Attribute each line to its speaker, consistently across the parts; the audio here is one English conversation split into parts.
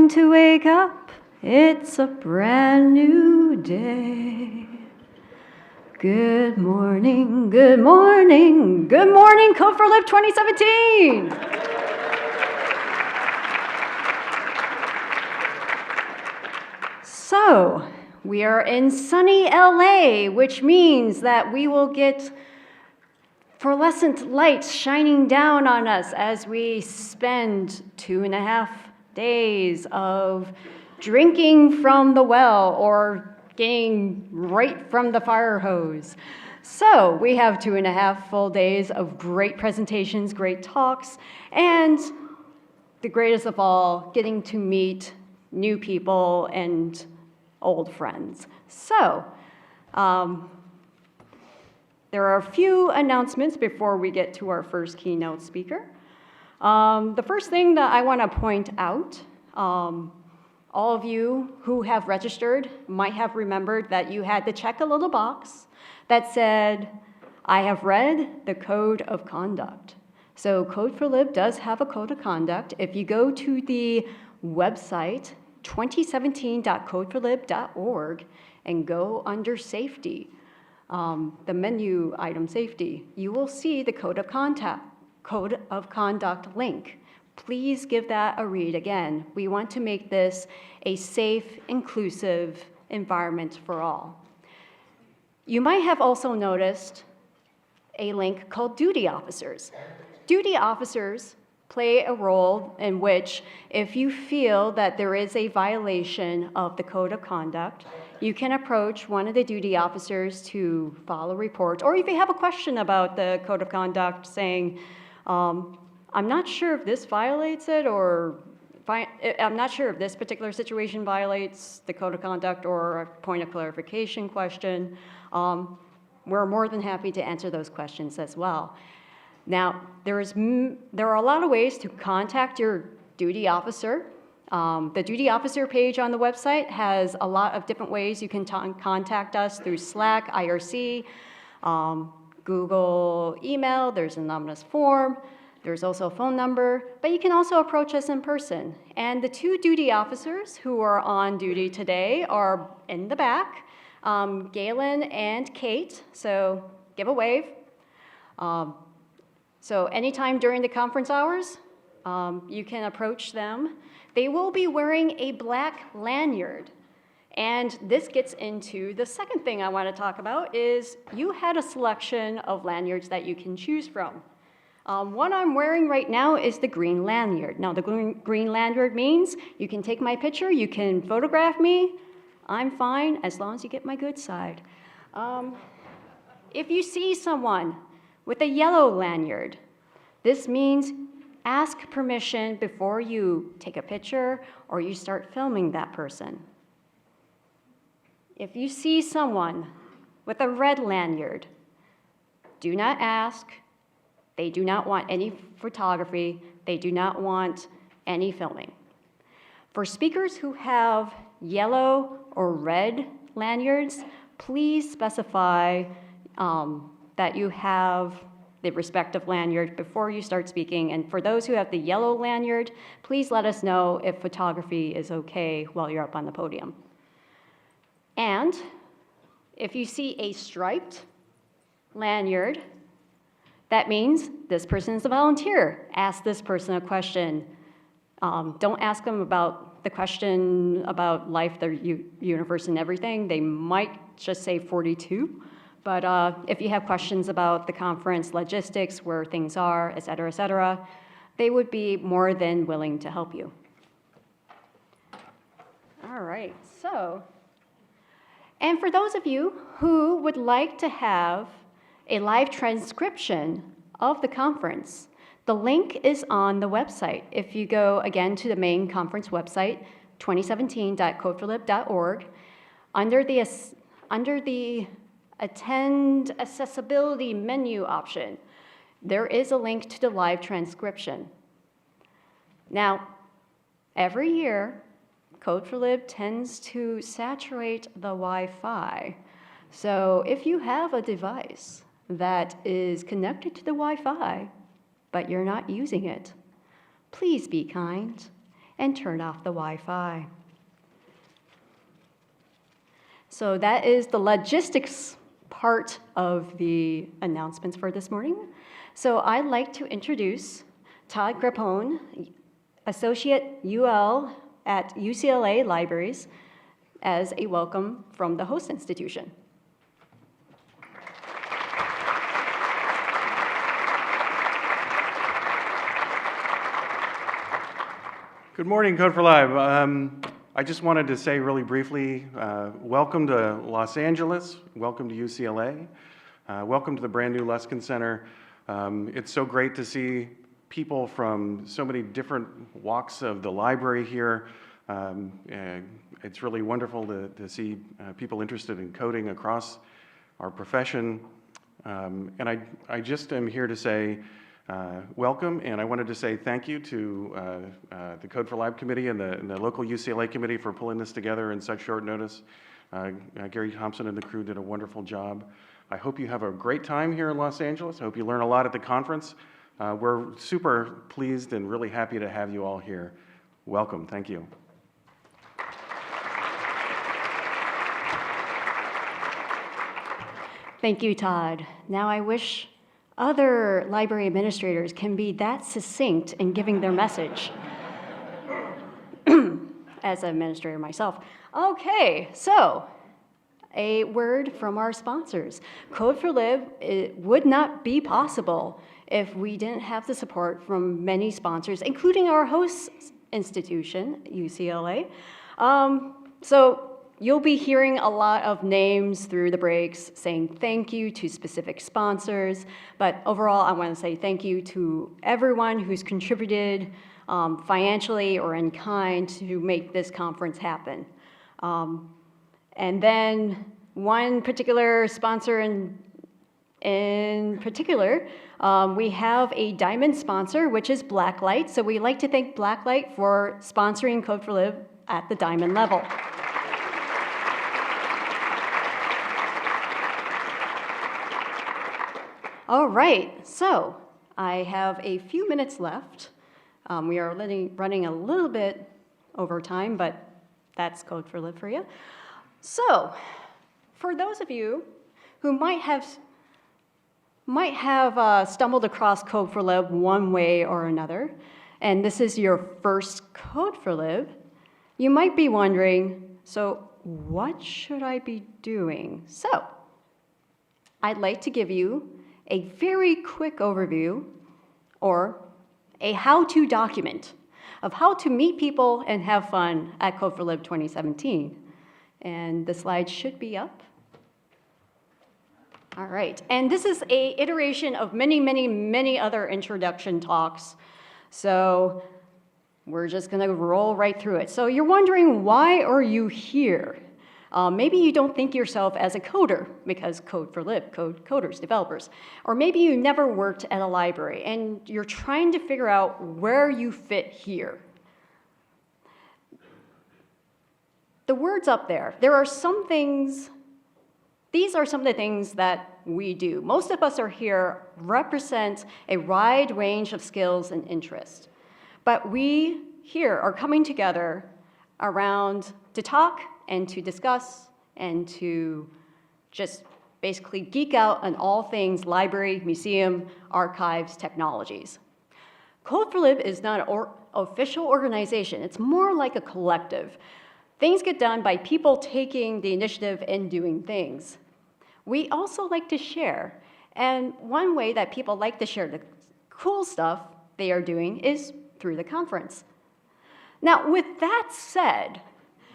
Speaker 1: time to wake up. It's a brand new day. Good morning, good morning, good morning, Code4Lib 2017. So, we are in sunny LA, which means that we will get fluorescent lights shining down on us as we spend 2.5 days of drinking from the well or getting right from the fire hose. So we have 2.5 full days of great presentations, great talks, and the greatest of all, getting to meet new people and old friends. So, there are a few announcements before we get to our first keynote speaker. The first thing that I want to point out, all of you who have registered might have remembered that you had to check a little box that said, I have read the code of conduct. So Code4Lib does have a code of conduct. If you go to the website, 2017.code4lib.org, and go under safety, the menu item safety, you will see the code of conduct link. Please give that a read. Again, we want to make this a safe, inclusive environment for all. You might have also noticed a link called duty officers. Duty officers play a role in which, if you feel that there is a violation of the code of conduct, you can approach one of the duty officers to file a report, or if you have a question about the code of conduct, saying, I'm not sure if this violates it, or I'm not sure if this particular situation violates the code of conduct, or a point of clarification question, we're more than happy to answer those questions as well. Now, there are a lot of ways to contact your duty officer. The duty officer page on the website has a lot of different ways you can contact us through Slack, IRC, Google email, there's an anonymous form, there's also a phone number, but you can also approach us in person. And the 2 duty officers who are on duty today are in the back, Galen and Kate, so give a wave. So anytime during the conference hours, you can approach them. They will be wearing a black lanyard. And this gets into the second thing I want to talk about is you had a selection of lanyards that you can choose from. What I'm wearing right now is the green lanyard. Now, the green lanyard means you can take my picture, you can photograph me. I'm fine as long as you get my good side. If you see someone with a yellow lanyard, this means ask permission before you take a picture or you start filming that person. If you see someone with a red lanyard, do not ask. They do not want any photography. They do not want any filming. For speakers who have yellow or red lanyards, please specify that you have the respective lanyard before you start speaking. And for those who have the yellow lanyard, please let us know if photography is okay while you're up on the podium. And if you see a striped lanyard, that means this person is a volunteer. Ask this person a question. Don't ask them about the question about life, the universe, and everything. They might just say 42. But if you have questions about the conference logistics, where things are, et cetera, they would be more than willing to help you. All right, so, and for those of you who would like to have a live transcription of the conference, the link is on the website. If you go, again, to the main conference website, 2017.code4lib.org, under the Attend Accessibility menu option, there is a link to the live transcription. Now, every year, Code4Lib tends to saturate the Wi-Fi. So if you have a device that is connected to the Wi-Fi, but you're not using it, please be kind and turn off the Wi-Fi. So that is the logistics part of the announcements for this morning. So I'd like to introduce Todd Grappone, Associate UL at UCLA Libraries, as a welcome from the host institution.
Speaker 2: Good morning, Code4Lib. I just wanted to say really briefly, welcome to Los Angeles, welcome to UCLA, welcome to the brand new Luskin Center. It's so great to see people from so many different walks of the library here. It's really wonderful to see people interested in coding across our profession. And I just am here to say welcome, and I wanted to say thank you to the Code4Lib committee and the local UCLA committee for pulling this together in such short notice. Gary Thompson and the crew did a wonderful job. I hope you have a great time here in Los Angeles. I hope you learn a lot at the conference. We're super pleased and really happy to have you all here. Welcome. Thank you.
Speaker 1: Thank you, Todd. Now I wish other library administrators can be that succinct in giving their message. As an administrator myself. Okay, so a word from our sponsors. Code4Lib, it would not be possible if we didn't have the support from many sponsors, including our host institution, UCLA. So you'll be hearing a lot of names through the breaks saying thank you to specific sponsors, but overall I want to say thank you to everyone who's contributed financially or in kind to make this conference happen. And then one particular sponsor in particular, we have a diamond sponsor, which is Blacklight. So we'd like to thank Blacklight for sponsoring Code4Lib at the diamond level. All right, so I have a few minutes left. We are running a little bit over time, but that's Code4Lib for you. So, for those of you who might have stumbled across Code4Lib one way or another, and this is your first Code4Lib, you might be wondering, so what should I be doing? So, I'd like to give you a very quick overview or a how-to document of how to meet people and have fun at Code4Lib 2017. And the slides should be up. All right, and this is an iteration of many, many, many other introduction talks. So we're just gonna roll right through it. So you're wondering, why are you here? Maybe you don't think yourself as a coder because Code4Lib, coders, developers. Or maybe you never worked at a library and you're trying to figure out where you fit here. The word's up there. There are some things, these are some of the things that we do. Most of us are here represent a wide range of skills and interests. But we here are coming together around to talk and to discuss and to just basically geek out on all things library, museum, archives, technologies. Code4Lib is not an official organization. It's more like a collective. Things get done by people taking the initiative and doing things. We also like to share. And one way that people like to share the cool stuff they are doing is through the conference. Now, with that said,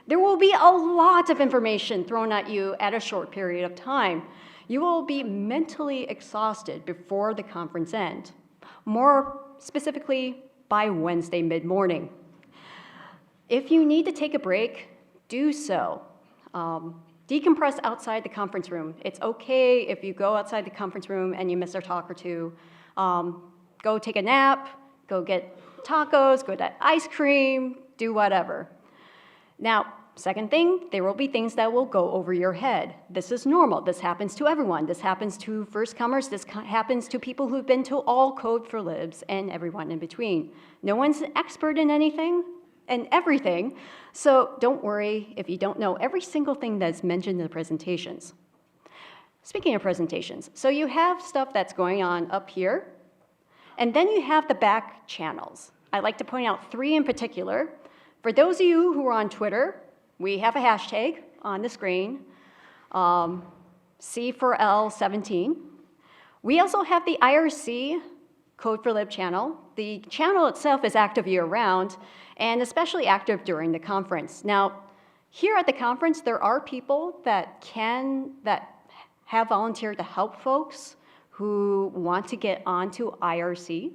Speaker 1: there will be a lot of information thrown at you at a short period of time. You will be mentally exhausted before the conference ends, more specifically by Wednesday mid-morning. If you need to take a break, do so. Decompress outside the conference room. It's okay if you go outside the conference room and you miss a talk or two. Go take a nap, go get tacos, go get ice cream, do whatever. Now, second thing, there will be things that will go over your head. This is normal. This happens to everyone. This happens to first-comers. This happens to people who've been to all Code4Libs and everyone in between. No one's an expert in anything. and everything, so don't worry if you don't know every single thing that's mentioned in the presentations. Speaking of presentations, so you have stuff that's going on up here, and then you have the back channels. I'd like to point out 3 in particular. For those of you who are on Twitter, we have a hashtag on the screen, C4L17. We also have the IRC Code4Lib channel. The channel itself is active year-round, and especially active during the conference. Now, here at the conference, there are people that have volunteered to help folks who want to get onto IRC.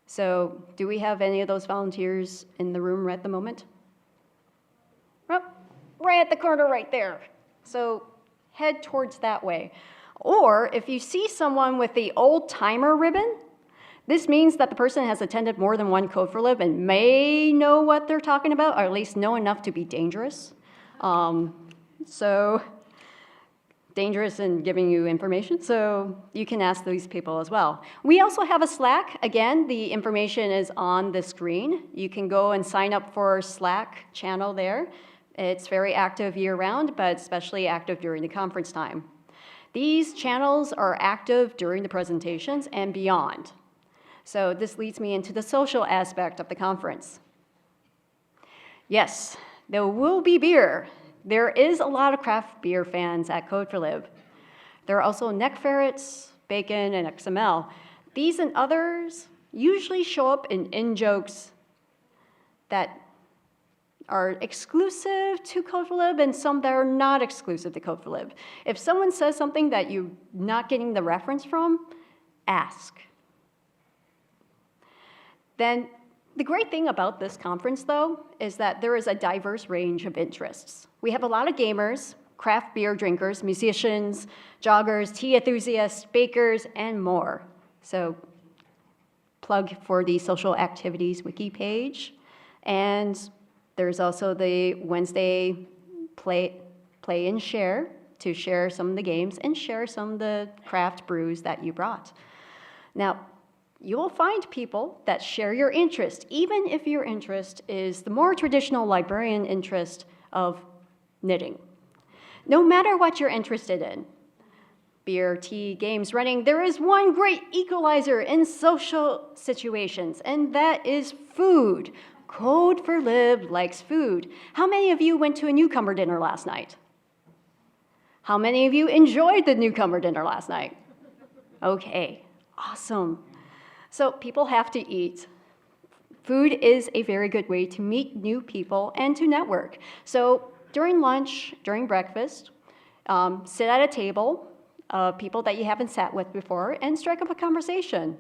Speaker 1: So do we have any of those volunteers in the room at the moment? Oh, right at the corner right there. So head towards that way. Or if you see someone with the old timer ribbon, this means that the person has attended more than one Code4Lib and may know what they're talking about, or at least know enough to be dangerous. So dangerous in giving you information, so you can ask these people as well. We also have a Slack. Again, the information is on the screen. You can go and sign up for our Slack channel there. It's very active year-round, but especially active during the conference time. These channels are active during the presentations and beyond. So this leads me into the social aspect of the conference. Yes, there will be beer. There is a lot of craft beer fans at Code4Lib. There are also neck ferrets, bacon, and XML. These and others usually show up in in-jokes that are exclusive to Code4Lib and some that are not exclusive to Code4Lib. If someone says something that you're not getting the reference from, ask. Then the great thing about this conference, though, is that there is a diverse range of interests. We have a lot of gamers, craft beer drinkers, musicians, joggers, tea enthusiasts, bakers, and more. So plug for the social activities wiki page. And there's also the Wednesday play and share to share some of the games and share some of the craft brews that you brought. Now, you will find people that share your interest, even if your interest is the more traditional librarian interest of knitting. No matter what you're interested in, beer, tea, games, running, there is one great equalizer in social situations, and that is food. Code4Lib likes food. How many of you went to a newcomer dinner last night? How many of you enjoyed the newcomer dinner last night? Okay, awesome. So people have to eat. Food is a very good way to meet new people and to network. So during lunch, during breakfast, sit at a table of people that you haven't sat with before and strike up a conversation.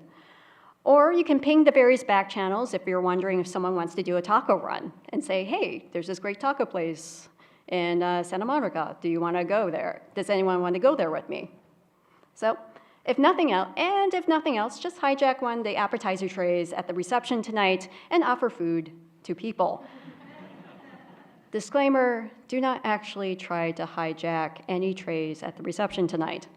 Speaker 1: Or you can ping the various back channels if you're wondering if someone wants to do a taco run and say, hey, there's this great taco place in Santa Monica. Do you want to go there? Does anyone want to go there with me? So if nothing else, just hijack one of the appetizer trays at the reception tonight and offer food to people. Disclaimer, do not actually try to hijack any trays at the reception tonight.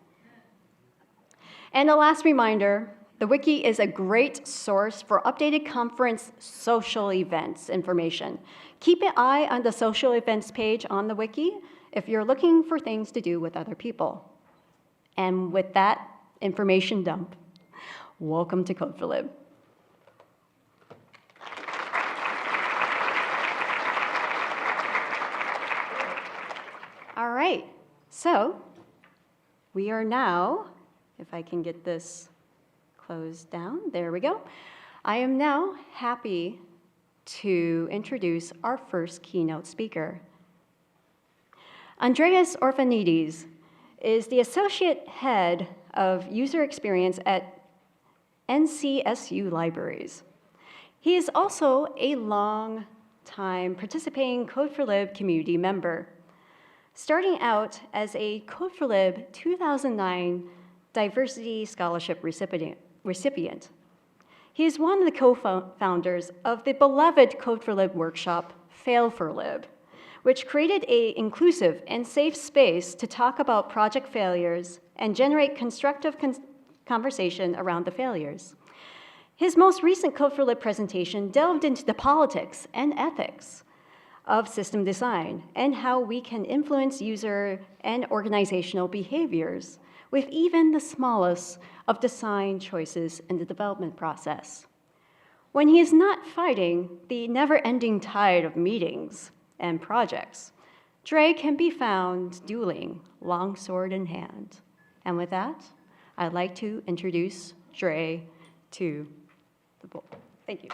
Speaker 1: And a last reminder, the wiki is a great source for updated conference social events information. Keep an eye on the social events page on the wiki if you're looking for things to do with other people. And with that information dump, welcome to Code4Lib. All right, so we are now, if I can get this closed down, there we go. I am now happy to introduce our first keynote speaker. Andreas Orphanides is the Associate Head of User Experience at NCSU Libraries. He is also a long-time participating Code4Lib community member, starting out as a Code4Lib 2009 Diversity Scholarship recipient. He is one of the co-founders of the beloved Code4Lib workshop, Fail4Lib, which created an inclusive and safe space to talk about project failures and generate constructive conversation around the failures. His most recent Code4Lib presentation delved into the politics and ethics of system design and how we can influence user and organizational behaviors with even the smallest of design choices in the development process. When he is not fighting the never-ending tide of meetings and projects, Dre can be found dueling longsword in hand. And with that, I'd like to introduce Dre to the board. Thank you.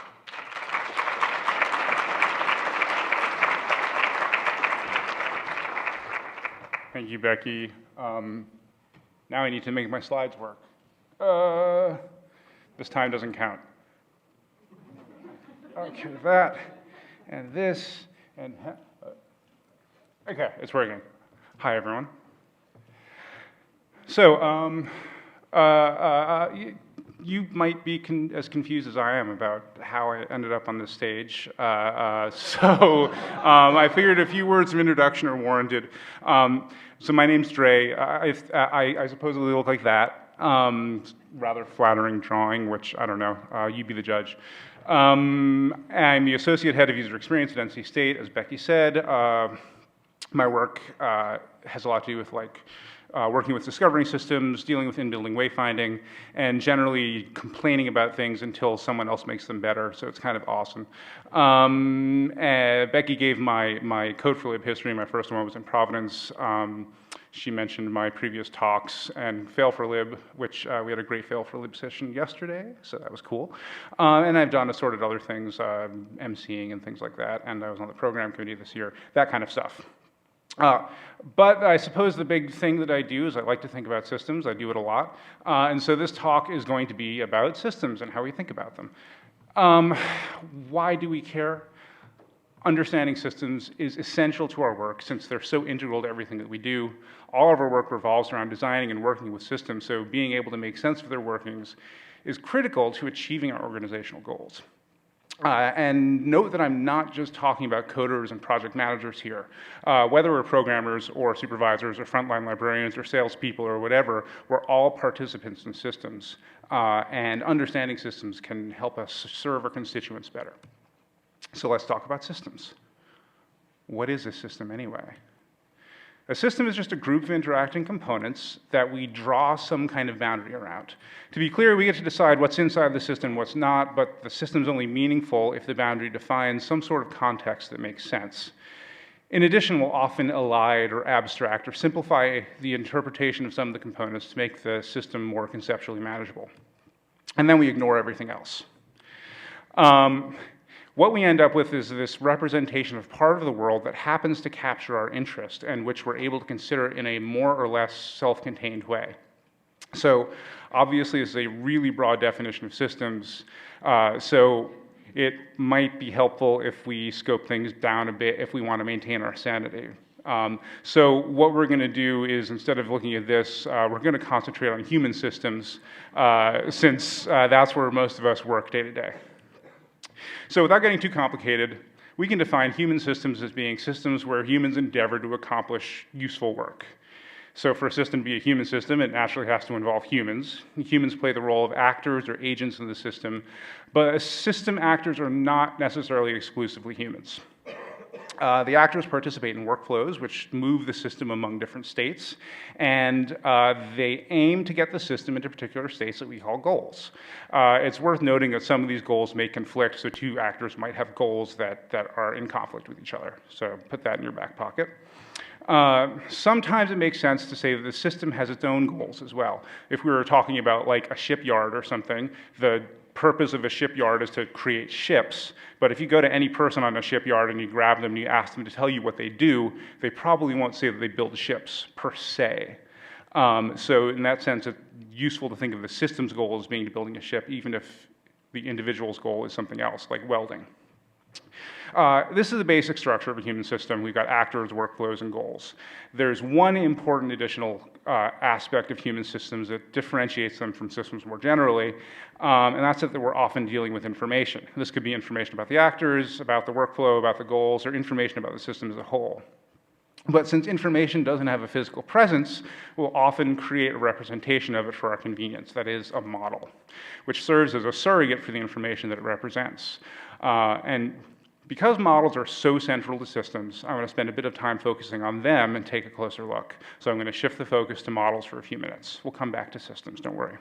Speaker 3: Thank you, Becky. Now I need to make my slides work. This time doesn't count. Okay, that, and this, and okay, it's working. Hi, everyone. So, you might be as confused as I am about how I ended up on this stage. I figured a few words of introduction are warranted. So my name's Dre. I supposedly look like that. Rather flattering drawing, which I don't know. You be the judge. I'm the associate head of user experience at NC State, as Becky said. My work has a lot to do with working with discovery systems, dealing with in-building wayfinding, and generally complaining about things until someone else makes them better, so it's kind of awesome. Becky gave my Code4Lib history. My first one was in Providence. She mentioned my previous talks and Fail4Lib, which we had a great Fail4Lib session yesterday, so that was cool. And I've done assorted other things, emceeing and things like that, and I was on the program committee this year, that kind of stuff. But I suppose the big thing that I do is I like to think about systems. I do it a lot. And so this talk is going to be about systems and how we think about them. Why do we care? Understanding systems is essential to our work since they're so integral to everything that we do. All of our work revolves around designing and working with systems, so being able to make sense of their workings is critical to achieving our organizational goals. And note that I'm not just talking about coders and project managers here. Whether we're programmers or supervisors or frontline librarians or salespeople or whatever, we're all participants in systems. And understanding systems can help us serve our constituents better. So let's talk about systems. What is a system anyway? A system is just a group of interacting components that we draw some kind of boundary around. To be clear, we get to decide what's inside the system, what's not, but the system's only meaningful if the boundary defines some sort of context that makes sense. In addition, we'll often elide or abstract or simplify the interpretation of some of the components to make the system more conceptually manageable. And then we ignore everything else. What we end up with is this representation of part of the world that happens to capture our interest and which we're able to consider in a more or less self-contained way. So obviously, this is a really broad definition of systems. So it might be helpful if we scope things down a bit if we want to maintain our sanity. So what we're going to do is, instead of looking at this, we're going to concentrate on human systems since that's where most of us work day to day. So without getting too complicated, we can define human systems as being systems where humans endeavor to accomplish useful work. So for a system to be a human system, it naturally has to involve humans. Humans play the role of actors or agents in the system, but system actors are not necessarily exclusively humans. The actors participate in workflows which move the system among different states, and they aim to get the system into particular states that we call goals. It's worth noting that some of these goals may conflict, so two actors might have goals that are in conflict with each other. So put that in your back pocket. Sometimes it makes sense to say that the system has its own goals as well. If we were talking about like a shipyard or something, the purpose of a shipyard is to create ships, but if you go to any person on a shipyard and you grab them and you ask them to tell you what they do, they probably won't say that they build ships per se. So in that sense, it's useful to think of the system's goal as being building a ship, even if the individual's goal is something else, like welding. This is the basic structure of a human system. We've got actors, workflows, and goals. There's one important additional aspect of human systems that differentiates them from systems more generally, and that's that we're often dealing with information. This could be information about the actors, about the workflow, about the goals, or information about the system as a whole. But since information doesn't have a physical presence, we'll often create a representation of it for our convenience, that is, a model, which serves as a surrogate for the information that it represents. And because models are so central to systems, I'm going to spend a bit of time focusing on them and take a closer look. So I'm going to shift the focus to models for a few minutes. We'll come back to systems, don't worry.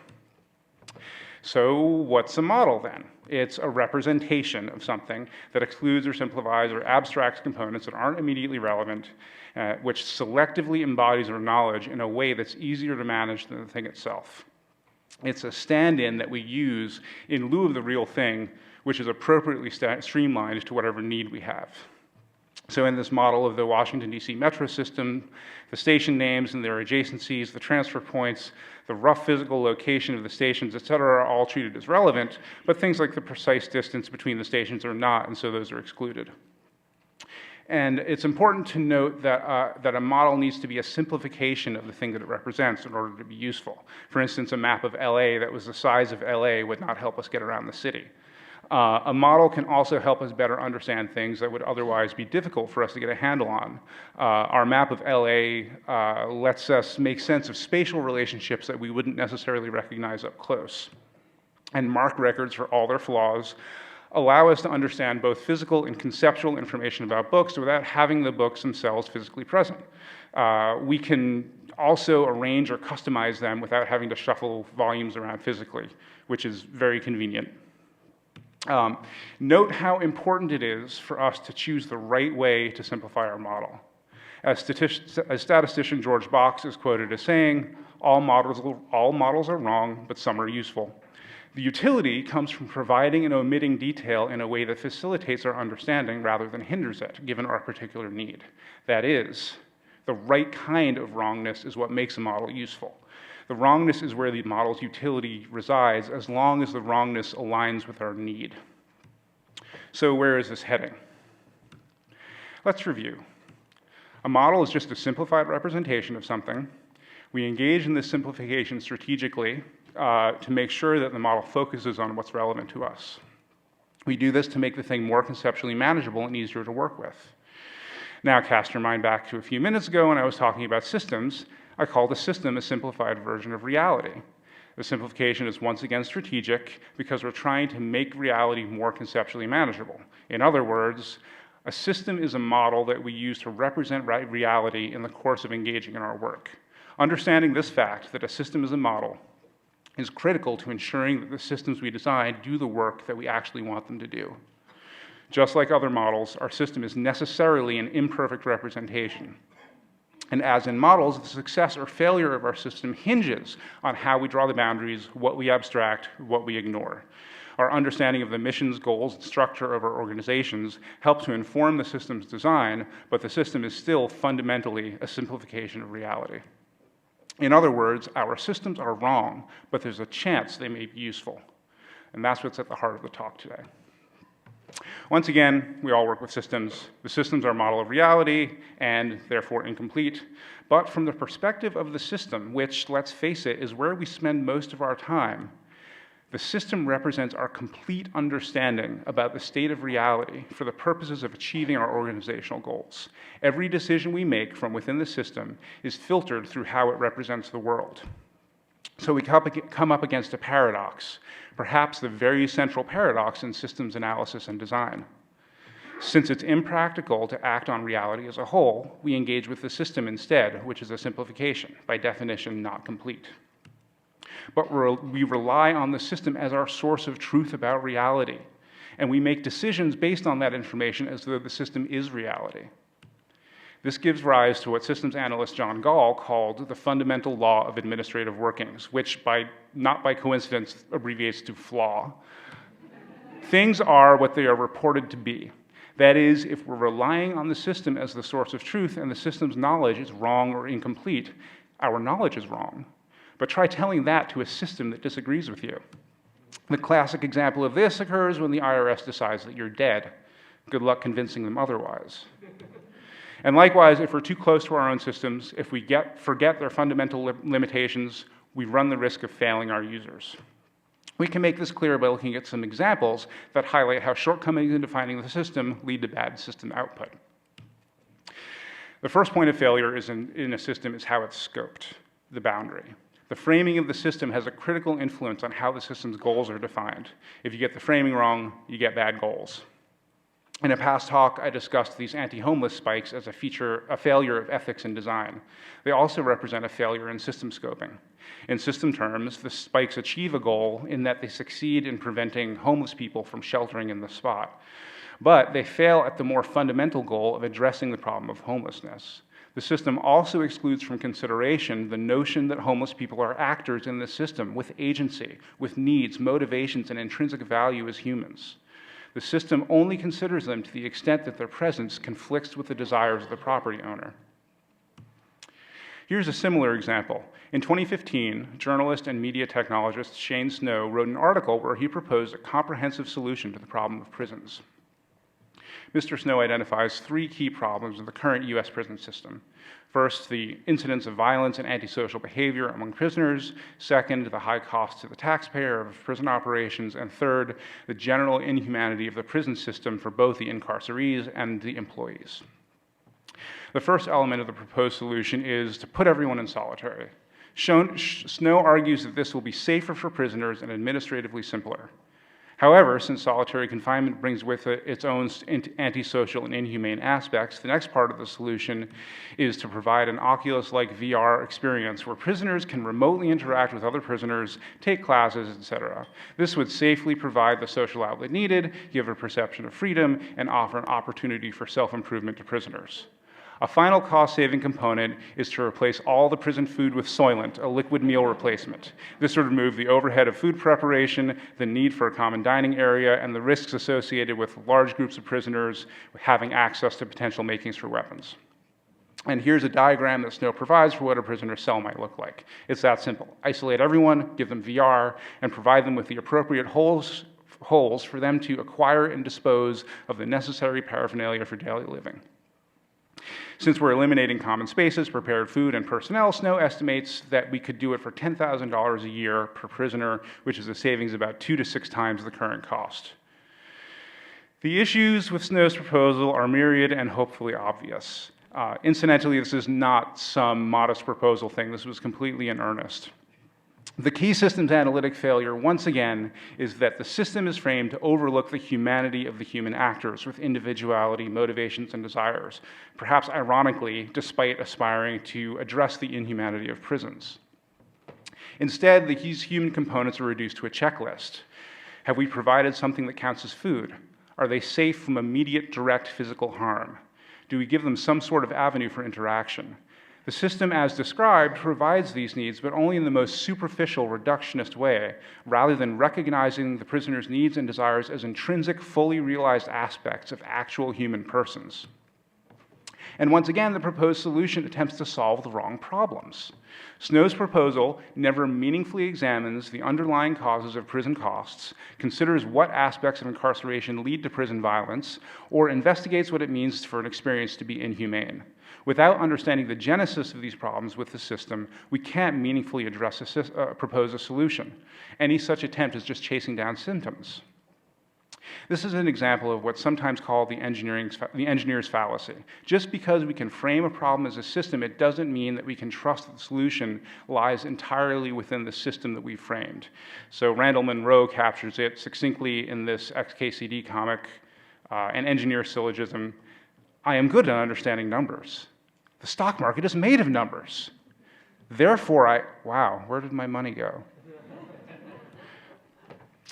Speaker 3: So what's a model then? It's a representation of something that excludes or simplifies or abstracts components that aren't immediately relevant, which selectively embodies our knowledge in a way that's easier to manage than the thing itself. It's a stand-in that we use in lieu of the real thing, which is appropriately streamlined to whatever need we have. So in this model of the Washington, D.C. metro system, the station names and their adjacencies, the transfer points, the rough physical location of the stations, et cetera, are all treated as relevant, but things like the precise distance between the stations are not, and so those are excluded. And it's important to note that, that a model needs to be a simplification of the thing that it represents in order to be useful. For instance, a map of LA that was the size of LA would not help us get around the city. A model can also help us better understand things that would otherwise be difficult for us to get a handle on. Our map of LA lets us make sense of spatial relationships that we wouldn't necessarily recognize up close. And MARC records, for all their flaws, allow us to understand both physical and conceptual information about books without having the books themselves physically present. We can also arrange or customize them without having to shuffle volumes around physically, which is very convenient. Note how important it is for us to choose the right way to simplify our model. As statistician George Box is quoted as saying, all models are wrong, but some are useful. The utility comes from providing and omitting detail in a way that facilitates our understanding rather than hinders it, given our particular need. That is, the right kind of wrongness is what makes a model useful. The wrongness is where the model's utility resides, as long as the wrongness aligns with our need. So where is this heading? Let's review. A model is just a simplified representation of something. We engage in this simplification strategically to make sure that the model focuses on what's relevant to us. We do this to make the thing more conceptually manageable and easier to work with. Now cast your mind back to a few minutes ago when I was talking about systems. I called a system a simplified version of reality. The simplification is once again strategic because we're trying to make reality more conceptually manageable. In other words, a system is a model that we use to represent reality in the course of engaging in our work. Understanding this fact, that a system is a model, is critical to ensuring that the systems we design do the work that we actually want them to do. Just like other models, our system is necessarily an imperfect representation. And as in models, the success or failure of our system hinges on how we draw the boundaries, what we abstract, what we ignore. Our understanding of the missions, goals, and structure of our organizations help to inform the system's design, but the system is still fundamentally a simplification of reality. In other words, our systems are wrong, but there's a chance they may be useful. And that's what's at the heart of the talk today. Once again, we all work with systems. The systems are a model of reality and therefore incomplete. But from the perspective of the system, which, let's face it, is where we spend most of our time, the system represents our complete understanding about the state of reality for the purposes of achieving our organizational goals. Every decision we make from within the system is filtered through how it represents the world. So we come up against a paradox, perhaps the very central paradox in systems analysis and design. Since it's impractical to act on reality as a whole, we engage with the system instead, which is a simplification, by definition not complete. But we rely on the system as our source of truth about reality, and we make decisions based on that information as though the system is reality. This gives rise to what systems analyst John Gall called the fundamental law of administrative workings, which not by coincidence abbreviates to FLAW. Things are what they are reported to be. That is, if we're relying on the system as the source of truth and the system's knowledge is wrong or incomplete, our knowledge is wrong. But try telling that to a system that disagrees with you. The classic example of this occurs when the IRS decides that you're dead. Good luck convincing them otherwise. And likewise, if we're too close to our own systems, if we forget their fundamental limitations, we run the risk of failing our users. We can make this clear by looking at some examples that highlight how shortcomings in defining the system lead to bad system output. The first point of failure in a system is how it's scoped, the boundary. The framing of the system has a critical influence on how the system's goals are defined. If you get the framing wrong, you get bad goals. In a past talk, I discussed these anti-homeless spikes as a failure of ethics in design. They also represent a failure in system scoping. In system terms, the spikes achieve a goal in that they succeed in preventing homeless people from sheltering in the spot. But they fail at the more fundamental goal of addressing the problem of homelessness. The system also excludes from consideration the notion that homeless people are actors in the system with agency, with needs, motivations, and intrinsic value as humans. The system only considers them to the extent that their presence conflicts with the desires of the property owner. Here's a similar example. In 2015, journalist and media technologist Shane Snow wrote an article where he proposed a comprehensive solution to the problem of prisons. Mr. Snow identifies three key problems in the current US prison system. First, the incidence of violence and antisocial behavior among prisoners. Second, the high cost to the taxpayer of prison operations. And third, the general inhumanity of the prison system for both the incarcerees and the employees. The first element of the proposed solution is to put everyone in solitary. Snow argues that this will be safer for prisoners and administratively simpler. However, since solitary confinement brings with it its own antisocial and inhumane aspects, the next part of the solution is to provide an Oculus-like VR experience where prisoners can remotely interact with other prisoners, take classes, etc. This would safely provide the social outlet needed, give a perception of freedom, and offer an opportunity for self-improvement to prisoners. A final cost-saving component is to replace all the prison food with Soylent, a liquid meal replacement. This would remove the overhead of food preparation, the need for a common dining area, and the risks associated with large groups of prisoners having access to potential makings for weapons. And here's a diagram that Snow provides for what a prisoner cell might look like. It's that simple. Isolate everyone, give them VR, and provide them with the appropriate holes for them to acquire and dispose of the necessary paraphernalia for daily living. Since we're eliminating common spaces, prepared food, and personnel, Snow estimates that we could do it for $10,000 a year per prisoner, which is a savings about 2 to 6 times the current cost. The issues with Snow's proposal are myriad and hopefully obvious. Incidentally, this is not some modest proposal thing. This was completely in earnest. The key systems analytic failure, once again, is that the system is framed to overlook the humanity of the human actors with individuality, motivations, and desires, perhaps ironically, despite aspiring to address the inhumanity of prisons. Instead, these human components are reduced to a checklist. Have we provided something that counts as food? Are they safe from immediate, direct physical harm? Do we give them some sort of avenue for interaction? The system, as described, provides these needs, but only in the most superficial, reductionist way, rather than recognizing the prisoner's needs and desires as intrinsic, fully realized aspects of actual human persons. And once again, the proposed solution attempts to solve the wrong problems. Snow's proposal never meaningfully examines the underlying causes of prison costs, considers what aspects of incarceration lead to prison violence, or investigates what it means for an experience to be inhumane. Without understanding the genesis of these problems with the system, we can't meaningfully propose a solution. Any such attempt is just chasing down symptoms. This is an example of what's sometimes called the engineer's fallacy. Just because we can frame a problem as a system, it doesn't mean that we can trust that the solution lies entirely within the system that we've framed. So Randall Munroe captures it succinctly in this XKCD comic, an engineer syllogism: I am good at understanding numbers. The stock market is made of numbers. Therefore, wow, where did my money go?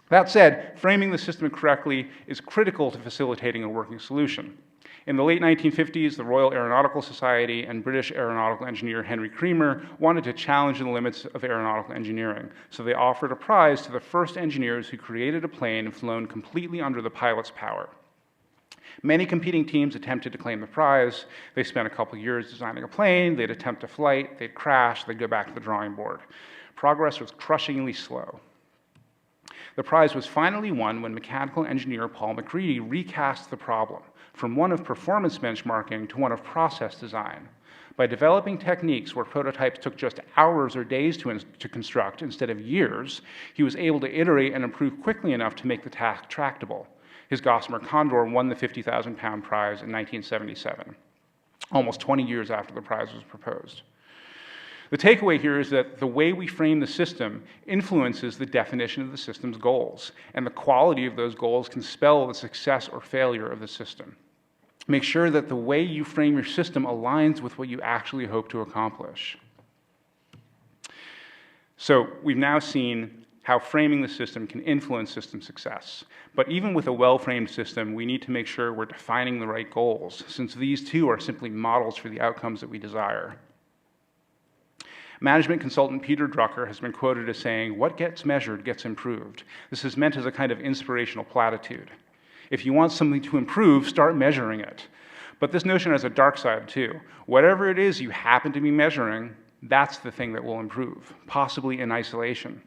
Speaker 3: That said, framing the system correctly is critical to facilitating a working solution. In the late 1950s, the Royal Aeronautical Society and British aeronautical engineer Henry Creamer wanted to challenge the limits of aeronautical engineering, so they offered a prize to the first engineers who created a plane flown completely under the pilot's power. Many competing teams attempted to claim the prize. They spent a couple years designing a plane, they'd attempt a flight, they'd crash, they'd go back to the drawing board. Progress was crushingly slow. The prize was finally won when mechanical engineer Paul McCready recast the problem from one of performance benchmarking to one of process design. By developing techniques where prototypes took just hours or days to construct instead of years, he was able to iterate and improve quickly enough to make the task tractable. His Gossamer Condor won the 50,000-pound prize in 1977. almost 20 years after the prize was proposed. The takeaway here is that the way we frame the system influences the definition of the system's goals, and the quality of those goals can spell the success or failure of the system. Make sure that the way you frame your system aligns with what you actually hope to accomplish. So we've now seen how framing the system can influence system success. But even with a well-framed system, we need to make sure we're defining the right goals, since these too are simply models for the outcomes that we desire. Management consultant Peter Drucker has been quoted as saying, "What gets measured gets improved." This is meant as a kind of inspirational platitude. If you want something to improve, start measuring it. But this notion has a dark side too. Whatever it is you happen to be measuring, that's the thing that will improve, possibly in isolation.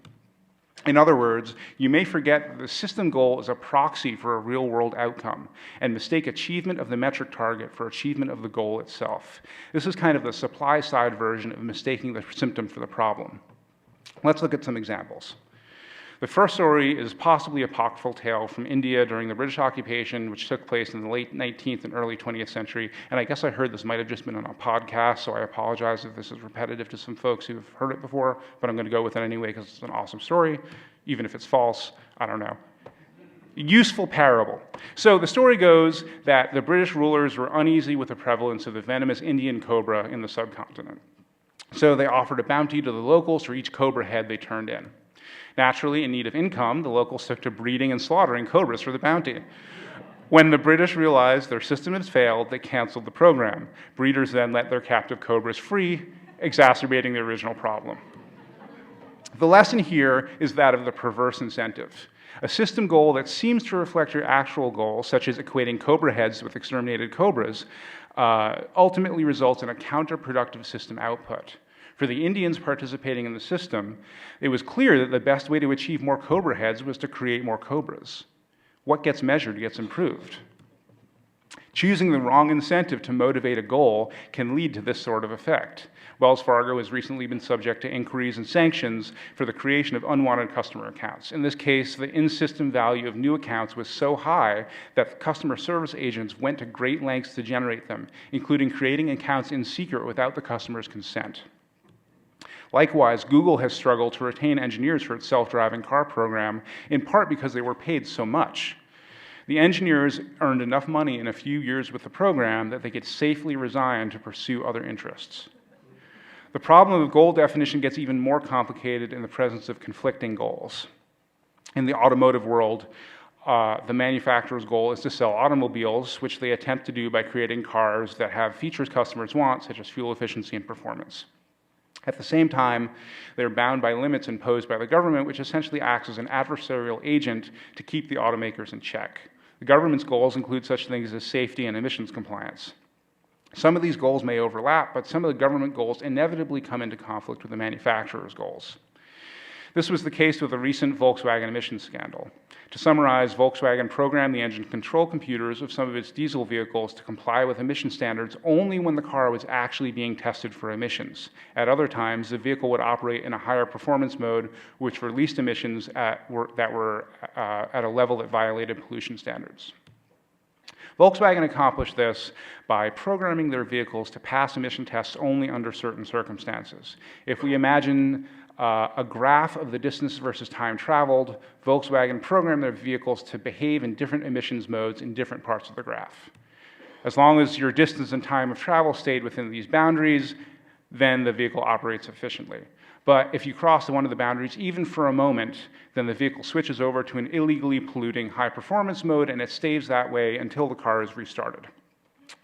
Speaker 3: In other words, you may forget that the system goal is a proxy for a real-world outcome and mistake achievement of the metric target for achievement of the goal itself. This is kind of the supply-side version of mistaking the symptom for the problem. Let's look at some examples. The first story is possibly a apocryphal tale from India during the British occupation, which took place in the late 19th and early 20th century. And I guess I heard this might have just been on a podcast, so I apologize if this is repetitive to some folks who've heard it before, but I'm going to go with it anyway because it's an awesome story, even if it's false. I don't know. Useful parable. So the story goes that the British rulers were uneasy with the prevalence of the venomous Indian cobra in the subcontinent. So they offered a bounty to the locals for each cobra head they turned in. Naturally, in need of income, the locals took to breeding and slaughtering cobras for the bounty. When the British realized their system had failed, they canceled the program. Breeders then let their captive cobras free, exacerbating the original problem. The lesson here is that of the perverse incentive. A system goal that seems to reflect your actual goals, such as equating cobra heads with exterminated cobras, ultimately results in a counterproductive system output. For the Indians participating in the system, it was clear that the best way to achieve more cobra heads was to create more cobras. What gets measured gets improved. Choosing the wrong incentive to motivate a goal can lead to this sort of effect. Wells Fargo has recently been subject to inquiries and sanctions for the creation of unwanted customer accounts. In this case, the in-system value of new accounts was so high that customer service agents went to great lengths to generate them, including creating accounts in secret without the customer's consent. Likewise, Google has struggled to retain engineers for its self-driving car program, in part because they were paid so much. The engineers earned enough money in a few years with the program that they could safely resign to pursue other interests. The problem of goal definition gets even more complicated in the presence of conflicting goals. In the automotive world, the manufacturer's goal is to sell automobiles, which they attempt to do by creating cars that have features customers want, such as fuel efficiency and performance. At the same time, they're bound by limits imposed by the government, which essentially acts as an adversarial agent to keep the automakers in check. The government's goals include such things as safety and emissions compliance. Some of these goals may overlap, but some of the government goals inevitably come into conflict with the manufacturer's goals. This was the case with the recent Volkswagen emissions scandal. To summarize, Volkswagen programmed the engine control computers of some of its diesel vehicles to comply with emission standards only when the car was actually being tested for emissions. At other times, the vehicle would operate in a higher performance mode, which released emissions that were at a level that violated pollution standards. Volkswagen accomplished this by programming their vehicles to pass emission tests only under certain circumstances. If we imagine a graph of the distance versus time traveled, Volkswagen programmed their vehicles to behave in different emissions modes in different parts of the graph. As long as your distance and time of travel stayed within these boundaries, then the vehicle operates efficiently. But if you cross one of the boundaries, even for a moment, then the vehicle switches over to an illegally polluting high performance mode, and it stays that way until the car is restarted.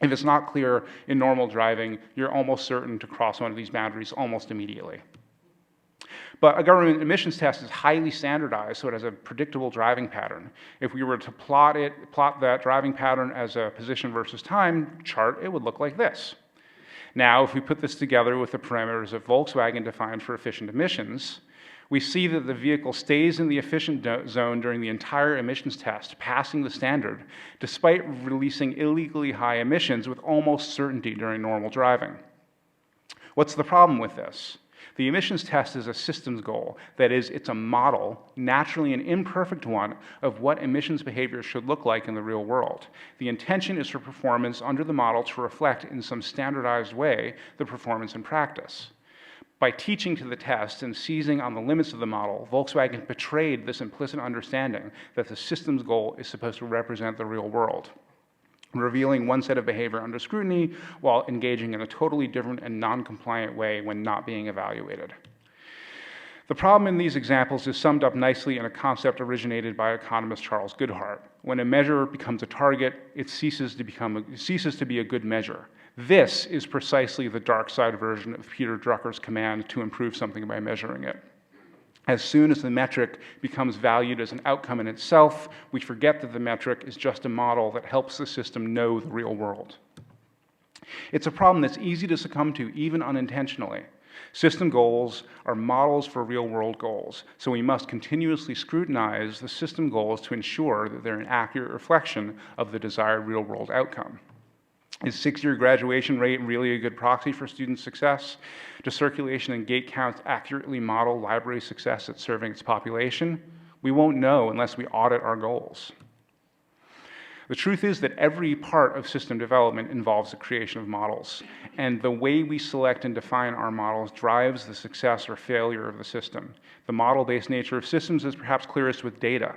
Speaker 3: If it's not clear in normal driving, you're almost certain to cross one of these boundaries almost immediately. But a government emissions test is highly standardized, so it has a predictable driving pattern. If we were to plot that driving pattern as a position versus time chart, it would look like this. Now, if we put this together with the parameters that Volkswagen defined for efficient emissions, we see that the vehicle stays in the efficient zone during the entire emissions test, passing the standard, despite releasing illegally high emissions with almost certainty during normal driving. What's the problem with this? The emissions test is a systems goal. That is, it's a model, naturally an imperfect one, of what emissions behavior should look like in the real world. The intention is for performance under the model to reflect in some standardized way the performance in practice. By teaching to the test and seizing on the limits of the model, Volkswagen betrayed this implicit understanding that the systems goal is supposed to represent the real world, revealing one set of behavior under scrutiny while engaging in a totally different and non-compliant way when not being evaluated. The problem in these examples is summed up nicely in a concept originated by economist Charles Goodhart. When a measure becomes a target, it ceases to be a good measure. This is precisely the dark side version of Peter Drucker's command to improve something by measuring it. As soon as the metric becomes valued as an outcome in itself, we forget that the metric is just a model that helps the system know the real world. It's a problem that's easy to succumb to, even unintentionally. System goals are models for real-world goals, so we must continuously scrutinize the system goals to ensure that they're an accurate reflection of the desired real-world outcome. Is 6-year graduation rate really a good proxy for student success? Do circulation and gate counts accurately model library success at serving its population? We won't know unless we audit our goals. The truth is that every part of system development involves the creation of models, and the way we select and define our models drives the success or failure of the system. The model-based nature of systems is perhaps clearest with data,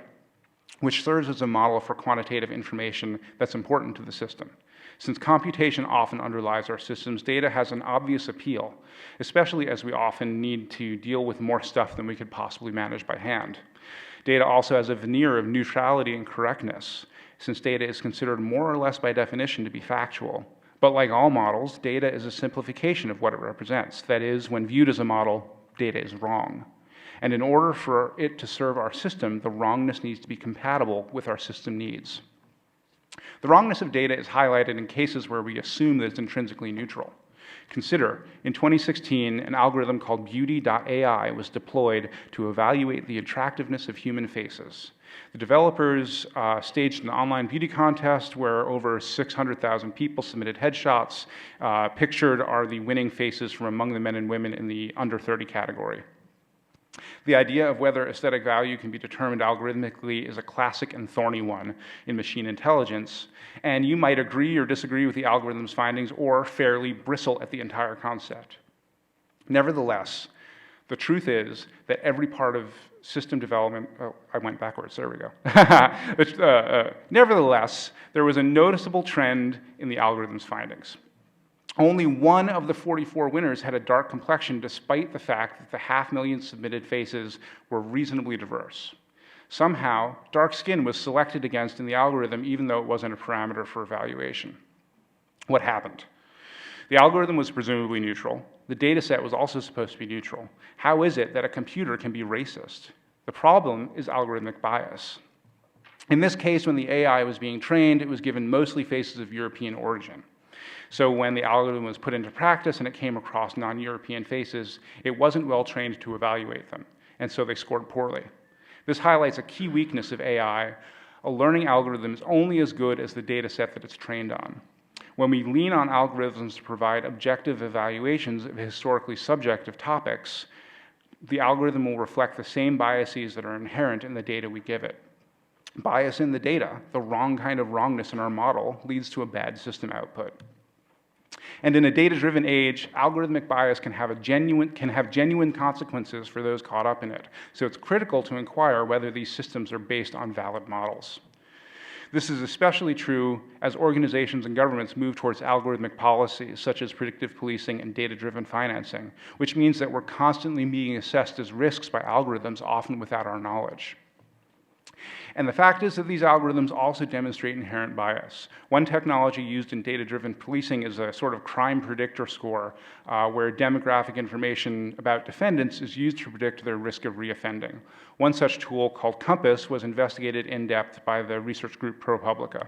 Speaker 3: which serves as a model for quantitative information that's important to the system. Since computation often underlies our systems, data has an obvious appeal, especially as we often need to deal with more stuff than we could possibly manage by hand. Data also has a veneer of neutrality and correctness, since data is considered more or less by definition to be factual. But like all models, data is a simplification of what it represents. That is, when viewed as a model, data is wrong. And in order for it to serve our system, the wrongness needs to be compatible with our system needs. The wrongness of data is highlighted in cases where we assume that it's intrinsically neutral. Consider, in 2016, an algorithm called beauty.ai was deployed to evaluate the attractiveness of human faces. The developers staged an online beauty contest where over 600,000 people submitted headshots. Pictured are the winning faces from among the men and women in the under 30 category. The idea of whether aesthetic value can be determined algorithmically is a classic and thorny one in machine intelligence, and you might agree or disagree with the algorithm's findings or fairly bristle at the entire concept. Nevertheless, the truth is that every part of system development, I went backwards, there we go. Nevertheless, there was a noticeable trend in the algorithm's findings. Only one of the 44 winners had a dark complexion, despite the fact that the 500,000 submitted faces were reasonably diverse. Somehow, dark skin was selected against in the algorithm, even though it wasn't a parameter for evaluation. What happened? The algorithm was presumably neutral. The data set was also supposed to be neutral. How is it that a computer can be racist? The problem is algorithmic bias. In this case, when the AI was being trained, it was given mostly faces of European origin. So when the algorithm was put into practice and it came across non-European faces, it wasn't well trained to evaluate them, and so they scored poorly. This highlights a key weakness of AI. A learning algorithm is only as good as the data set that it's trained on. When we lean on algorithms to provide objective evaluations of historically subjective topics, the algorithm will reflect the same biases that are inherent in the data we give it. Bias in the data, the wrong kind of wrongness in our model, leads to a bad system output. And in a data-driven age, algorithmic bias can have genuine consequences for those caught up in it. So it's critical to inquire whether these systems are based on valid models. This is especially true as organizations and governments move towards algorithmic policies, such as predictive policing and data-driven financing, which means that we're constantly being assessed as risks by algorithms, often without our knowledge. And the fact is that these algorithms also demonstrate inherent bias. One technology used in data-driven policing is a sort of crime predictor score, where demographic information about defendants is used to predict their risk of reoffending. One such tool, called Compass, was investigated in depth by the research group ProPublica.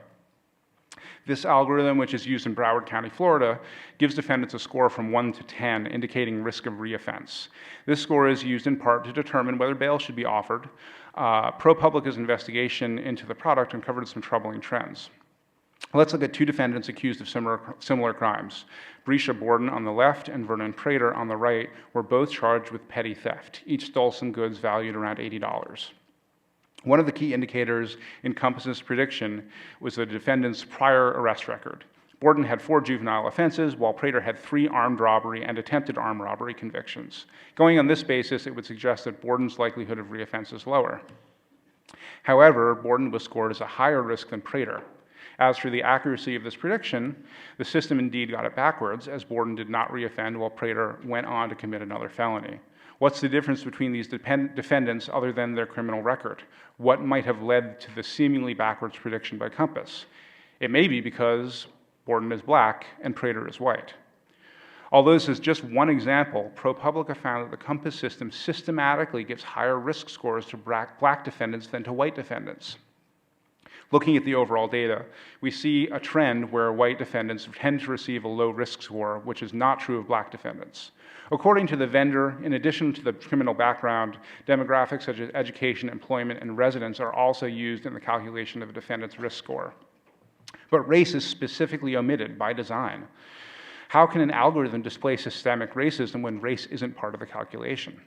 Speaker 3: This algorithm, which is used in Broward County, Florida, gives defendants a score from 1 to 10, indicating risk of reoffense. This score is used in part to determine whether bail should be offered. ProPublica's investigation into the product uncovered some troubling trends. Let's look at two defendants accused of similar crimes. Brescia Borden on the left and Vernon Prater on the right were both charged with petty theft. Each stole some goods valued around $80. One of the key indicators in Compass's prediction was the defendant's prior arrest record. Borden had 4 juvenile offenses, while Prater had 3 armed robbery and attempted armed robbery convictions. Going on this basis, it would suggest that Borden's likelihood of reoffense is lower. However, Borden was scored as a higher risk than Prater. As for the accuracy of this prediction, the system indeed got it backwards, as Borden did not reoffend while Prater went on to commit another felony. What's the difference between these defendants other than their criminal record? What might have led to the seemingly backwards prediction by Compass? It may be because Borden is black and Prater is white. Although this is just one example, ProPublica found that the Compass system systematically gives higher risk scores to black defendants than to white defendants. Looking at the overall data, we see a trend where white defendants tend to receive a low risk score, which is not true of black defendants. According to the vendor, in addition to the criminal background, demographics such as education, employment, and residence are also used in the calculation of a defendant's risk score. But race is specifically omitted by design. How can an algorithm display systemic racism when race isn't part of the calculation?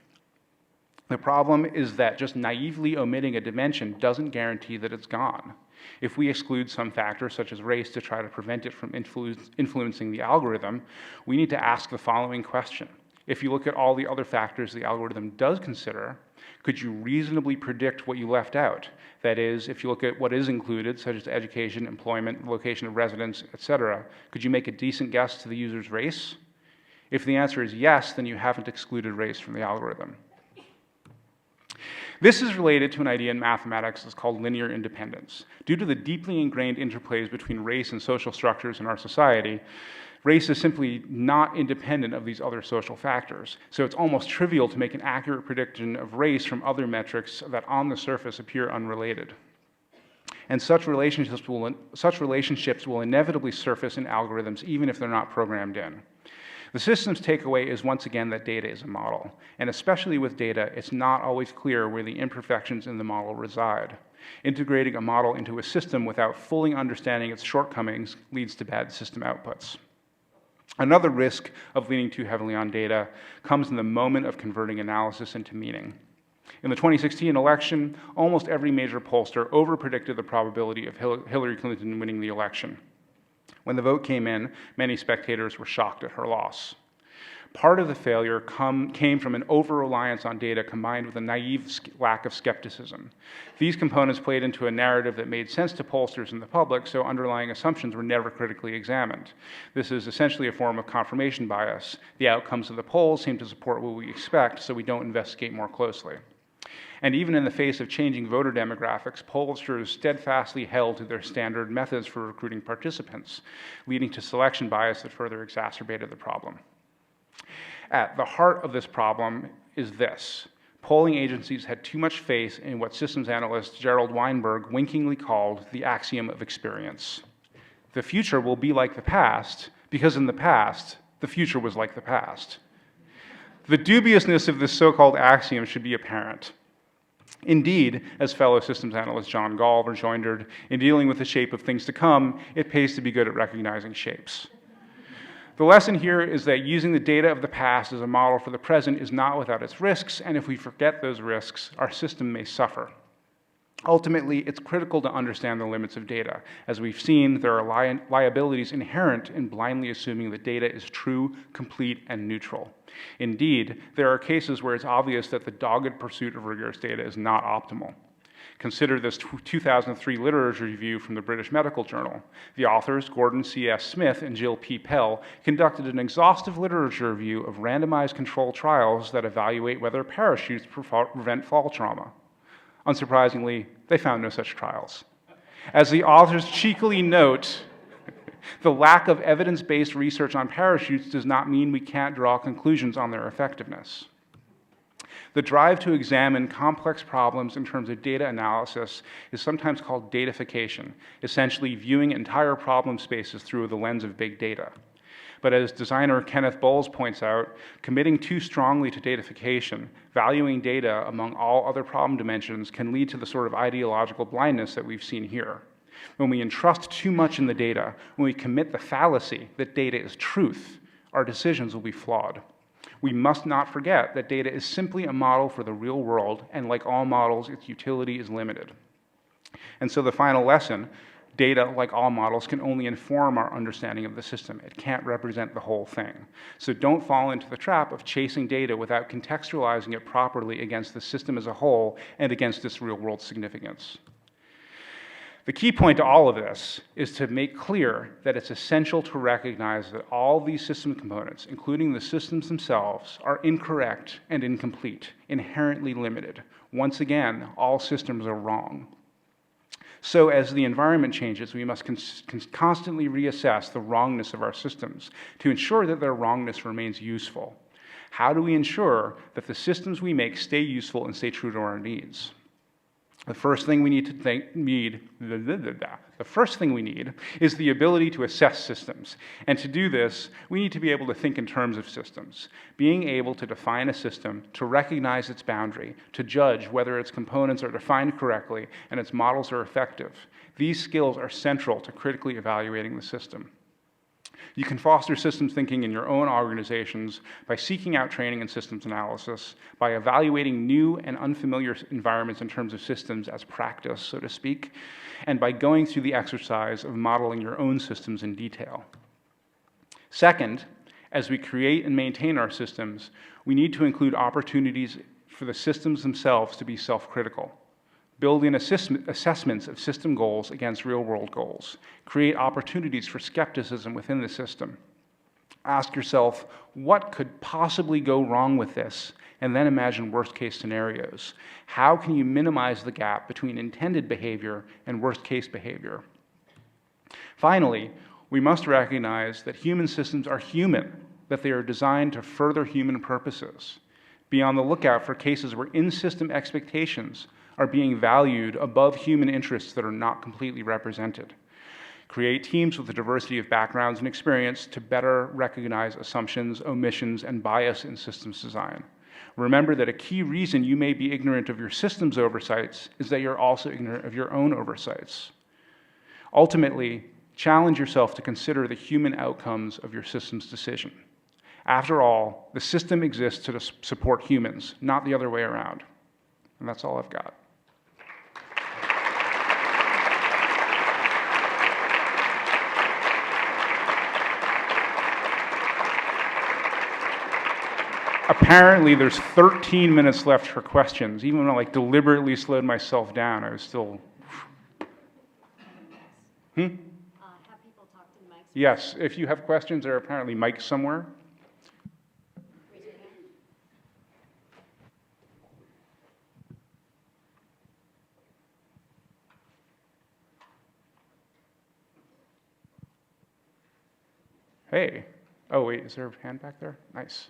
Speaker 3: The problem is that just naively omitting a dimension doesn't guarantee that it's gone. If we exclude some factor, such as race, to try to prevent it from influencing the algorithm, we need to ask the following question. If you look at all the other factors the algorithm does consider, could you reasonably predict what you left out? That is, if you look at what is included, such as education, employment, location of residence, etc., could you make a decent guess to the user's race? If the answer is yes, then you haven't excluded race from the algorithm. This is related to an idea in mathematics that's called linear independence. Due to the deeply ingrained interplays between race and social structures in our society, race is simply not independent of these other social factors. So it's almost trivial to make an accurate prediction of race from other metrics that on the surface appear unrelated. And such relationships will inevitably surface in algorithms even if they're not programmed in. The system's takeaway is once again that data is a model, and especially with data, it's not always clear where the imperfections in the model reside. Integrating a model into a system without fully understanding its shortcomings leads to bad system outputs. Another risk of leaning too heavily on data comes in the moment of converting analysis into meaning. In the 2016 election, almost every major pollster overpredicted the probability of Hillary Clinton winning the election. When the vote came in, many spectators were shocked at her loss. Part of the failure came from an over-reliance on data combined with a naive lack of skepticism. These components played into a narrative that made sense to pollsters and the public, so underlying assumptions were never critically examined. This is essentially a form of confirmation bias. The outcomes of the polls seem to support what we expect, so we don't investigate more closely. And even in the face of changing voter demographics, pollsters steadfastly held to their standard methods for recruiting participants, leading to selection bias that further exacerbated the problem. At the heart of this problem is this. Polling agencies had too much faith in what systems analyst Gerald Weinberg winkingly called the axiom of experience. The future will be like the past, because in the past, the future was like the past. The dubiousness of this so-called axiom should be apparent. Indeed, as fellow systems analyst John Gall rejoindered, in dealing with the shape of things to come, it pays to be good at recognizing shapes. The lesson here is that using the data of the past as a model for the present is not without its risks, and if we forget those risks, our system may suffer. Ultimately, it's critical to understand the limits of data. As we've seen, there are liabilities inherent in blindly assuming that data is true, complete, and neutral. Indeed, there are cases where it's obvious that the dogged pursuit of rigorous data is not optimal. Consider this 2003 literature review from the British Medical Journal. The authors, Gordon C.S. Smith and Jill P. Pell, conducted an exhaustive literature review of randomized controlled trials that evaluate whether parachutes prevent fall trauma. Unsurprisingly, they found no such trials. As the authors cheekily note, the lack of evidence-based research on parachutes does not mean we can't draw conclusions on their effectiveness. The drive to examine complex problems in terms of data analysis is sometimes called datafication, essentially viewing entire problem spaces through the lens of big data. But as designer Kenneth Bowles points out, committing too strongly to datafication, valuing data among all other problem dimensions, can lead to the sort of ideological blindness that we've seen here. When we entrust too much in the data, when we commit the fallacy that data is truth, our decisions will be flawed. We must not forget that data is simply a model for the real world, and like all models, its utility is limited. And so the final lesson, data, like all models, can only inform our understanding of the system. It can't represent the whole thing. So don't fall into the trap of chasing data without contextualizing it properly against the system as a whole and against its real-world significance. The key point to all of this is to make clear that it's essential to recognize that all these system components, including the systems themselves, are incorrect and incomplete, inherently limited. Once again, all systems are wrong. So as the environment changes, we must constantly reassess the wrongness of our systems to ensure that their wrongness remains useful. How do we ensure that the systems we make stay useful and stay true to our needs? The first thing we need is the ability to assess systems. And to do this, we need to be able to think in terms of systems. Being able to define a system, to recognize its boundary, to judge whether its components are defined correctly and its models are effective. These skills are central to critically evaluating the system. You can foster systems thinking in your own organizations by seeking out training in systems analysis, by evaluating new and unfamiliar environments in terms of systems as practice, so to speak, and by going through the exercise of modeling your own systems in detail. Second, as we create and maintain our systems, we need to include opportunities for the systems themselves to be self-critical. Build in assessments of system goals against real-world goals. Create opportunities for skepticism within the system. Ask yourself, what could possibly go wrong with this? And then imagine worst-case scenarios. How can you minimize the gap between intended behavior and worst-case behavior? Finally, we must recognize that human systems are human, that they are designed to further human purposes. Be on the lookout for cases where in-system expectations are being valued above human interests that are not completely represented. Create teams with a diversity of backgrounds and experience to better recognize assumptions, omissions, and bias in systems design. Remember that a key reason you may be ignorant of your system's oversights is that you're also ignorant of your own oversights. Ultimately, challenge yourself to consider the human outcomes of your system's decision. After all, the system exists to support humans, not the other way around. And that's all I've got. Apparently, there's 13 minutes left for questions. Even when I deliberately slowed myself down, I was still.
Speaker 1: Have people talk to the mics?
Speaker 3: Yes, if you have questions, there are apparently mics somewhere.
Speaker 1: Raise your hand.
Speaker 3: Hey. Oh, wait, is there a hand back there? Nice.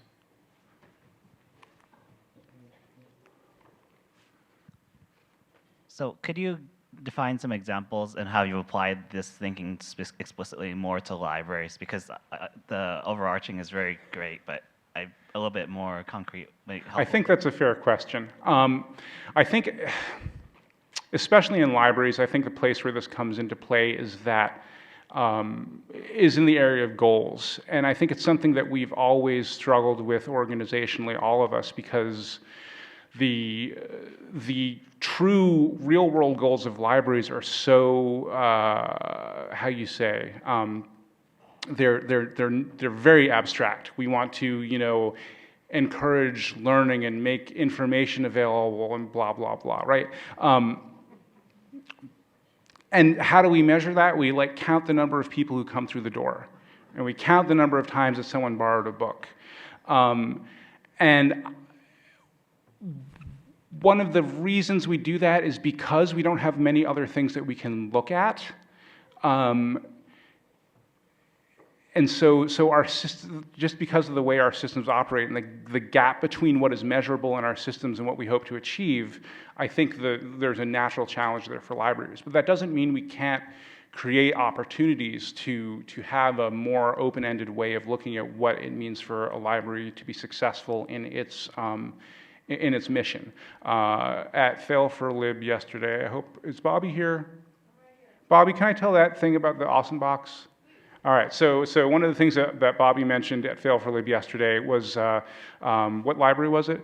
Speaker 4: So could you define some examples and how you applied this thinking explicitly more to libraries? Because the overarching is very great, but a little bit more concrete might help.
Speaker 3: I think that's a fair question. I think, especially in libraries, I think the place where this comes into play is that is in the area of goals. And I think it's something that we've always struggled with organizationally, all of us, because the true real-world goals of libraries are so, they're very abstract. We want to, encourage learning and make information available and blah, blah, blah, right? And how do we measure that? We count the number of people who come through the door. And we count the number of times that someone borrowed a book. And one of the reasons we do that is because we don't have many other things that we can look at. And so our system, just because of the way our systems operate and the gap between what is measurable in our systems and what we hope to achieve, I think there's a natural challenge there for libraries. But that doesn't mean we can't create opportunities to have a more open-ended way of looking at what it means for a library to be successful in its mission. At Code4Lib yesterday, is Bobby here? Bobby, can I tell that thing about the awesome box? All right, so one of the things that Bobby mentioned at Fail4Lib yesterday was, what library was it?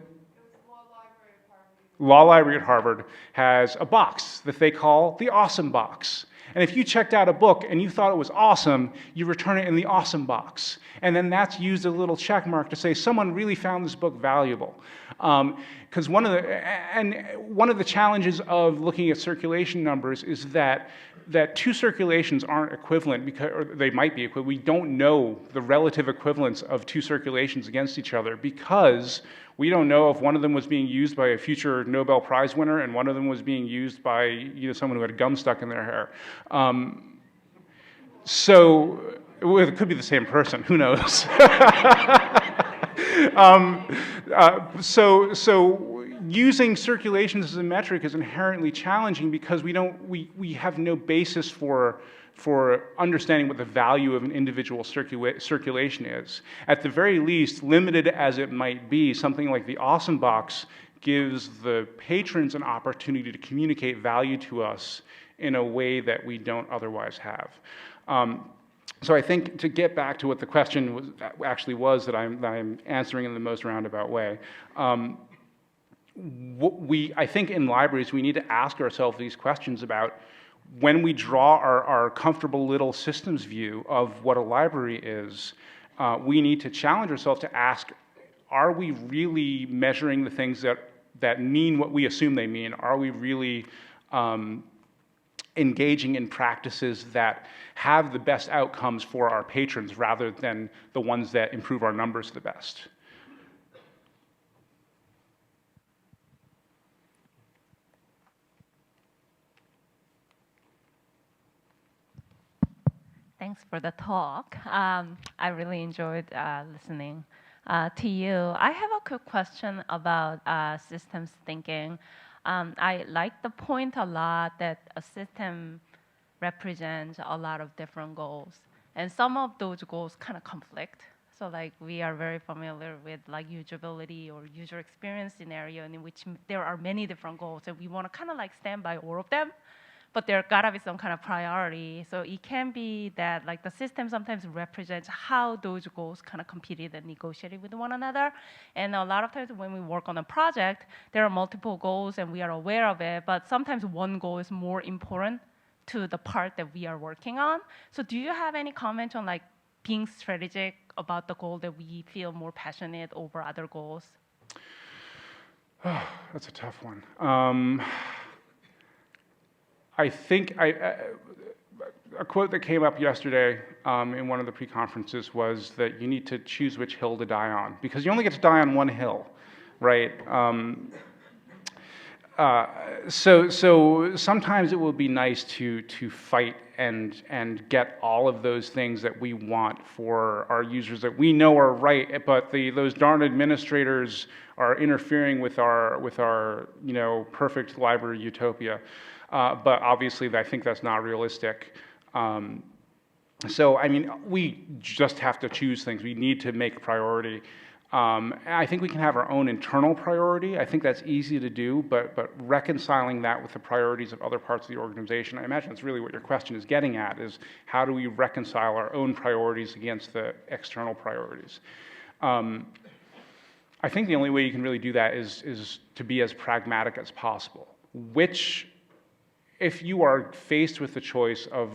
Speaker 3: Law Library at Harvard has a box that they call the awesome box. And if you checked out a book and you thought it was awesome, you return it in the awesome box. And then that's used as a little check mark to say someone really found this book valuable. Because one of the challenges of looking at circulation numbers is that two circulations aren't equivalent, or they might be equivalent. We don't know the relative equivalence of two circulations against each other because we don't know if one of them was being used by a future Nobel Prize winner and one of them was being used by someone who had gum stuck in their hair. It could be the same person. Who knows? So using circulations as a metric is inherently challenging because we have no basis for understanding what the value of an individual circulation is. At the very least, limited as it might be, something like the awesome box gives the patrons an opportunity to communicate value to us in a way that we don't otherwise have. So I think to get back to what the question was that I'm answering in the most roundabout way, I think in libraries we need to ask ourselves these questions about when we draw our comfortable little systems view of what a library is. We need to challenge ourselves to ask, are we really measuring the things that mean what we assume they mean? Are we really engaging in practices that have the best outcomes for our patrons rather than the ones that improve our numbers the best?
Speaker 5: Thanks for the talk. I really enjoyed listening to you. I have a quick question about systems thinking. I like the point a lot that a system represents a lot of different goals. And some of those goals kind of conflict. So like we are very familiar with like usability or user experience scenario in which there are many different goals and we want to kind of like stand by all of them. But there gotta be some kind of priority. So it can be that like the system sometimes represents how those goals kind of competed and negotiated with one another. And a lot of times when we work on a project, there are multiple goals and we are aware of it, but sometimes one goal is more important to the part that we are working on. So do you have any comment on like being strategic about the goal that we feel more passionate over other goals?
Speaker 3: Oh, that's a tough one. I think a quote that came up yesterday in one of the pre-conferences was that you need to choose which hill to die on, because you only get to die on one hill, right? So sometimes it will be nice to fight and get all of those things that we want for our users that we know are right, but those darn administrators are interfering with our perfect library utopia. But obviously, I think that's not realistic. So, I mean, we just have to choose things. We need to make a priority. I think we can have our own internal priority. I think that's easy to do, but reconciling that with the priorities of other parts of the organization, I imagine that's really what your question is getting at, is how do we reconcile our own priorities against the external priorities? I think the only way you can really do that is to be as pragmatic as possible, which, if you are faced with the choice of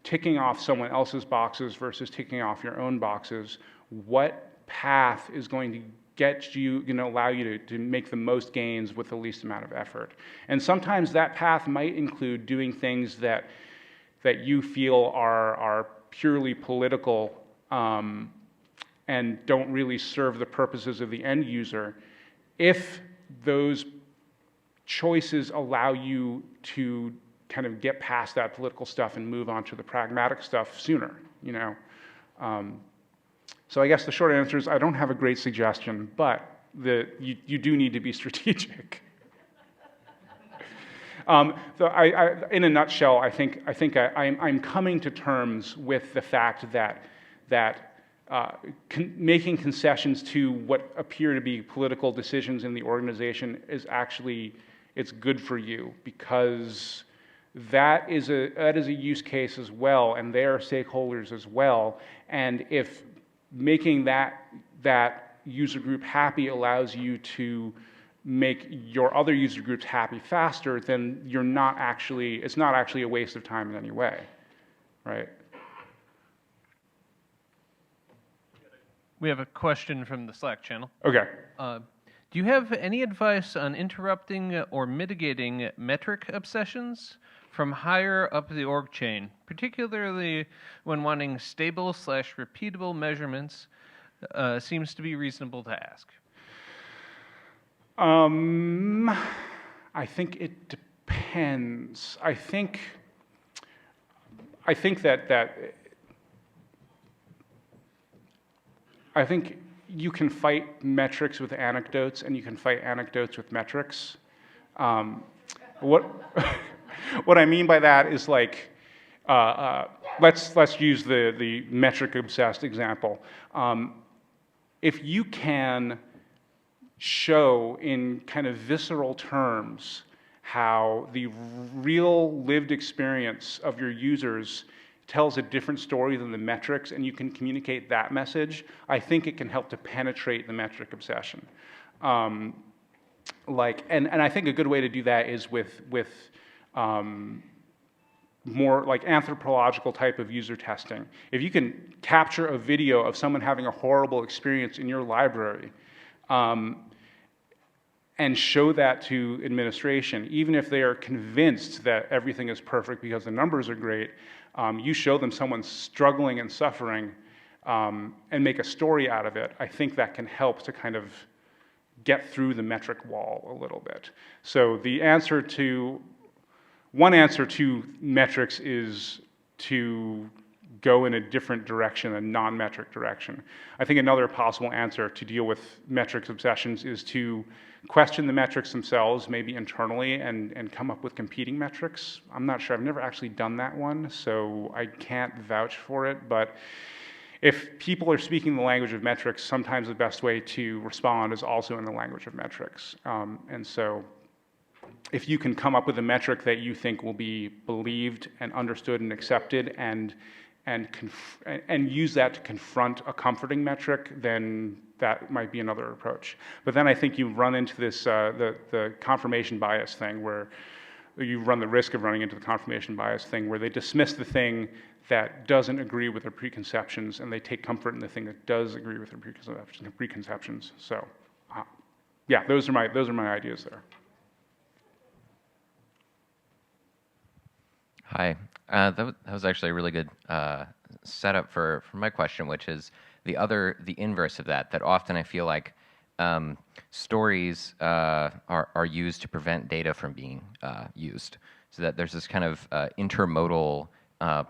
Speaker 3: ticking off someone else's boxes versus ticking off your own boxes, what path is going to allow you to make the most gains with the least amount of effort? And sometimes that path might include doing things that you feel are purely political and don't really serve the purposes of the end user, if those choices allow you to kind of get past that political stuff and move on to the pragmatic stuff sooner, So I guess the short answer is I don't have a great suggestion, but you do need to be strategic. So in a nutshell, I think I'm coming to terms with the fact that making concessions to what appear to be political decisions in the organization is actually it's good for you, because that is a use case as well, and they are stakeholders as well. And if making that user group happy allows you to make your other user groups happy faster, then it's not actually a waste of time in any way, right?
Speaker 6: We have a question from the Slack channel.
Speaker 3: Okay.
Speaker 6: Do you have any advice on interrupting or mitigating metric obsessions from higher up the org chain, particularly when wanting stable/repeatable measurements? Seems to be reasonable to ask.
Speaker 3: I think it depends. I think you can fight metrics with anecdotes, and you can fight anecdotes with metrics. What I mean by that is, like, let's use the metric obsessed example. If you can show in kind of visceral terms how the real lived experience of your users tells a different story than the metrics, and you can communicate that message, I think it can help to penetrate the metric obsession. And I think a good way to do that is with more like anthropological type of user testing. If you can capture a video of someone having a horrible experience in your library, and show that to administration, even if they are convinced that everything is perfect because the numbers are great, you show them someone struggling and suffering, and make a story out of it, I think that can help to kind of get through the metric wall a little bit. So one answer to metrics is to go in a different direction, a non-metric direction. I think another possible answer to deal with metrics obsessions is to question the metrics themselves, maybe internally, and come up with competing metrics. I'm not sure, I've never actually done that one, so I can't vouch for it, but if people are speaking the language of metrics, sometimes the best way to respond is also in the language of metrics. And so if you can come up with a metric that you think will be believed and understood and accepted, and use that to confront a comforting metric, then that might be another approach. But then I think you run into this, the confirmation bias thing, where you run the risk of running into the confirmation bias thing, where they dismiss the thing that doesn't agree with their preconceptions, and they take comfort in the thing that does agree with their preconceptions. So, yeah, those are my ideas there.
Speaker 7: Hi. That was actually a really good setup for my question, which is the inverse of that often I feel like stories are used to prevent data from being used. So that there's this kind of intermodal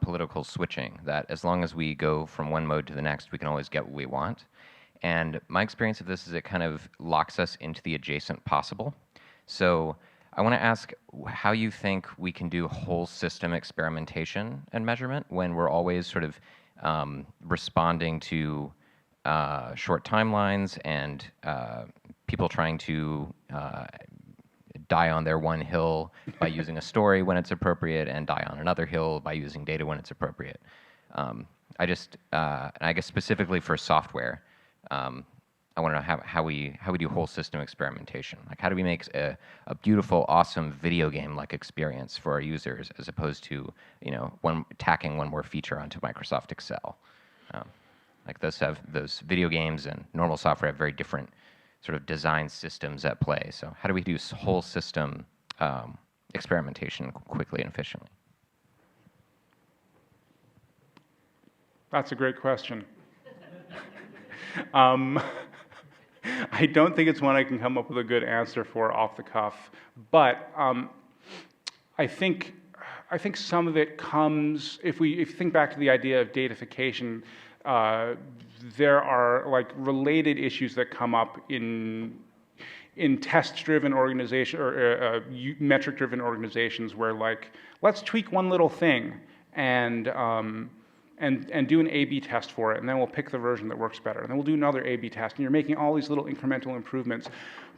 Speaker 7: political switching, that as long as we go from one mode to the next, we can always get what we want. And my experience of this is it kind of locks us into the adjacent possible. So I want to ask how you think we can do whole system experimentation and measurement when we're always sort of responding to short timelines and people trying to die on their one hill by using a story when it's appropriate, and die on another hill by using data when it's appropriate. And I guess specifically for software, I want to know how we do whole system experimentation. Like, how do we make a beautiful, awesome video game-like experience for our users, as opposed to tacking one more feature onto Microsoft Excel? Like those video games and normal software have very different sort of design systems at play. So how do we do whole system experimentation quickly and efficiently?
Speaker 3: That's a great question. I don't think it's one I can come up with a good answer for off the cuff, but I think some of it comes, if you think back to the idea of datafication, there are like related issues that come up in test-driven organization or metric-driven organizations, where like, let's tweak one little thing, and and do an A/B test for it, and then we'll pick the version that works better. And then we'll do another A/B test, and you're making all these little incremental improvements.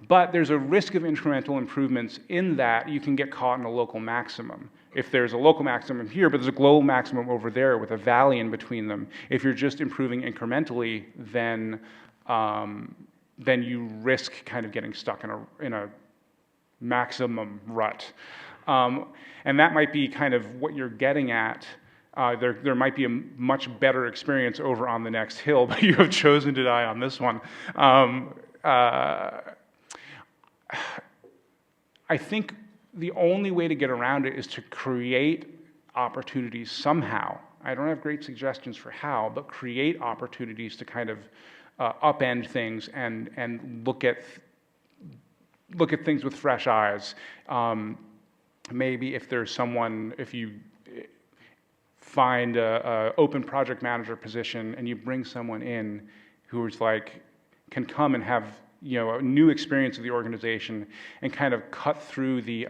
Speaker 3: But there's a risk of incremental improvements in that you can get caught in a local maximum. If there's a local maximum here, but there's a global maximum over there with a valley in between them, if you're just improving incrementally, then you risk kind of getting stuck in a maximum rut. And that might be kind of what you're getting at. There might be a much better experience over on the next hill, but you have chosen to die on this one. I think the only way to get around it is to create opportunities somehow. I don't have great suggestions for how, but create opportunities to kind of upend things and look at things with fresh eyes. Maybe if there's someone, if you find a open project manager position and you bring someone in who is like, can come and have a new experience of the organization and kind of cut through the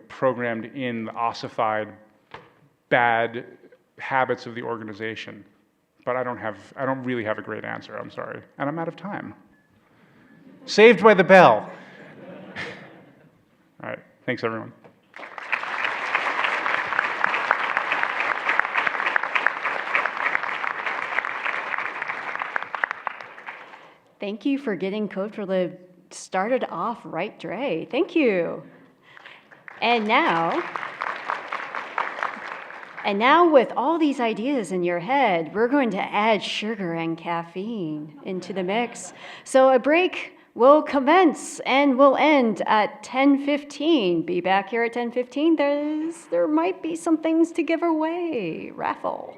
Speaker 3: programmed in, the ossified bad habits of the organization. But I don't really have a great answer, I'm sorry. And I'm out of time. Saved by the bell. All right, thanks everyone.
Speaker 1: Thank you for getting Code4Lib started off right, Dre. Thank you. And now with all these ideas in your head, we're going to add sugar and caffeine into the mix. So a break will commence and will end at 10:15. Be back here at 10:15. There might be some things to give away. Raffle.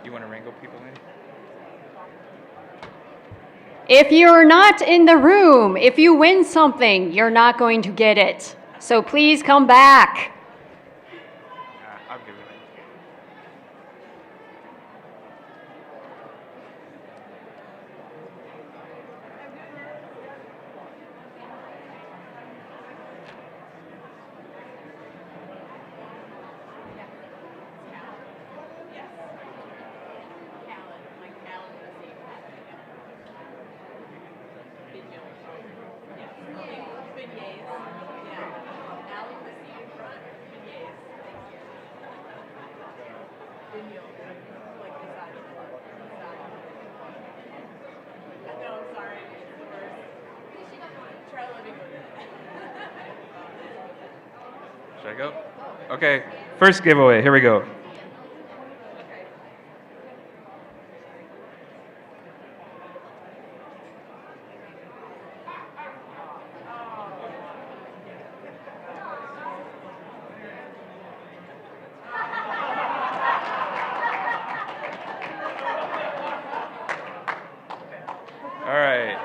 Speaker 8: You want to wrangle people in?
Speaker 1: If you're not in the room, if you win something, you're not going to get it. So please come back.
Speaker 8: I'll give it. Should I go? Okay, first giveaway, here we go. All right.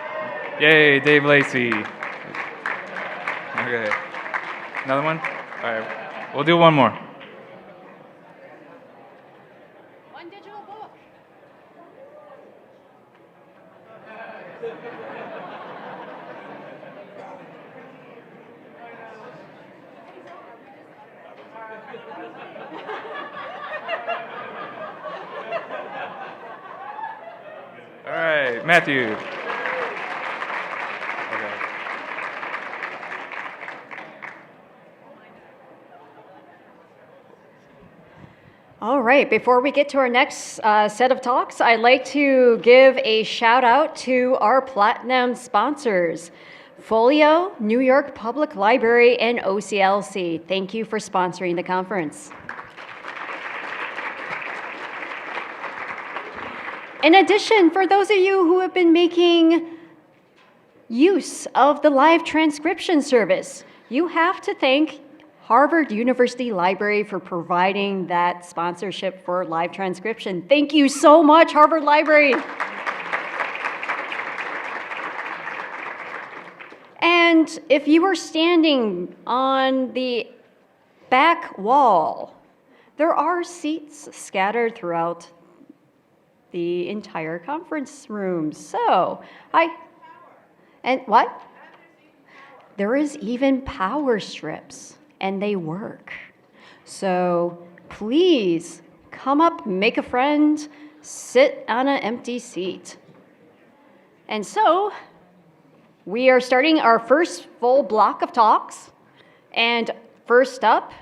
Speaker 8: Yay, Dave Lacey. Okay. Another one? All right. We'll do one more.
Speaker 1: One digital book.
Speaker 8: All right, Matthew. Okay.
Speaker 1: All right, before we get to our next set of talks, I'd like to give a shout out to our platinum sponsors, Folio, New York Public Library, and OCLC. Thank you for sponsoring the conference. In addition, for those of you who have been making use of the live transcription service, you have to thank Harvard University Library for providing that sponsorship for live transcription. Thank you so much, Harvard Library. And if you are standing on the back wall, there are seats scattered throughout the entire conference room. So, and what? There is even power strips, and they work. So please come up, make a friend, sit on an empty seat. And so we are starting our first full block of talks. And first up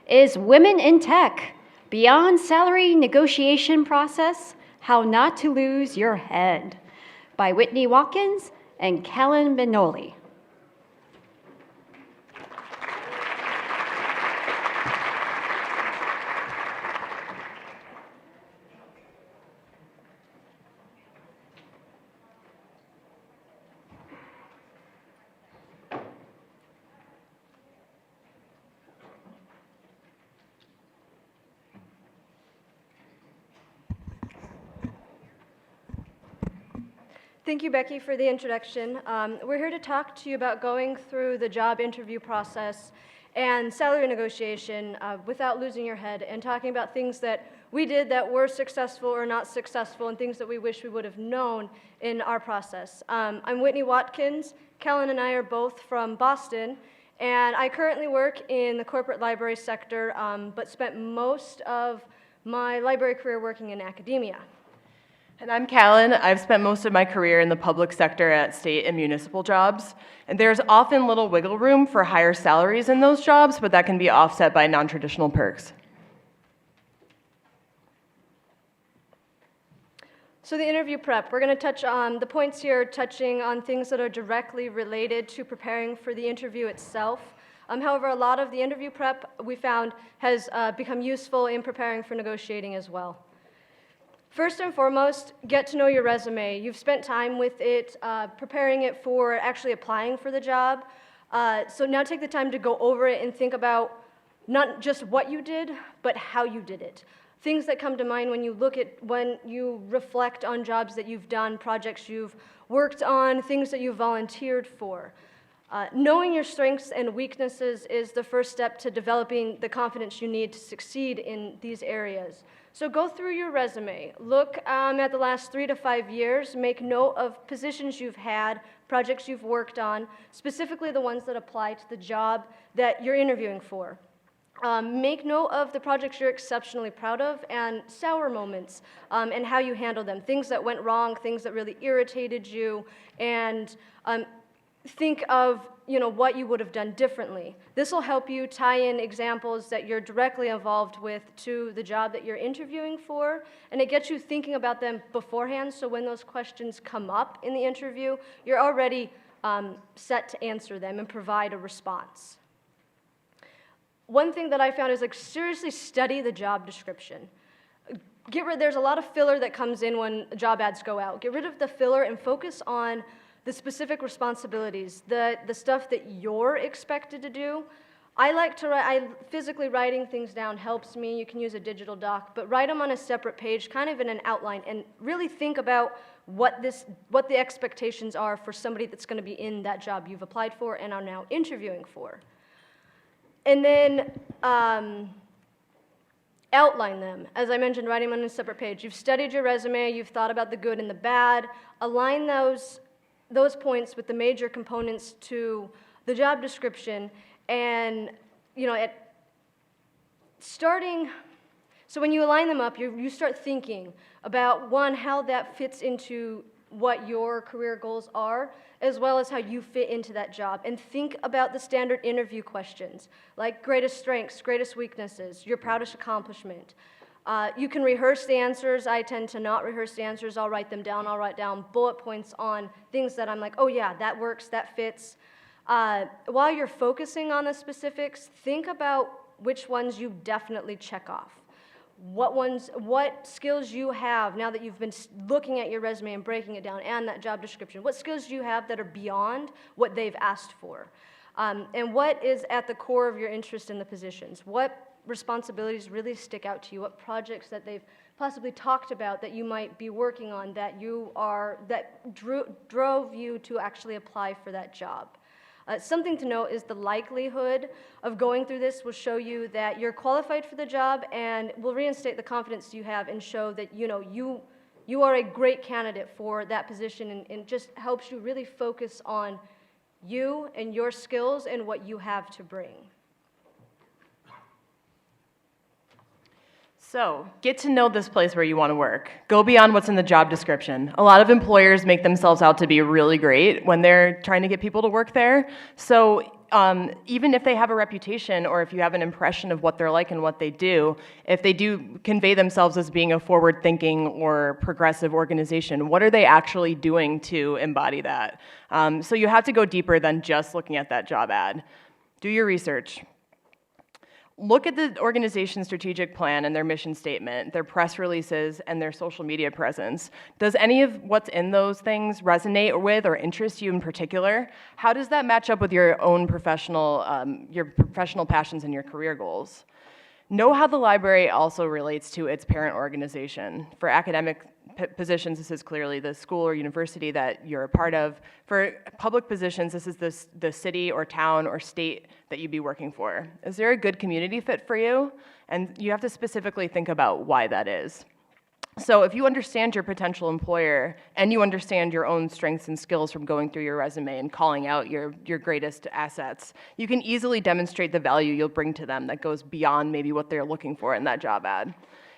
Speaker 1: is Women in Tech, Beyond Salary Negotiation Process, How Not to Lose Your Head, by Whitney Watkins and Kellen Benoli.
Speaker 9: Thank you, Becky, for the introduction. We're here to talk to you about going through the job interview process and salary negotiation without losing your head, and talking about things that we did that were successful or not successful, and things that we wish we would have known in our process. I'm Whitney Watkins. Kellen and I are both from Boston, and I currently work in the corporate library sector, but spent most of my library career working in academia.
Speaker 10: And I'm Callan. I've spent most of my career in the public sector at state and municipal jobs. And there's often little wiggle room for higher salaries in those jobs, but that can be offset by non-traditional perks.
Speaker 9: So the interview prep, we're going to touch on the points here, touching on things that are directly related to preparing for the interview itself. However, a lot of the interview prep we found has become useful in preparing for negotiating as well. First and foremost, get to know your resume. You've spent time with it, preparing it for actually applying for the job. So now take the time to go over it and think about not just what you did, but how you did it. things that come to mind when you reflect on jobs that you've done, projects you've worked on, things that you've volunteered for. Knowing your strengths and weaknesses is the first step to developing the confidence you need to succeed in these areas. So go through your resume, look at the last 3 to 5 years, make note of positions you've had, projects you've worked on, specifically the ones that apply to the job that you're interviewing for. Make note of the projects you're exceptionally proud of and sour moments and how you handle them, things that went wrong, things that really irritated you, and think of what you would have done differently. This will help you tie in examples that you're directly involved with to the job that you're interviewing for, and it gets you thinking about them beforehand, so when those questions come up in the interview, you're already set to answer them and provide a response. One thing that I found is seriously study the job description. There's a lot of filler that comes in when job ads go out. Get rid of the filler and focus on the specific responsibilities, the stuff that you're expected to do. I like to write, physically writing things down helps me. You can use a digital doc, but write them on a separate page, kind of in an outline, and really think about what the expectations are for somebody that's going to be in that job you've applied for and are now interviewing for. And then outline them. As I mentioned, writing them on a separate page. You've studied your resume, you've thought about the good and the bad. Align those points with the major components to the job description, and so when you align them up, you start thinking about, one, how that fits into what your career goals are, as well as how you fit into that job. And think about the standard interview questions, like greatest strengths, greatest weaknesses, your proudest accomplishment. You can rehearse the answers. I tend to not rehearse the answers. I'll write them down. I'll write down bullet points on things that I'm like, oh yeah, that works, that fits. While you're focusing on the specifics, think about which ones you definitely check off. What skills you have now that you've been looking at your resume and breaking it down and that job description. What skills do you have that are beyond what they've asked for? And what is at the core of your interest in the positions? What responsibilities really stick out to you? What projects that they've possibly talked about that you might be working on that drove you to actually apply for that job? Something to note is the likelihood of going through this will show you that you're qualified for the job and will reinstate the confidence you have and show that you are a great candidate for that position, and just helps you really focus on you and your skills and what you have to bring.
Speaker 10: So, get to know this place where you want to work. Go beyond what's in the job description. A lot of employers make themselves out to be really great when they're trying to get people to work there. So, even if they have a reputation, or if you have an impression of what they're like and what they do, if they do convey themselves as being a forward-thinking or progressive organization, what are they actually doing to embody that? So you have to go deeper than just looking at that job ad. Do your research. Look at the organization's strategic plan and their mission statement, their press releases, and their social media presence. Does any of what's in those things resonate with or interest you in particular? How does that match up with your own professional passions and your career goals? Know how the library also relates to its parent organization. For academic positions, this is clearly the school or university that you're a part of. For public positions, this is the city or town or state that you'd be working for. Is there a good community fit for you? And you have to specifically think about why that is. So if you understand your potential employer and you understand your own strengths and skills from going through your resume and calling out your greatest assets, you can easily demonstrate the value you'll bring to them that goes beyond maybe what they're looking for in that job ad.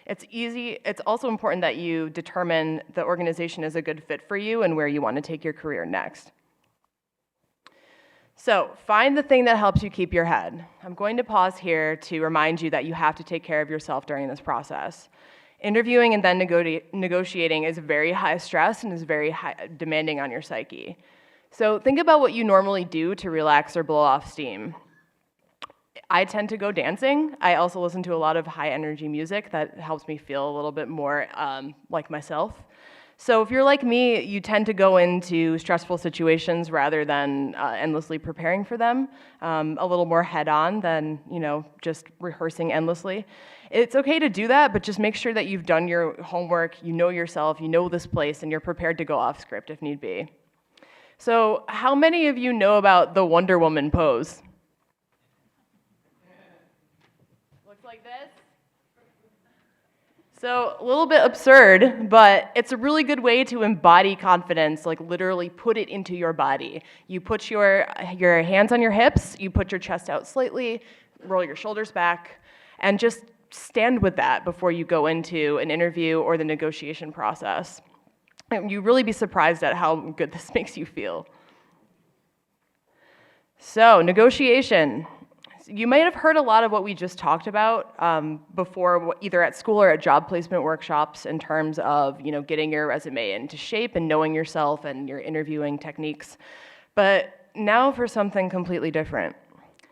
Speaker 10: It's also important that you determine the organization is a good fit for you and where you want to take your career next. So find the thing that helps you keep your head. I'm going to pause here to remind you that you have to take care of yourself during this process. Interviewing and then negotiating is very high stress and is very demanding on your psyche. So think about what you normally do to relax or blow off steam. I tend to go dancing. I also listen to a lot of high energy music that helps me feel a little bit more like myself. So if you're like me, you tend to go into stressful situations rather than endlessly preparing for them, a little more head-on than just rehearsing endlessly. It's okay to do that, but just make sure that you've done your homework, you know yourself, you know this place, and you're prepared to go off script if need be. So how many of you know about the Wonder Woman pose? Looks like this. So a little bit absurd, but it's a really good way to embody confidence, like literally put it into your body. You put your hands on your hips, you put your chest out slightly, roll your shoulders back, and just stand with that before you go into an interview or the negotiation process. And you'd really be surprised at how good this makes you feel. So, negotiation. You might have heard a lot of what we just talked about before, either at school or at job placement workshops, in terms of getting your resume into shape and knowing yourself and your interviewing techniques. But now for something completely different: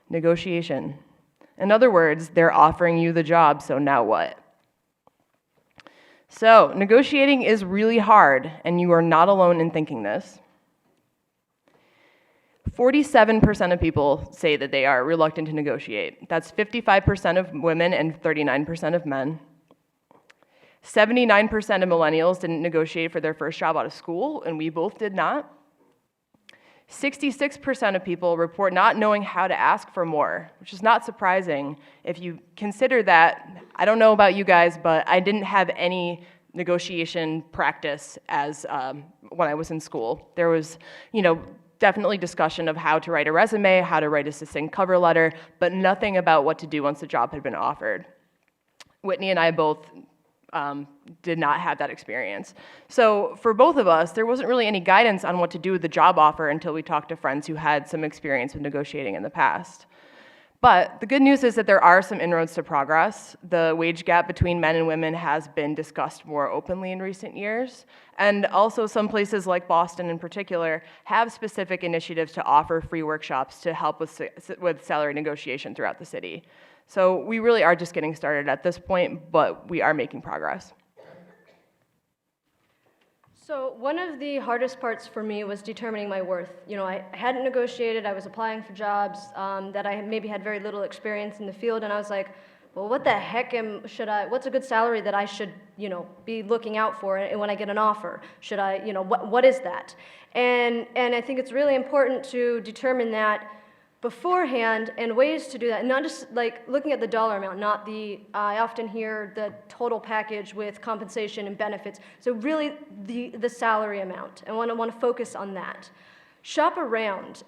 Speaker 10: negotiation. In other words, they're offering you the job, so now what? So, negotiating is really hard, and you are not alone in thinking this. 47% of people say that they are reluctant to negotiate. That's 55% of women and 39% of men. 79% of millennials didn't negotiate for their first job out of school, and we both did not. 66% of people report not knowing how to ask for more, which is not surprising if you consider that. I don't know about you guys, but I didn't have any negotiation practice as when I was in school. There was, definitely discussion of how to write a resume, how to write a succinct cover letter, but nothing about what to do once the job had been offered. Whitney and I both did not have that experience. So for both of us, there wasn't really any guidance on what to do with the job offer until we talked to friends who had some experience with negotiating in the past. But the good news is that there are some inroads to progress. The wage gap between men and women has been discussed more openly in recent years. And also some places like Boston in particular have specific initiatives to offer free workshops to help with salary negotiation throughout the city. So we really are just getting started at this point, but we are making progress.
Speaker 9: So one of the hardest parts for me was determining my worth. I hadn't negotiated, I was applying for jobs that I maybe had very little experience in the field, and I was like, well, what the heck what's a good salary that I should, be looking out for when I get an offer? Should I, what is that? And I think it's really important to determine that beforehand, and ways to do that, not just like looking at the dollar amount, not I often hear the total package with compensation and benefits, so really the salary amount, and want to focus on that. Shop around,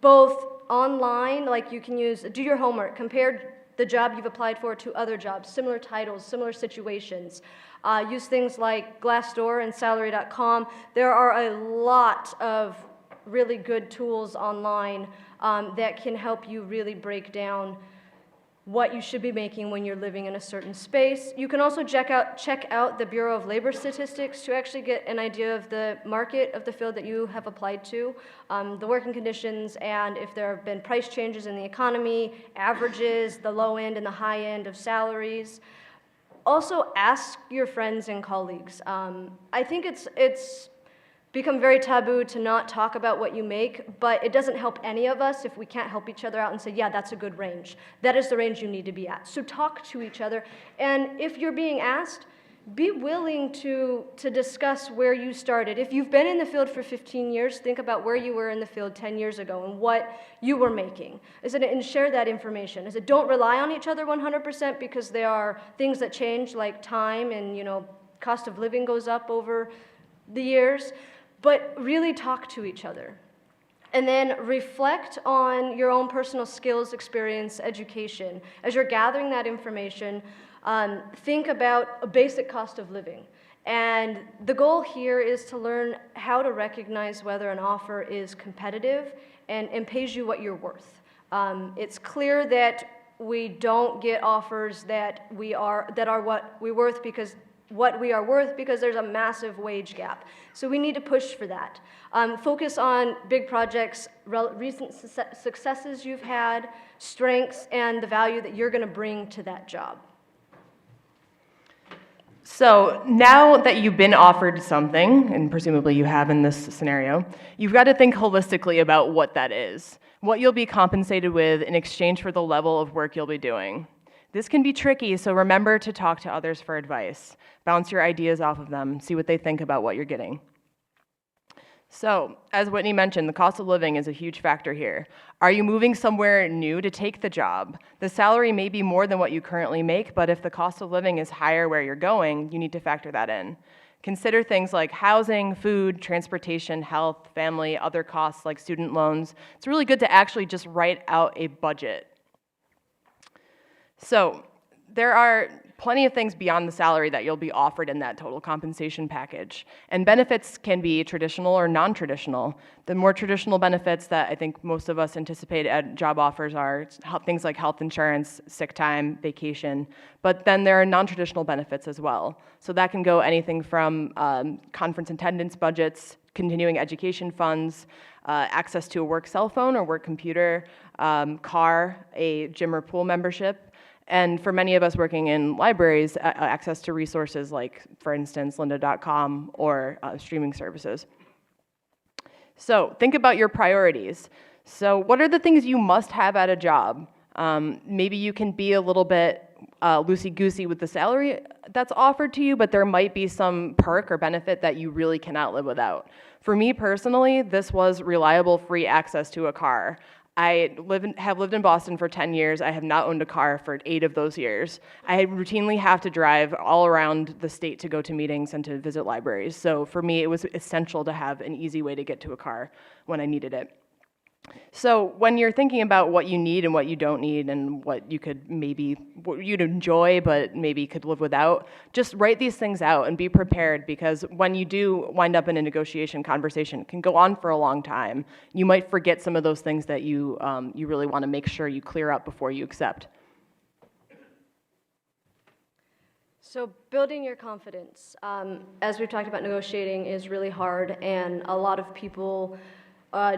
Speaker 9: both online, like you can do your homework, compare the job you've applied for to other jobs, similar titles, similar situations. Use things like Glassdoor and Salary.com. There are a lot of really good tools online that can help you really break down what you should be making when you're living in a certain space. You can also check out the Bureau of Labor Statistics to actually get an idea of the market of the field that you have applied to, the working conditions, and if there have been price changes in the economy, averages, the low end and the high end of salaries. Also, ask your friends and colleagues. I think it's become very taboo to not talk about what you make, but it doesn't help any of us if we can't help each other out and say, yeah, that's a good range. That is the range you need to be at. So talk to each other, and if you're being asked, be willing to discuss where you started. If you've been in the field for 15 years, think about where you were in the field 10 years ago and what you were making. And share that information. Don't rely on each other 100% because there are things that change, like time and cost of living goes up over the years. But really talk to each other. And then reflect on your own personal skills, experience, education. As you're gathering that information, think about a basic cost of living. And the goal here is to learn how to recognize whether an offer is competitive and pays you what you're worth. It's clear that we don't get offers that are what we worth because there's a massive wage gap. So we need to push for that. Focus on big projects, recent successes you've had, strengths, and the value that you're going to bring to that job.
Speaker 10: So now that you've been offered something, and presumably you have in this scenario, you've got to think holistically about what that is, what you'll be compensated with in exchange for the level of work you'll be doing. This can be tricky, so remember to talk to others for advice. Bounce your ideas off of them, see what they think about what you're getting. So, as Whitney mentioned, the cost of living is a huge factor here. Are you moving somewhere new to take the job? The salary may be more than what you currently make, but if the cost of living is higher where you're going, you need to factor that in. Consider things like housing, food, transportation, health, family, other costs like student loans. It's really good to actually just write out a budget. So, there are plenty of things beyond the salary that you'll be offered in that total compensation package. And benefits can be traditional or non-traditional. The more traditional benefits that I think most of us anticipate at job offers are things like health insurance, sick time, vacation. But then there are non-traditional benefits as well. So that can go anything from conference attendance budgets, continuing education funds, access to a work cell phone or work computer, car, a gym or pool membership. And for many of us working in libraries, access to resources like, for instance, lynda.com or streaming services. So think about your priorities. So what are the things you must have at a job? Maybe you can be a little bit loosey-goosey with the salary that's offered to you, but there might be some perk or benefit that you really cannot live without. For me personally, this was reliable free access to a car. I have lived in Boston for 10 years. I have not owned a car for 8 of those years. I routinely have to drive all around the state to go to meetings and to visit libraries. So for me, it was essential to have an easy way to get to a car when I needed it. So when you're thinking about what you need and what you don't need and what you'd enjoy but maybe could live without, just write these things out and be prepared, because when you do wind up in a negotiation conversation, it can go on for a long time. You might forget some of those things that you really want to make sure you clear up before you accept.
Speaker 9: So building your confidence, as we've talked about, negotiating is really hard, and a lot of people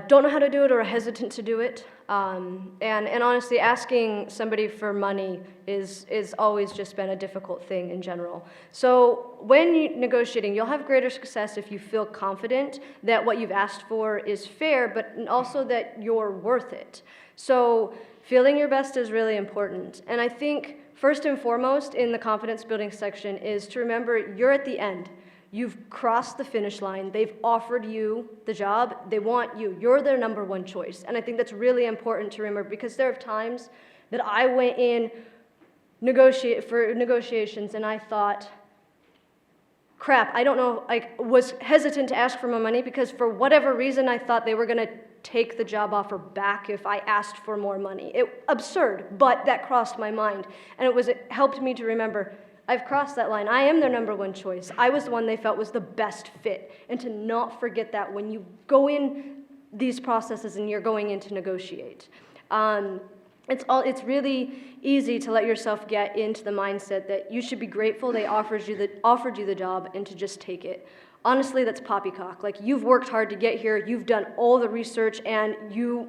Speaker 9: don't know how to do it or are hesitant to do it. And honestly, asking somebody for money is always just been a difficult thing in general. So when you're negotiating, you'll have greater success if you feel confident that what you've asked for is fair, but also that you're worth it. So feeling your best is really important. And I think first and foremost in the confidence building section is to remember you're at the end. You've crossed the finish line. They've offered you the job. They want you. You're their number one choice. And I think that's really important to remember, because there are times that I went in negotiations and I thought, crap, I don't know, I was hesitant to ask for my money because for whatever reason I thought they were going to take the job offer back if I asked for more money. Absurd, but that crossed my mind. And it helped me to remember, I've crossed that line. I am their number one choice. I was the one they felt was the best fit. And to not forget that when you go in these processes and you're going in to negotiate. It's really easy to let yourself get into the mindset that you should be grateful they offered you the job and to just take it. Honestly, that's poppycock. Like, you've worked hard to get here, you've done all the research, and you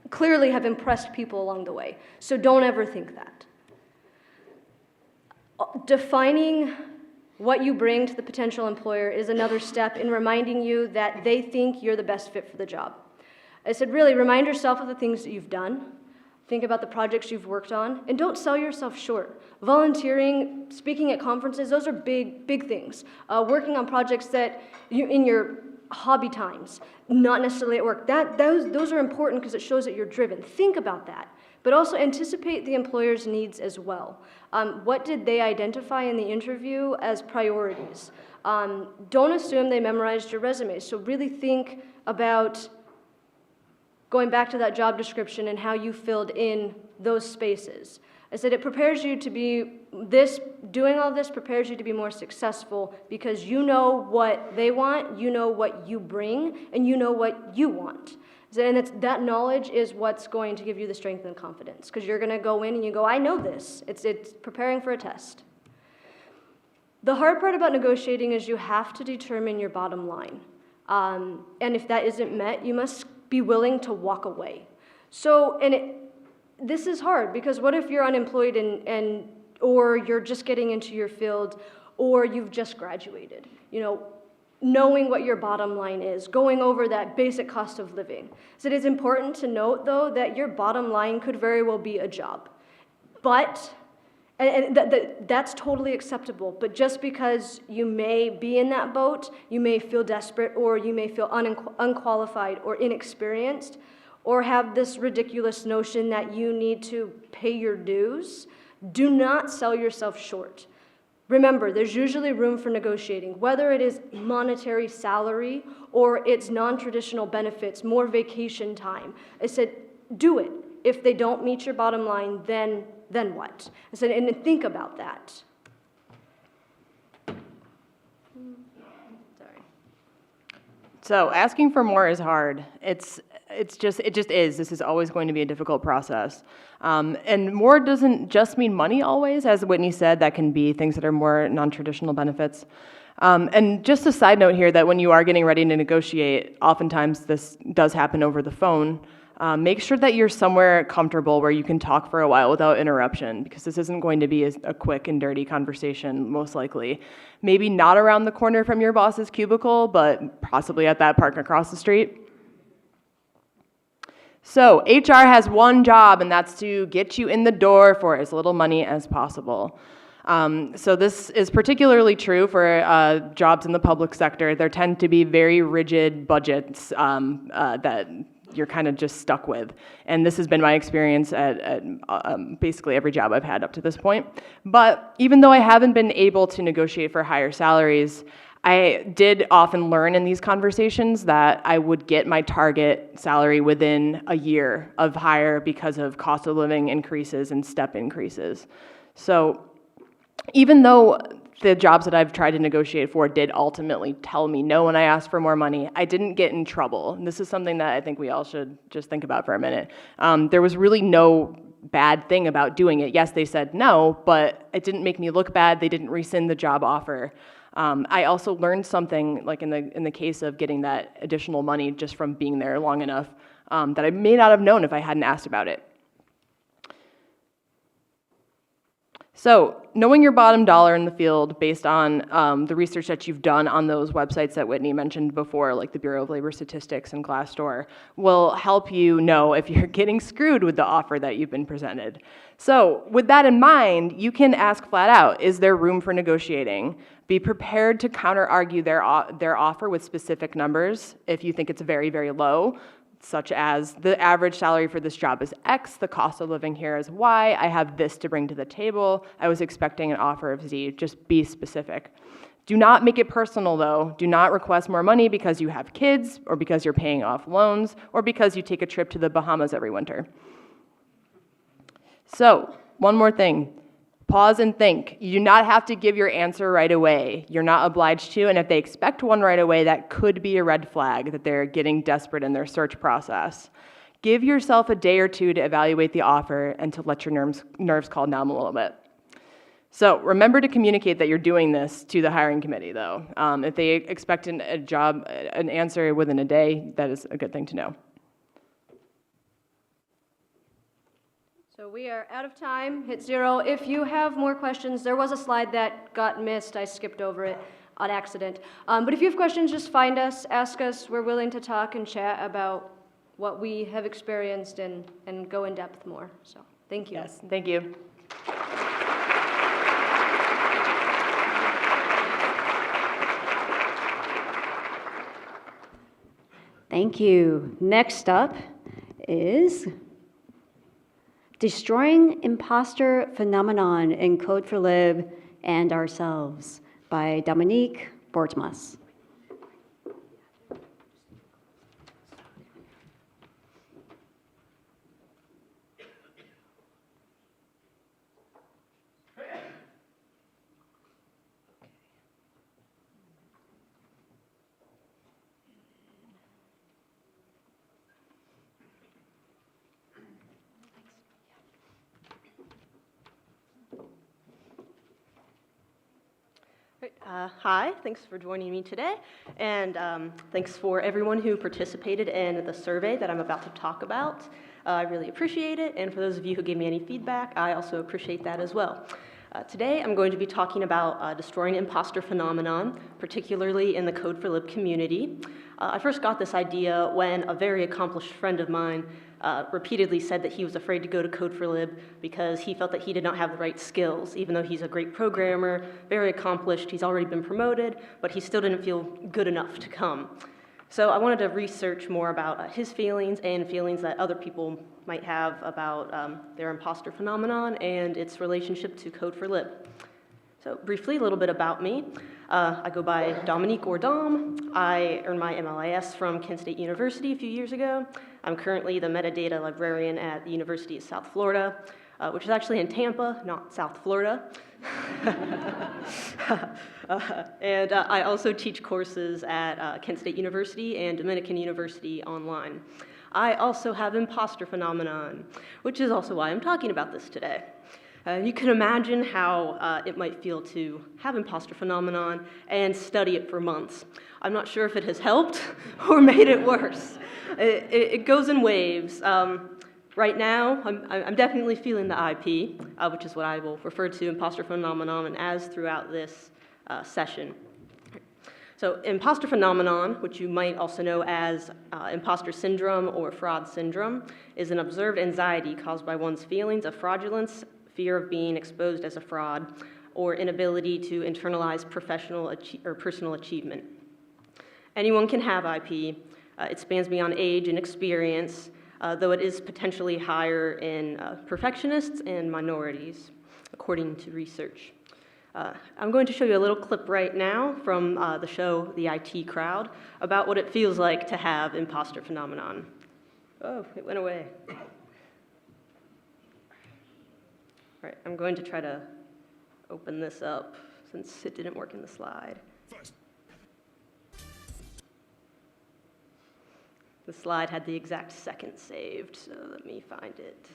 Speaker 9: clearly have impressed people along the way. So don't ever think that. Defining what you bring to the potential employer is another step in reminding you that they think you're the best fit for the job. I said, really, remind yourself of the things that you've done. Think about the projects you've worked on, and don't sell yourself short. Volunteering, speaking at conferences, those are big things. Working on projects that in your hobby times, not necessarily at work. Those are important because it shows that you're driven. Think about that. But also anticipate the employer's needs as well. What did they identify in the interview as priorities? Don't assume they memorized your resume. So really think about going back to that job description and how you filled in those spaces. I said it prepares you to be doing all this prepares you to be more successful because you know what they want, you know what you bring, and you know what you want. And that knowledge is what's going to give you the strength and confidence, because you're going to go in and you go, I know this. It's preparing for a test. The hard part about negotiating is you have to determine your bottom line. And if that isn't met, you must be willing to walk away. So, this is hard, because what if you're unemployed or you're just getting into your field, or you've just graduated. You know, knowing what your bottom line is, going over that basic cost of living. So it is important to note, though, that your bottom line could very well be a job. But, that's totally acceptable, but just because you may be in that boat, you may feel desperate, or you may feel unqualified or inexperienced, or have this ridiculous notion that you need to pay your dues, do not sell yourself short. Remember, there's usually room for negotiating, whether it is monetary salary or it's non-traditional benefits, more vacation time. I said, do it. If they don't meet your bottom line, then what? I said, and think about that. Sorry.
Speaker 10: So asking for more is hard. It just is. This is always going to be a difficult process. And more doesn't just mean money always. As Whitney said, that can be things that are more non-traditional benefits. And just a side note here that when you are getting ready to negotiate, oftentimes this does happen over the phone. Make sure that you're somewhere comfortable where you can talk for a while without interruption, because this isn't going to be a quick and dirty conversation, most likely. Maybe not around the corner from your boss's cubicle, but possibly at that park across the street. So HR has one job, and that's to get you in the door for as little money as possible. So this is particularly true for jobs in the public sector. There tend to be very rigid budgets that you're kind of just stuck with. And this has been my experience at basically every job I've had up to this point. But even though I haven't been able to negotiate for higher salaries, I did often learn in these conversations that I would get my target salary within a year of hire because of cost of living increases and step increases. So even though the jobs that I've tried to negotiate for did ultimately tell me no when I asked for more money, I didn't get in trouble. And this is something that I think we all should just think about for a minute. There was really no bad thing about doing it. Yes, they said no, but it didn't make me look bad. They didn't rescind the job offer. I also learned something, like in the case of getting that additional money just from being there long enough, that I may not have known if I hadn't asked about it. So knowing your bottom dollar in the field based on the research that you've done on those websites that Whitney mentioned before, like the Bureau of Labor Statistics and Glassdoor, will help you know if you're getting screwed with the offer that you've been presented. So with that in mind, you can ask flat out, is there room for negotiating? Be prepared to counter-argue their offer with specific numbers if you think it's very, very low, such as the average salary for this job is X, the cost of living here is Y, I have this to bring to the table, I was expecting an offer of Z. Just be specific. Do not make it personal, though. Do not request more money because you have kids, or because you're paying off loans, or because you take a trip to the Bahamas every winter. So, one more thing. Pause and think. You do not have to give your answer right away. You're not obliged to, and if they expect one right away, that could be a red flag that they're getting desperate in their search process. Give yourself a day or two to evaluate the offer and to let your nerves calm down a little bit. So remember to communicate that you're doing this to the hiring committee, though. If they expect an answer within a day, that is a good thing to know.
Speaker 9: So we are out of time, hit 0. If you have more questions, there was a slide that got missed. I skipped over it on accident. But if you have questions, just find us, ask us. We're willing to talk and chat about what we have experienced and go in depth more. So thank you.
Speaker 10: Yes, thank you.
Speaker 1: Thank you. Next up is Destroying Imposter Phenomenon in Code4Lib and Ourselves by Dominique Bortmas.
Speaker 11: Hi, thanks for joining me today, and thanks for everyone who participated in the survey that I'm about to talk about. I really appreciate it, and for those of you who gave me any feedback, I also appreciate that as well. Today, I'm going to be talking about destroying imposter phenomenon, particularly in the Code4Lib community. I first got this idea when a very accomplished friend of mine repeatedly said that he was afraid to go to Code4Lib because he felt that he did not have the right skills. Even though he's a great programmer, very accomplished, he's already been promoted, but he still didn't feel good enough to come. So I wanted to research more about his feelings and feelings that other people might have about their imposter phenomenon and its relationship to Code4Lib. So briefly, a little bit about me. I go by Dominique or Dom. I earned my MLIS from Kent State University a few years ago. I'm currently the metadata librarian at the University of South Florida, which is actually in Tampa, not South Florida. And I also teach courses at Kent State University and Dominican University online. I also have imposter phenomenon, which is also why I'm talking about this today. You can imagine how it might feel to have imposter phenomenon and study it for months. I'm not sure if it has helped or made it worse. It goes in waves. Right now, I'm definitely feeling the IP, which is what I will refer to imposter phenomenon as throughout this session. So imposter phenomenon, which you might also know as imposter syndrome or fraud syndrome, is an observed anxiety caused by one's feelings of fraudulence, fear of being exposed as a fraud, or inability to internalize professional or personal achievement. Anyone can have IP. It spans beyond age and experience, though it is potentially higher in perfectionists and minorities, according to research. I'm going to show you a little clip right now from the show The IT Crowd about what it feels like to have imposter phenomenon. Oh, it went away. All right, I'm going to try to open this up since it didn't work in the slide. The slide had the exact second saved, so let me find it.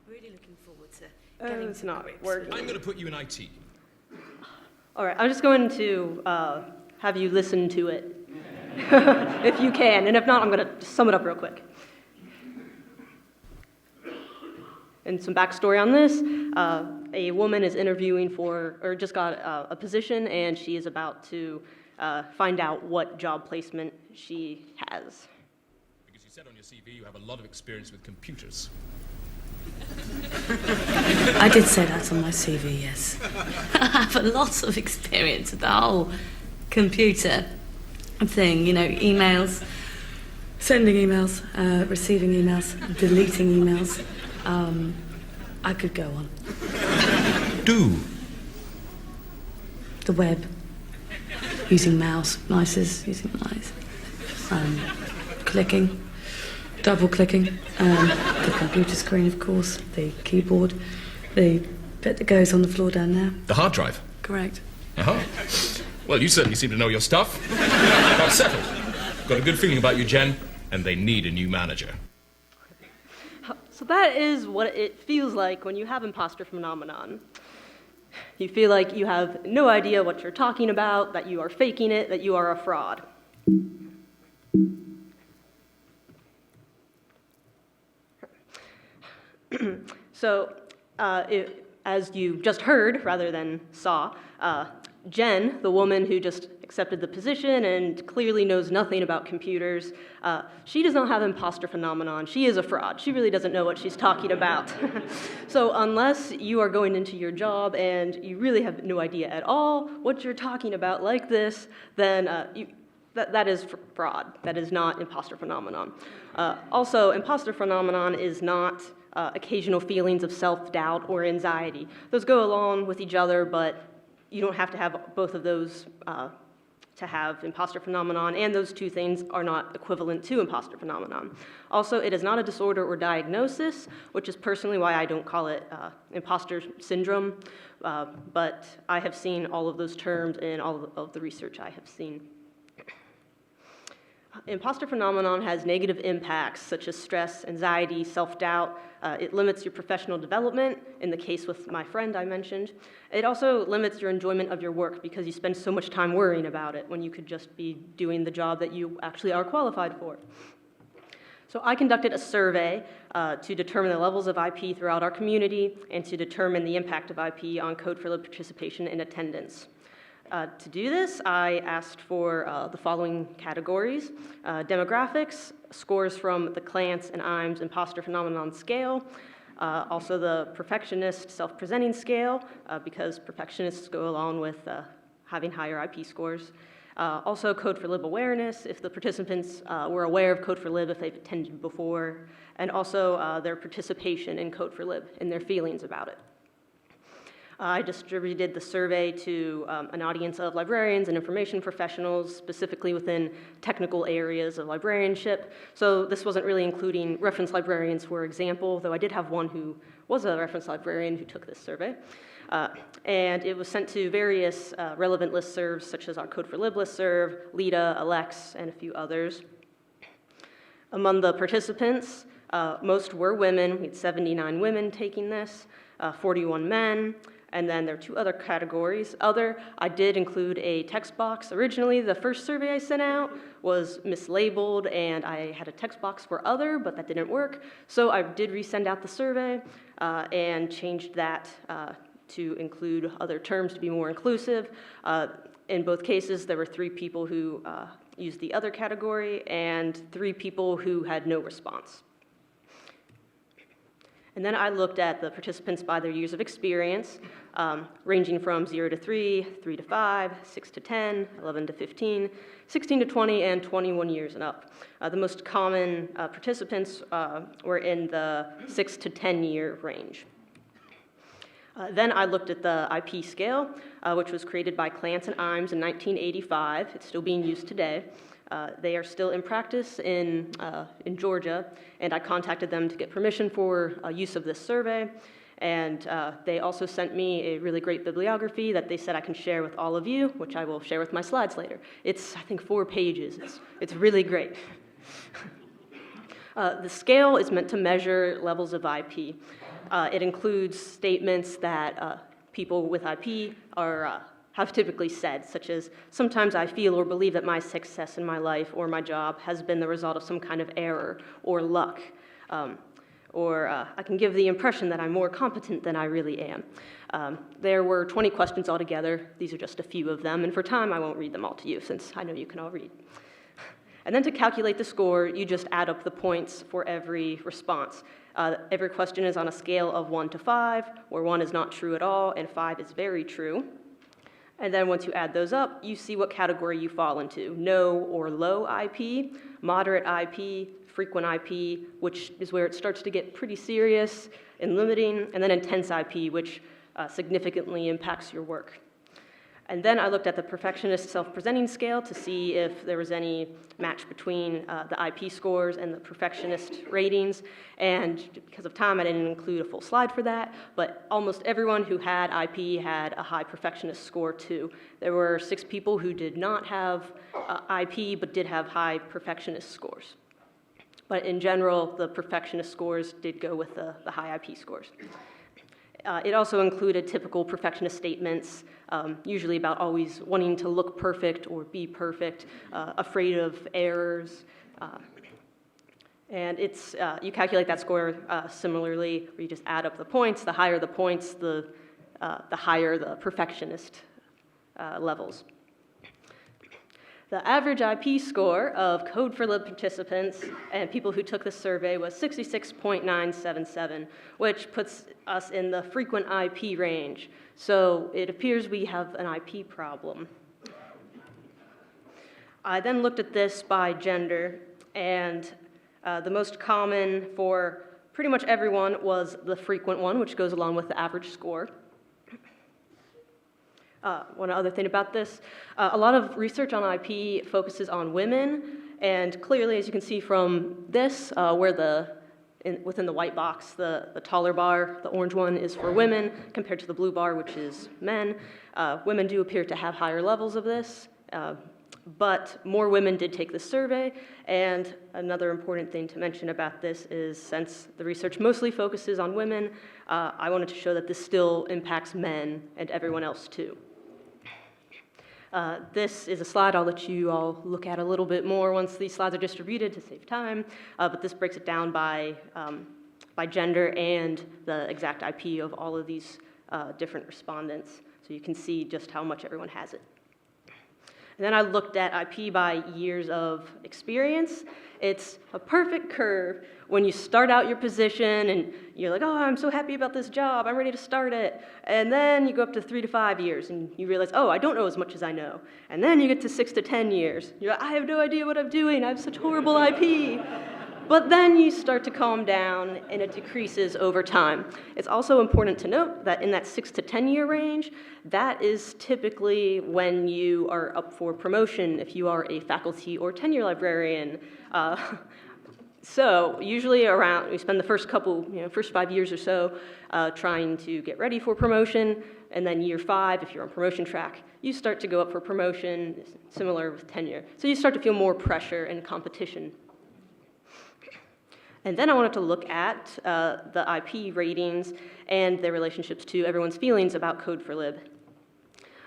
Speaker 12: Really looking forward to getting
Speaker 11: it's
Speaker 12: to
Speaker 11: not
Speaker 12: grips
Speaker 11: working.
Speaker 12: with
Speaker 13: I'm going to put you in IT.
Speaker 11: All right, I'm just going to have you listen to it, if you can, and if not, I'm going to sum it up real quick. And some backstory on this, a woman is interviewing for, or just got a position, and she is about to find out what job placement she has.
Speaker 13: Because you said on your CV you have a lot of experience with computers.
Speaker 12: I did say that on my CV, yes. I have a lot of experience with the whole computer thing, you know, emails, sending emails, receiving emails, deleting emails. I could go on.
Speaker 13: Do.
Speaker 12: The web, using mices, using mice, clicking, double-clicking, the computer screen, of course, the keyboard, the bit that goes on the floor down there.
Speaker 13: The hard drive?
Speaker 12: Correct.
Speaker 13: Uh-huh. Well, you certainly seem to know your stuff. That's settled. Got a good feeling about you, Jen, and they need a new manager.
Speaker 11: So that is what it feels like when you have imposter phenomenon. You feel like you have no idea what you're talking about, that you are faking it, that you are a fraud. So, as you just heard, rather than saw, Jen, the woman who just accepted the position and clearly knows nothing about computers, she does not have imposter phenomenon. She is a fraud. She really doesn't know what she's talking about. So unless you are going into your job and you really have no idea at all what you're talking about like this, then that is fraud. That is not imposter phenomenon. Also, imposter phenomenon is not occasional feelings of self-doubt or anxiety. Those go along with each other, but you don't have to have both of those to have imposter phenomenon, and those two things are not equivalent to imposter phenomenon. Also, it is not a disorder or diagnosis, which is personally why I don't call it imposter syndrome, but I have seen all of those terms in all of the research I have seen. Imposter phenomenon has negative impacts such as stress, anxiety, self-doubt. It limits your professional development, in the case with my friend I mentioned. It also limits your enjoyment of your work because you spend so much time worrying about it when you could just be doing the job that you actually are qualified for. So I conducted a survey to determine the levels of IP throughout our community and to determine the impact of IP on Code4Lib participation and attendance. To do this, I asked for the following categories: demographics, scores from the Clance and IMES imposter phenomenon scale, also the perfectionist self-presenting scale, because perfectionists go along with having higher IP scores. Also Code4Lib awareness, if the participants were aware of Code4Lib, if they've attended before, and also their participation in Code4Lib and their feelings about it. I distributed the survey to an audience of librarians and information professionals, specifically within technical areas of librarianship. So this wasn't really including reference librarians, for example, though I did have one who was a reference librarian who took this survey. And it was sent to various relevant listservs, such as our Code4Lib listserv, LIDA, Alex, and a few others. Among the participants, most were women. We had 79 women taking this, 41 men. And then there are two other categories. I did include a text box. Originally, the first survey I sent out was mislabeled, and I had a text box for other, but that didn't work. So I did resend out the survey and changed that to include other terms to be more inclusive. In both cases, there were 3 people who used the other category and 3 people who had no response. And then I looked at the participants by their years of experience, ranging from 0 to 3, 3 to 5, 6 to 10, 11 to 15, 16 to 20, and 21 years and up. The most common participants were in the 6 to 10 year range. Then I looked at the IP scale, which was created by Clance and IMES in 1985. It's still being used today. They are still in practice in Georgia, and I contacted them to get permission for use of this survey. And they also sent me a really great bibliography that they said I can share with all of you, which I will share with my slides later. It's, I think, 4 pages. It's really great. The scale is meant to measure levels of IP. It includes statements that people with IP have typically said, such as, sometimes I feel or believe that my success in my life or my job has been the result of some kind of error or luck. Or I can give the impression that I'm more competent than I really am. There were 20 questions altogether. These are just a few of them, and for time I won't read them all to you since I know you can all read. And then to calculate the score, you just add up the points for every response. Every question is on a scale of 1 to 5, where 1 is not true at all and 5 is very true. And then once you add those up, you see what category you fall into: no or low IP, moderate IP, frequent IP, which is where it starts to get pretty serious and limiting, and then intense IP, which significantly impacts your work. And then I looked at the perfectionist self-presenting scale to see if there was any match between the IP scores and the perfectionist ratings. And because of time, I didn't include a full slide for that, but almost everyone who had IP had a high perfectionist score too. There were 6 people who did not have IP, but did have high perfectionist scores. But in general, the perfectionist scores did go with the high IP scores. It also included typical perfectionist statements, usually about always wanting to look perfect or be perfect, afraid of errors. And it's, you calculate that score similarly, where you just add up the points. The higher the points, the higher the perfectionist levels. The average IP score of Code4Lib participants and people who took the survey was 66.977, which puts us in the frequent IP range. So it appears we have an IP problem. I then looked at this by gender, and the most common for pretty much everyone was the frequent one, which goes along with the average score. One other thing about this, a lot of research on IP focuses on women, and clearly, as you can see from this, where within the white box, the taller bar, the orange one, is for women, compared to the blue bar, which is men. Women do appear to have higher levels of this. But more women did take this survey, and another important thing to mention about this is since the research mostly focuses on women, I wanted to show that this still impacts men and everyone else too. This is a slide I'll let you all look at a little bit more once these slides are distributed to save time, but this breaks it down by gender and the exact IP of all of these different respondents, so you can see just how much everyone has it. And then I looked at IP by years of experience. It's a perfect curve when you start out your position and you're like, oh, I'm so happy about this job, I'm ready to start it. And then you go up to 3 to 5 years and you realize, oh, I don't know as much as I know. And then you get to 6 to 10 years. You're like, I have no idea what I'm doing, I have such horrible IP. But then you start to calm down and it decreases over time. It's also important to note that in that 6 to 10 year range, that is typically when you are up for promotion if you are a faculty or tenure librarian. So usually we spend the first 5 years or so trying to get ready for promotion, and then year 5, if you're on promotion track, you start to go up for promotion, similar with tenure. So you start to feel more pressure and competition. And then I wanted to look at the IP ratings and their relationships to everyone's feelings about Code4Lib.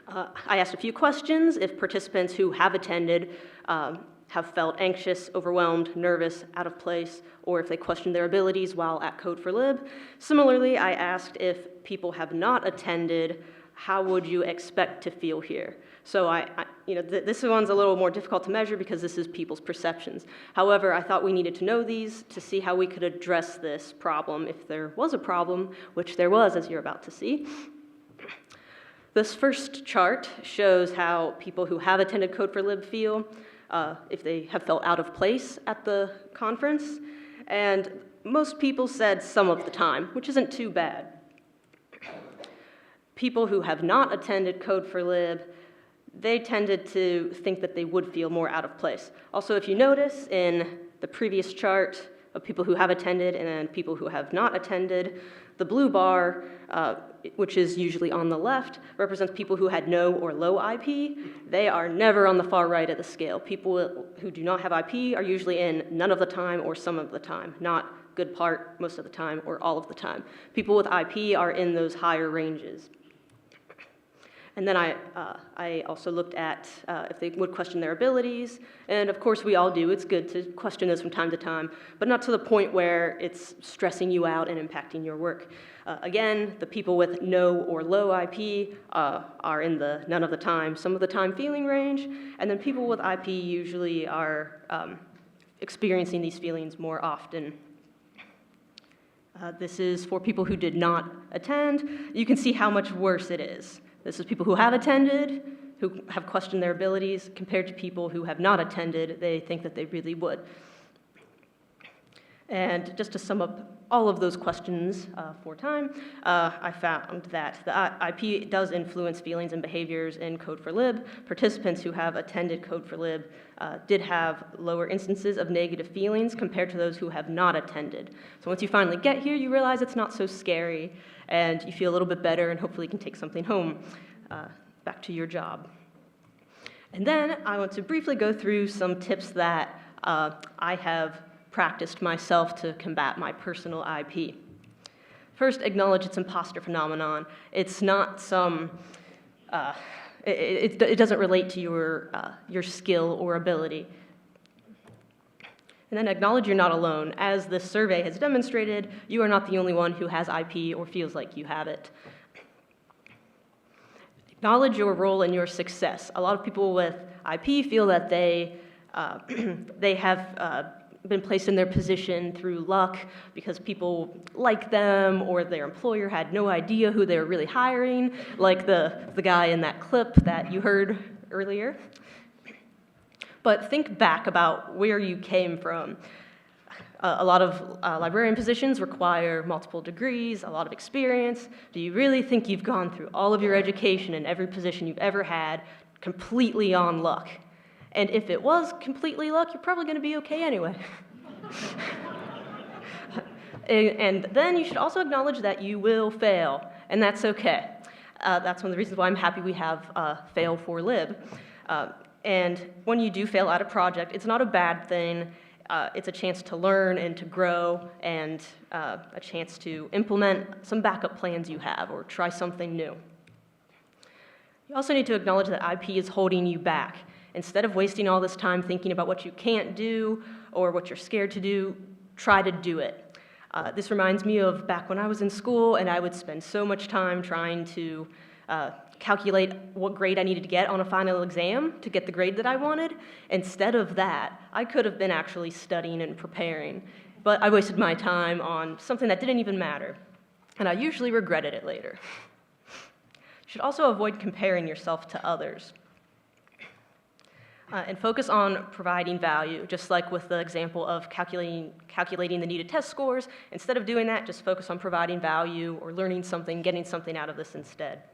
Speaker 11: I asked a few questions if participants who have attended have felt anxious, overwhelmed, nervous, out of place, or if they questioned their abilities while at Code4Lib. Similarly, I asked if people have not attended, how would you expect to feel here? So this one's a little more difficult to measure because this is people's perceptions. However, I thought we needed to know these to see how we could address this problem if there was a problem, which there was, as you're about to see. This first chart shows how people who have attended Code4Lib feel, if they have felt out of place at the conference. And most people said some of the time, which isn't too bad. People who have not attended Code4Lib, they tended to think that they would feel more out of place. Also, if you notice in the previous chart of people who have attended and then people who have not attended, the blue bar, which is usually on the left, represents people who had no or low IP. They are never on the far right of the scale. People who do not have IP are usually in none of the time or some of the time, not good part most of the time or all of the time. People with IP are in those higher ranges. And then I also looked at if they would question their abilities, and of course we all do. It's good to question those from time to time, but not to the point where it's stressing you out and impacting your work. Again, the people with no or low IP are in the none of the time, some of the time feeling range, and then people with IP usually are experiencing these feelings more often. This is for people who did not attend. You can see how much worse it is. This is people who have attended, who have questioned their abilities, compared to people who have not attended. They think that they really would. And just to sum up all of those questions for time, I found that the IP does influence feelings and behaviors in Code4Lib. Participants who have attended Code4Lib did have lower instances of negative feelings compared to those who have not attended. So once you finally get here, you realize it's not so scary, and you feel a little bit better, and hopefully you can take something home back to your job. And then I want to briefly go through some tips that I have practiced myself to combat my personal IP. First, acknowledge its imposter phenomenon. It's not some, it doesn't relate to your skill or ability. And then acknowledge you're not alone. As this survey has demonstrated, you are not the only one who has IP or feels like you have it. Acknowledge your role in your success. A lot of people with IP feel that they have been placed in their position through luck because people like them or their employer had no idea who they were really hiring, like the guy in that clip that you heard earlier. But think back about where you came from. A lot of librarian positions require multiple degrees, a lot of experience. Do you really think you've gone through all of your education in every position you've ever had completely on luck? And if it was completely luck, you're probably going to be okay anyway. And then you should also acknowledge that you will fail, and that's okay. That's one of the reasons why I'm happy we have Fail4Lib. And when you do fail at a project, it's not a bad thing. It's a chance to learn and to grow and a chance to implement some backup plans you have or try something new. You also need to acknowledge that IP is holding you back. Instead of wasting all this time thinking about what you can't do or what you're scared to do, try to do it. This reminds me of back when I was in school and I would spend so much time trying to calculate what grade I needed to get on a final exam to get the grade that I wanted. Instead of that, I could have been actually studying and preparing, but I wasted my time on something that didn't even matter, and I usually regretted it later. You should also avoid comparing yourself to others. And focus on providing value, just like with the example of calculating the needed test scores. Instead of doing that, just focus on providing value or learning something, getting something out of this instead.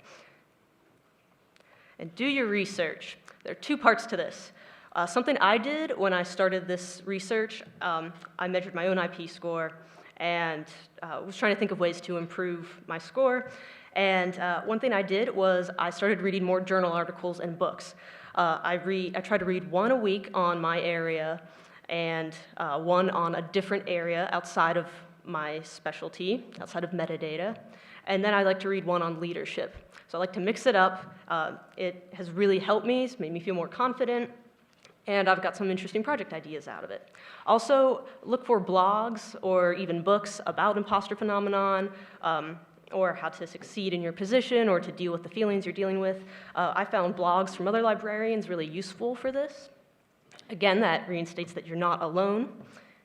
Speaker 11: And do your research. There are two parts to this. Something I did when I started this research, I measured my own IP score and was trying to think of ways to improve my score. And one thing I did was I started reading more journal articles and books. I try to read one a week on my area and one on a different area outside of my specialty, outside of metadata. And then I like to read one on leadership. So I like to mix it up. It has really helped me. It's made me feel more confident. And I've got some interesting project ideas out of it. Also, look for blogs or even books about imposter phenomenon, or how to succeed in your position, or to deal with the feelings you're dealing with. I found blogs from other librarians really useful for this. Again, that reinstates that you're not alone,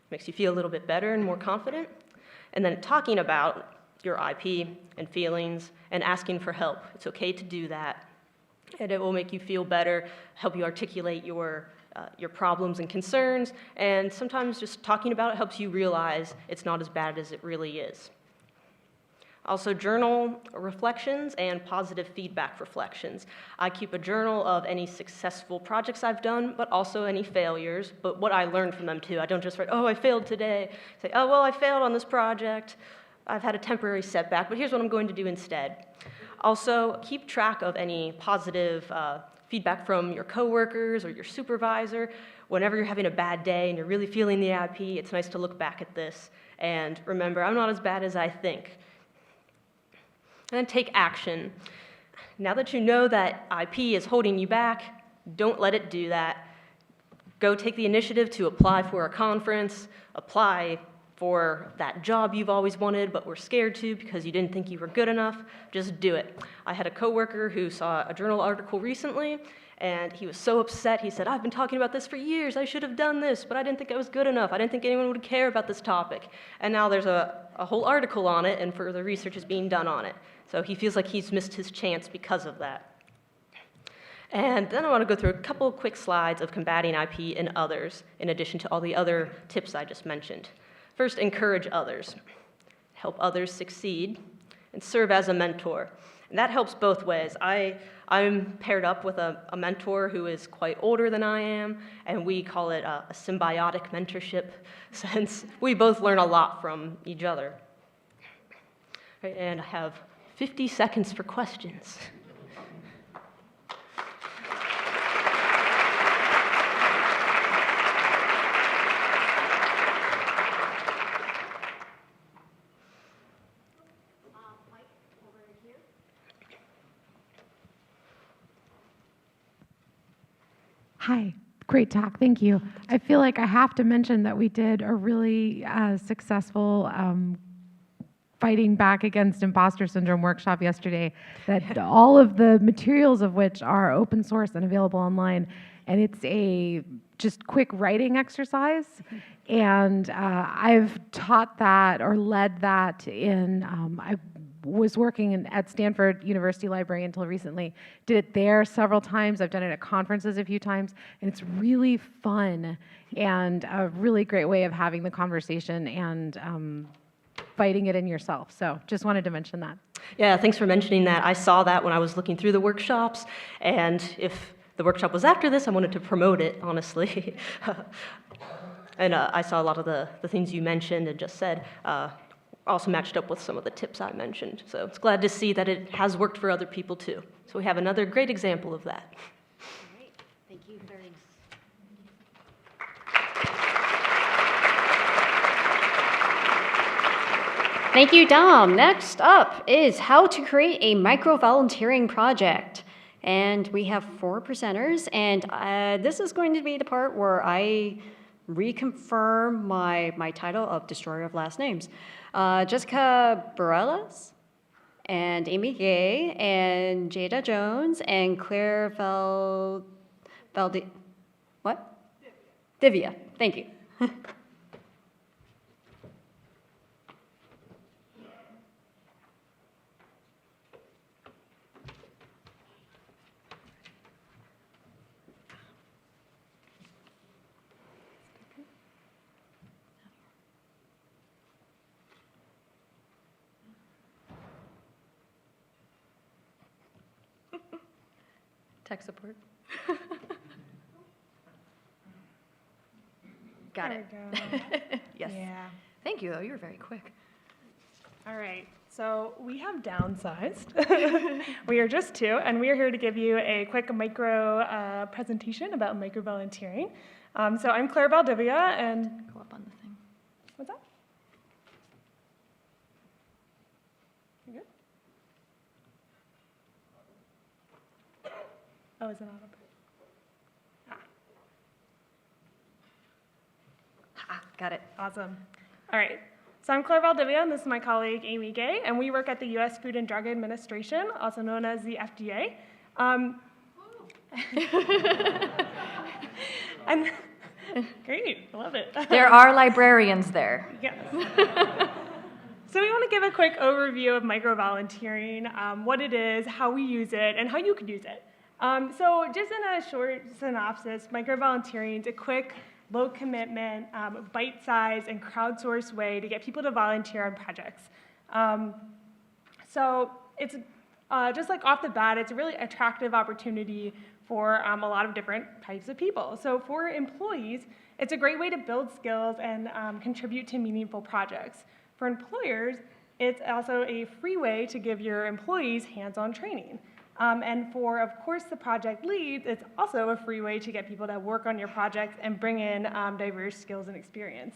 Speaker 11: makes you feel a little bit better and more confident. And then talking about your IP and feelings and asking for help. It's okay to do that, and it will make you feel better, help you articulate your problems and concerns, and sometimes just talking about it helps you realize it's not as bad as it really is. Also, journal reflections and positive feedback reflections. I keep a journal of any successful projects I've done, but also any failures, but what I learned from them too. I don't just write, oh, I failed today. Say, oh, well, I failed on this project. I've had a temporary setback, but here's what I'm going to do instead. Also, keep track of any positive feedback from your coworkers or your supervisor. Whenever you're having a bad day and you're really feeling the IP, it's nice to look back at this and remember, I'm not as bad as I think. And then take action. Now that you know that IP is holding you back, don't let it do that. Go take the initiative to apply for a conference, apply for that job you've always wanted but were scared to because you didn't think you were good enough. Just do it. I had a coworker who saw a journal article recently, and he was so upset. He said, I've been talking about this for years. I should have done this, but I didn't think I was good enough. I didn't think anyone would care about this topic. And now there's a whole article on it, and further research is being done on it. So he feels like he's missed his chance because of that. And then I want to go through a couple of quick slides of combating IP in others, in addition to all the other tips I just mentioned. First, encourage others. Help others succeed, and serve as a mentor. And that helps both ways. I'm paired up with a mentor who is quite older than I am, and we call it a symbiotic mentorship, since we both learn a lot from each other. Right, and I have 50 seconds for questions.
Speaker 14: Hi, great talk, thank you. I feel like I have to mention that we did a really successful fighting back against imposter syndrome workshop yesterday, that all of the materials of which are open source and available online, and it's a just quick writing exercise. And I've taught that or led that in, I was working at Stanford University Library until recently. Did it there several times. I've done it at conferences a few times, and it's really fun and a really great way of having the conversation and fighting it in yourself. So just wanted to mention that.
Speaker 11: Yeah, thanks for mentioning that. I saw that when I was looking through the workshops, and if the workshop was after this, I wanted to promote it, honestly. And I saw a lot of the things you mentioned and just said also matched up with some of the tips I mentioned. So it's glad to see that it has worked for other people too. So we have another great example of that.
Speaker 1: All right, thank you. you very much. Thank you, Dom. Next up is how to create a micro-volunteering project. And we have 4 presenters, and this is going to be the part where I reconfirm my title of Destroyer of Last Names. Jessica Bareilles, and Amy Gay, and Jada Jones, and Claire Divya. Thank you.
Speaker 15: Tech support.
Speaker 16: Got
Speaker 15: There
Speaker 16: it.
Speaker 15: we go.
Speaker 16: Yes.
Speaker 15: Yeah.
Speaker 16: Thank you, though. You were very quick.
Speaker 15: All right. So we have downsized. We are just 2, and we are here to give you a quick micro presentation about micro volunteering. So I'm Claire Valdivia, and
Speaker 16: Go up on the thing.
Speaker 15: what's that? You good? Oh, is it not up?
Speaker 16: Ha, got it.
Speaker 15: Awesome. All right. So I'm Claire Valdivia, and this is my colleague Amy Gay, and we work at the U.S. Food and Drug Administration, also known as the FDA. And great, I love it.
Speaker 16: There are librarians there.
Speaker 15: Yes. So we want to give a quick overview of micro-volunteering, what it is, how we use it, and how you could use it. So just in a short synopsis, micro-volunteering is a quick, low-commitment, bite-sized, and crowdsourced way to get people to volunteer on projects. So it's just like off the bat, it's a really attractive opportunity for a lot of different types of people. So for employees, it's a great way to build skills and contribute to meaningful projects. For employers, it's also a free way to give your employees hands-on training. And for, of course, the project leads, it's also a free way to get people to work on your projects and bring in diverse skills and experience.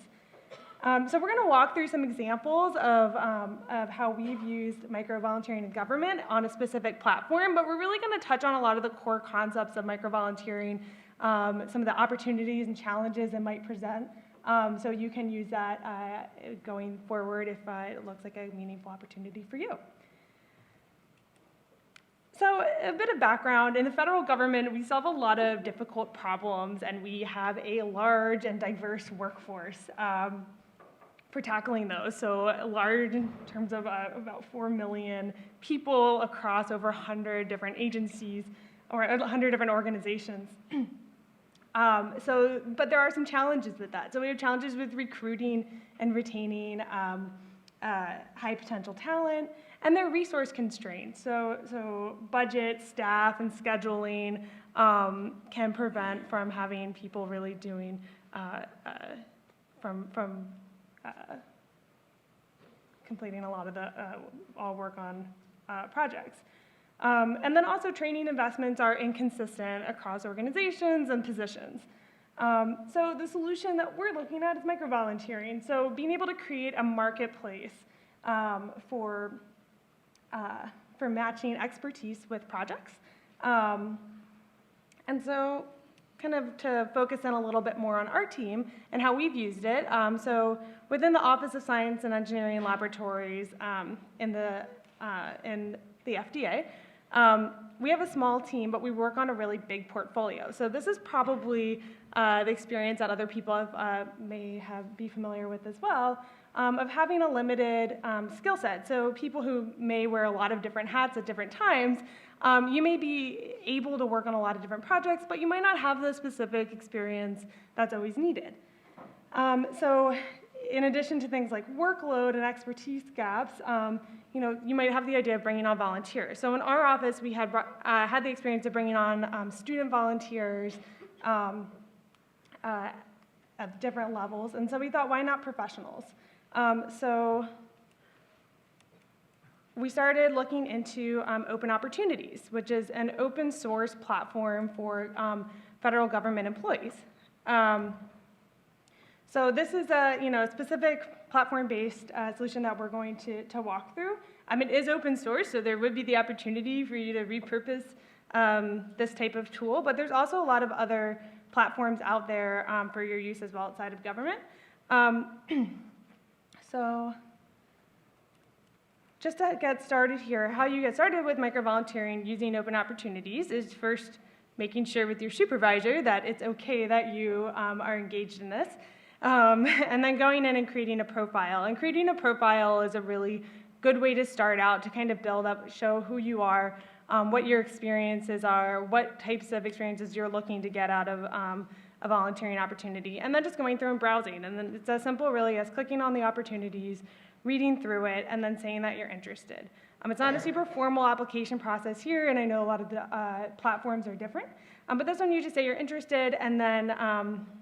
Speaker 15: So we're going to walk through some examples of how we've used micro-volunteering in government on a specific platform, but we're really going to touch on a lot of the core concepts of micro-volunteering, some of the opportunities and challenges it might present, so you can use that going forward if it looks like a meaningful opportunity for you. So a bit of background, in the federal government, we solve a lot of difficult problems, and we have a large and diverse workforce for tackling those. So large in terms of about 4 million people across over 100 different agencies or 100 different organizations. But there are some challenges with that. So we have challenges with recruiting and retaining high potential talent, and they're resource constraints. So budget, staff, and scheduling can prevent from having people really doing completing a lot of the all work on projects. And then also training investments are inconsistent across organizations and positions. So the solution that we're looking at is micro-volunteering. So being able to create a marketplace for matching expertise with projects. And so kind of to focus in a little bit more on our team and how we've used it. So within the Office of Science and Engineering Laboratories in the FDA, we have a small team, but we work on a really big portfolio. So this is probably the experience that other people may be familiar with as well, of having a limited skill set. So people who may wear a lot of different hats at different times, you may be able to work on a lot of different projects, but you might not have the specific experience that's always needed. So in addition to things like workload and expertise gaps, you might have the idea of bringing on volunteers. So in our office, we had the experience of bringing on student volunteers at different levels, and so we thought, why not professionals? So we started looking into Open Opportunities, which is an open source platform for federal government employees. So this is a specific platform-based solution that we're going to walk through. It is open source, so there would be the opportunity for you to repurpose this type of tool, but there's also a lot of other platforms out there for your use as well outside of government. So just to get started here, how you get started with micro-volunteering using open opportunities is first making sure with your supervisor that it's okay that you are engaged in this, and then going in and creating a profile. And creating a profile is a really good way to start out, to kind of build up, show who you are, what your experiences are, what types of experiences you're looking to get out of a volunteering opportunity, and then just going through and browsing. And then it's as simple really as clicking on the opportunities, reading through it, and then saying that you're interested. It's not a super formal application process here, and I know a lot of the platforms are different, but this one you just say you're interested, and then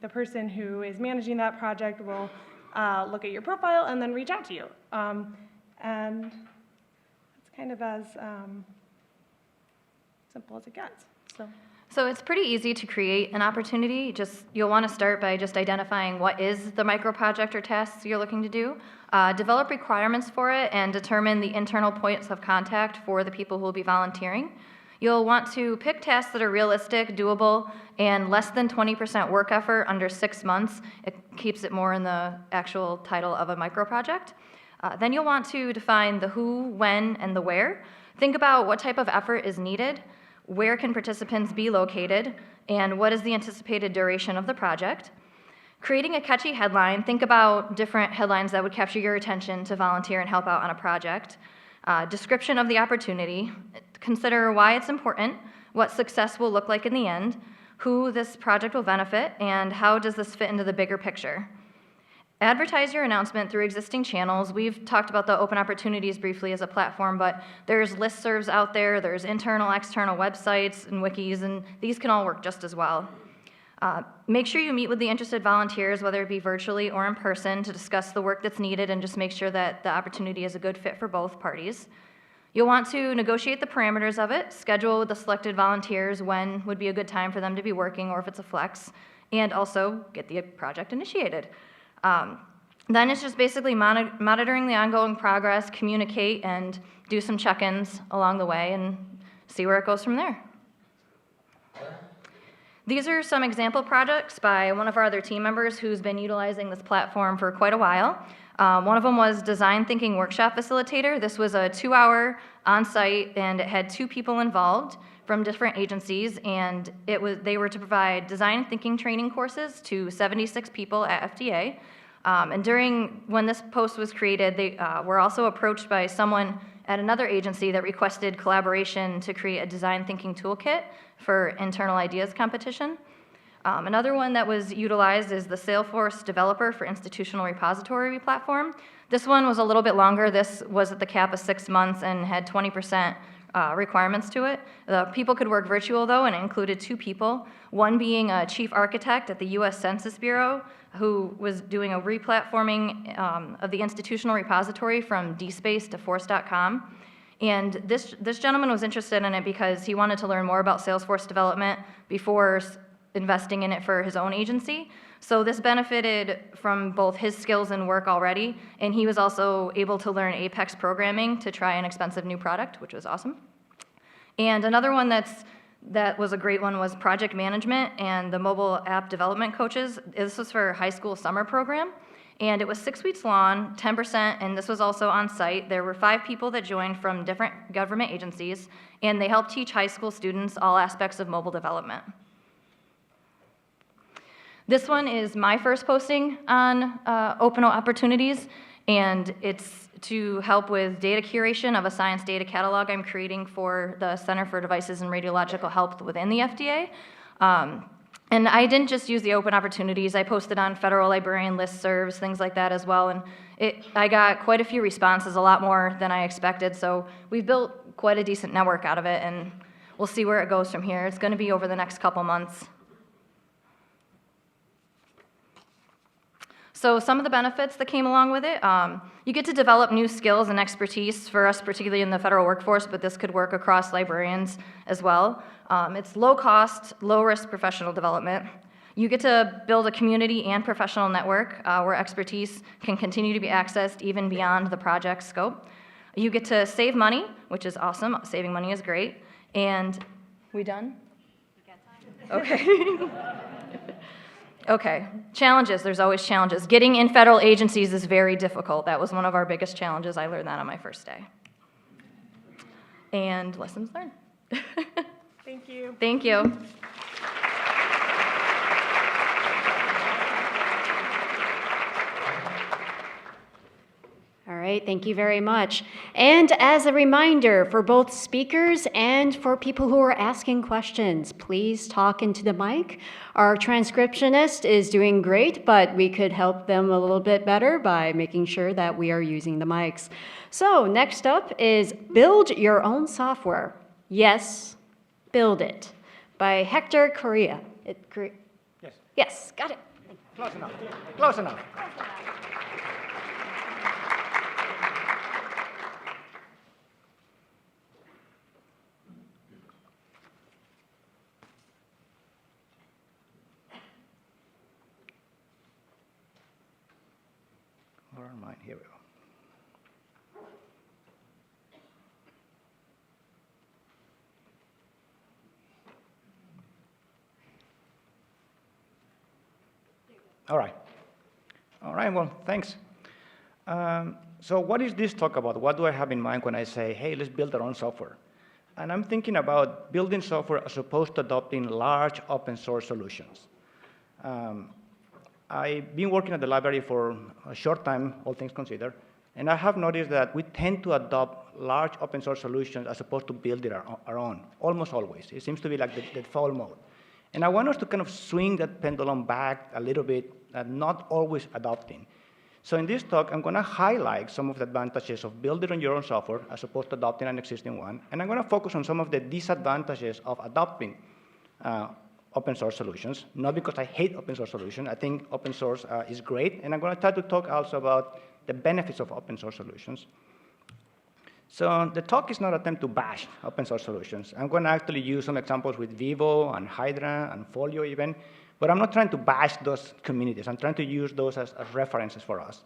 Speaker 15: the person who is managing that project will look at your profile and then reach out to you. And it's kind of as simple as it gets.
Speaker 16: So it's pretty easy to create an opportunity. You'll want to start by just identifying what is the micro project or tasks you're looking to do. Develop requirements for it and determine the internal points of contact for the people who will be volunteering. You'll want to pick tasks that are realistic, doable, and less than 20% work effort under 6 months. It keeps it more in the actual title of a micro project. Then you'll want to define the who, when, and the where. Think about what type of effort is needed, where can participants be located, and what is the anticipated duration of the project. Creating a catchy headline, think about different headlines that would capture your attention to volunteer and help out on a project. Description of the opportunity, consider why it's important, what success will look like in the end, who this project will benefit, and how does this fit into the bigger picture. Advertise your announcement through existing channels. We've talked about the open opportunities briefly as a platform, but there's listservs out there, there's internal, external websites and wikis, and these can all work just as well. Make sure you meet with the interested volunteers, whether it be virtually or in person, to discuss the work that's needed and just make sure that the opportunity is a good fit for both parties. You'll want to negotiate the parameters of it, schedule with the selected volunteers when would be a good time for them to be working or if it's a flex, and also get the project initiated. Then it's just basically monitoring the ongoing progress, communicate, and do some check-ins along the way and see where it goes from there. These are some example projects by one of our other team members who's been utilizing this platform for quite a while. One of them was Design Thinking Workshop Facilitator. This was a 2-hour on-site, and it had 2 people involved from different agencies, and they were to provide design thinking training courses to 76 people at FDA. And when this post was created, they were also approached by someone at another agency that requested collaboration to create a design thinking toolkit for internal ideas competition. Another one that was utilized is the Salesforce developer for institutional repository platform. This one was a little bit longer. This was at the cap of 6 months and had 20% requirements to it. The people could work virtual though, and it included 2 people, one being a chief architect at the US Census Bureau who was doing a replatforming of the institutional repository from DSpace to Force.com. And this gentleman was interested in it because he wanted to learn more about Salesforce development before investing in it for his own agency. So this benefited from both his skills and work already, and he was also able to learn Apex programming to try an expensive new product, which was awesome. And another one that was a great one was project management and the mobile app development coaches. This was for a high school summer program, and it was 6 weeks long, 10%, and this was also on site. There were 5 people that joined from different government agencies, and they helped teach high school students all aspects of mobile development. This one is my first posting on Open Opportunities, and it's to help with data curation of a science data catalog I'm creating for the Center for Devices and Radiological Health within the FDA. And I didn't just use the Open Opportunities. I posted on federal librarian listservs, things like that as well, and I got quite a few responses, a lot more than I expected, so we've built quite a decent network out of it, and we'll see where it goes from here. It's going to be over the next couple months. So some of the benefits that came along with it, you get to develop new skills and expertise for us, particularly in the federal workforce, but this could work across librarians as well. It's low cost, low risk professional development. You get to build a community and professional network where expertise can continue to be accessed even beyond the project scope. You get to save money, which is awesome. Saving money is great. And we done? Okay. Okay, challenges, there's always challenges. Getting in federal agencies is very difficult. That was one of our biggest challenges. I learned that on my first day. And lessons learned.
Speaker 15: Thank you.
Speaker 16: Thank you.
Speaker 1: All right, thank you very much. And as a reminder for both speakers and for people who are asking questions, please talk into the mic. Our transcriptionist is doing great, but we could help them a little bit better by making sure that we are using the mics. So next up is Build Your Own Software. Yes, build it, by Hector Correa.
Speaker 17: Yes.
Speaker 1: Yes, got it.
Speaker 17: Close enough. Close enough. Where are mine? Here we go. All right. All right, well, thanks. So what is this talk about? What do I have in mind when I say, hey, let's build our own software? And I'm thinking about building software as opposed to adopting large open source solutions. I've been working at the library for a short time, all things considered, and I have noticed that we tend to adopt large open source solutions as opposed to building our own, almost always. It seems to be like the default mode. And I want us to kind of swing that pendulum back a little bit, and not always adopting. So in this talk, I'm going to highlight some of the advantages of building on your own software as opposed to adopting an existing one, and I'm going to focus on some of the disadvantages of adopting open source solutions, not because I hate open source solutions. I think open source is great, and I'm going to try to talk also about the benefits of open source solutions. So the talk is not an attempt to bash open source solutions. I'm going to actually use some examples with Vivo and Hydra and Folio even, but I'm not trying to bash those communities. I'm trying to use those as references for us.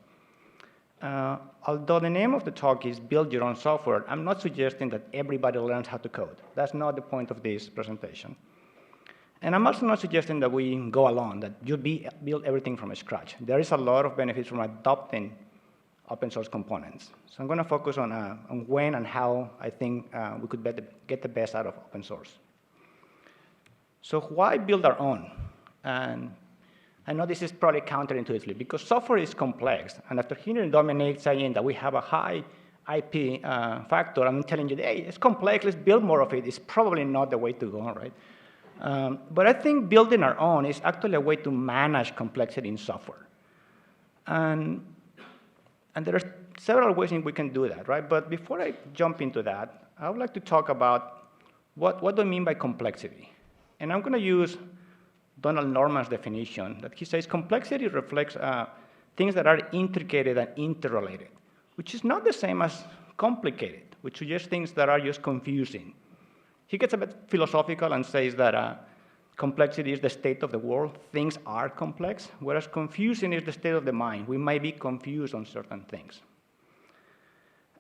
Speaker 17: Although the name of the talk is Build Your Own Software, I'm not suggesting that everybody learns how to code. That's not the point of this presentation. And I'm also not suggesting that we go alone, that you build everything from scratch. There is a lot of benefits from adopting open source components. So I'm going to focus on when and how I think we could get the best out of open source. So why build our own? And I know this is probably counterintuitive because software is complex. And after hearing Dominic saying that we have a high IP factor, I'm telling you, hey, it's complex, let's build more of it. It's probably not the way to go, right? But I think building our own is actually a way to manage complexity in software. And there are several ways in which we can do that, right? But before I jump into that, I would like to talk about what do I mean by complexity. And I'm going to use Donald Norman's definition that he says complexity reflects things that are intricate and interrelated, which is not the same as complicated, which suggests things that are just confusing. He gets a bit philosophical and says that complexity is the state of the world. Things are complex, whereas confusing is the state of the mind. We might be confused on certain things.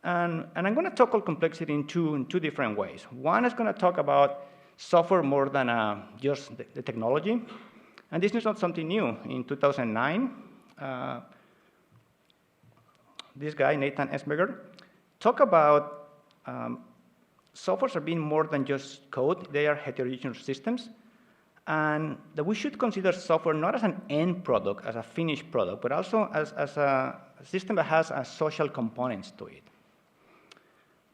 Speaker 17: And I'm going to tackle complexity in two different ways. One is going to talk about software more than just the technology. And this is not something new. In 2009, this guy, Nathan Esberger, talked about softwares are being more than just code. They are heterogeneous systems. And that we should consider software not as an end product, as a finished product, but also as a system that has social components to it.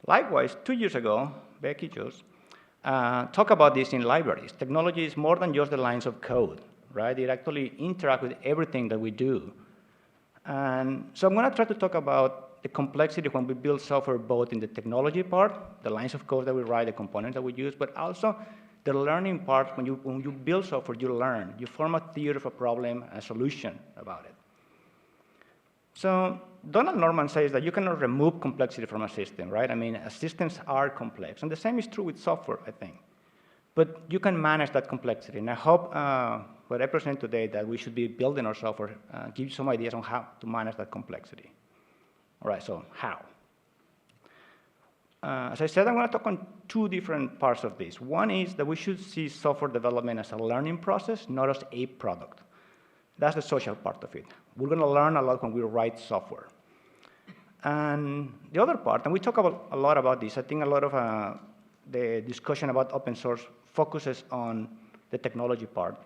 Speaker 17: Likewise, 2 years ago, Becky Jones talked about this in libraries. Technology is more than just the lines of code, right? It actually interacts with everything that we do. And so I'm going to try to talk about the complexity when we build software, both in the technology part, the lines of code that we write, the components that we use, but also the learning part. When you build software, you learn. You form a theory of a problem, a solution about it. So Donald Norman says that you cannot remove complexity from a system, right? I mean, systems are complex. And the same is true with software, I think. But you can manage that complexity. And I hope what I present today, that we should be building our software, give you some ideas on how to manage that complexity. All right, so how? As I said, I'm going to talk on two different parts of this. One is that we should see software development as a learning process, not as a product. That's the social part of it. We're going to learn a lot when we write software. And the other part, and we talk a lot about this, I think a lot of the discussion about open source focuses on the technology part.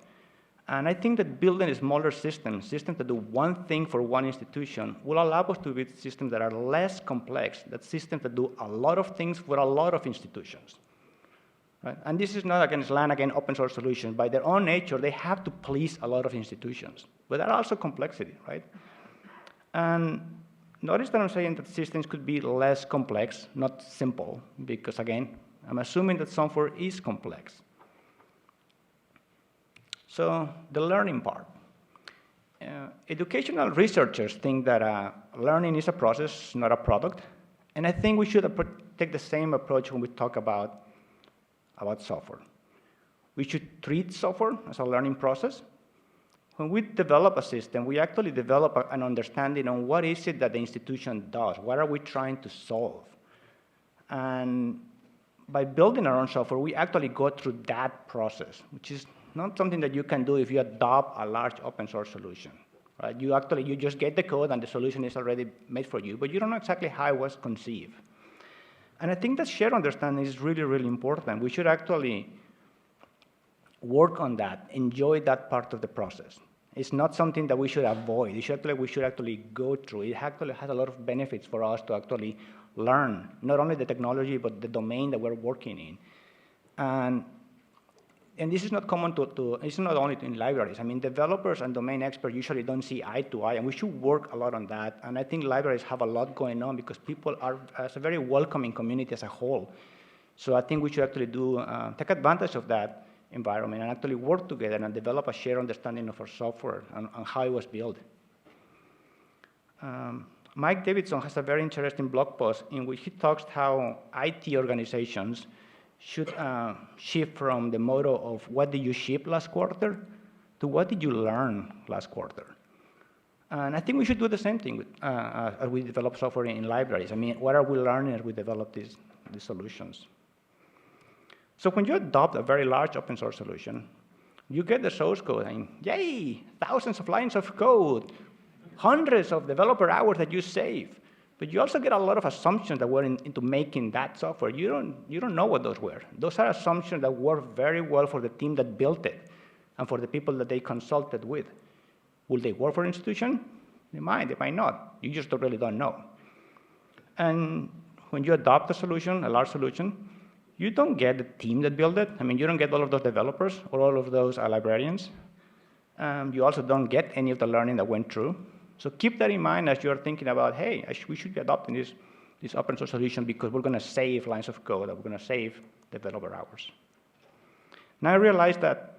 Speaker 17: And I think that building smaller systems that do one thing for one institution, will allow us to build systems that are less complex, that systems that do a lot of things for a lot of institutions. Right? And this is not, again, slant again, open source solutions. By their own nature, they have to please a lot of institutions. But there are also complexity, right? And notice that I'm saying that systems could be less complex, not simple, because again, I'm assuming that software is complex. So the learning part. Educational researchers think that learning is a process, not a product. And I think we should take the same approach when we talk about software. We should treat software as a learning process. When we develop a system, we actually develop an understanding on what is it that the institution does, what are we trying to solve. And by building our own software, we actually go through that process, which is not something that you can do if you adopt a large open source solution. Right? You just get the code and the solution is already made for you, but you don't know exactly how it was conceived. And I think that shared understanding is really, really important. We should actually work on that, enjoy that part of the process. It's not something that we should avoid. We should actually go through. It actually has a lot of benefits for us to actually learn, not only the technology, but the domain that we're working in. And this is not common it's not only in libraries. I mean, developers and domain experts usually don't see eye to eye, and we should work a lot on that. And I think libraries have a lot going on because people are as a very welcoming community as a whole. So I think we should actually take advantage of that environment and actually work together and develop a shared understanding of our software and how it was built. Mike Davidson has a very interesting blog post in which he talks how IT organizations should shift from the motto of what did you ship last quarter to what did you learn last quarter. And I think we should do the same thing as we develop software in libraries. I mean, what are we learning as we develop these solutions? So when you adopt a very large open source solution, you get the source code and yay, thousands of lines of code, hundreds of developer hours that you save. But you also get a lot of assumptions that went into making that software. You don't know what those were. Those are assumptions that work very well for the team that built it and for the people that they consulted with. Will they work for an institution? They might not. You just really don't know. And when you adopt a solution, a large solution, you don't get the team that built it. I mean, you don't get all of those developers or all of those librarians. You also don't get any of the learning that went through. So keep that in mind as you're thinking about, hey, we should be adopting this open source solution because we're going to save lines of code, that we're going to save developer hours. Now I realize that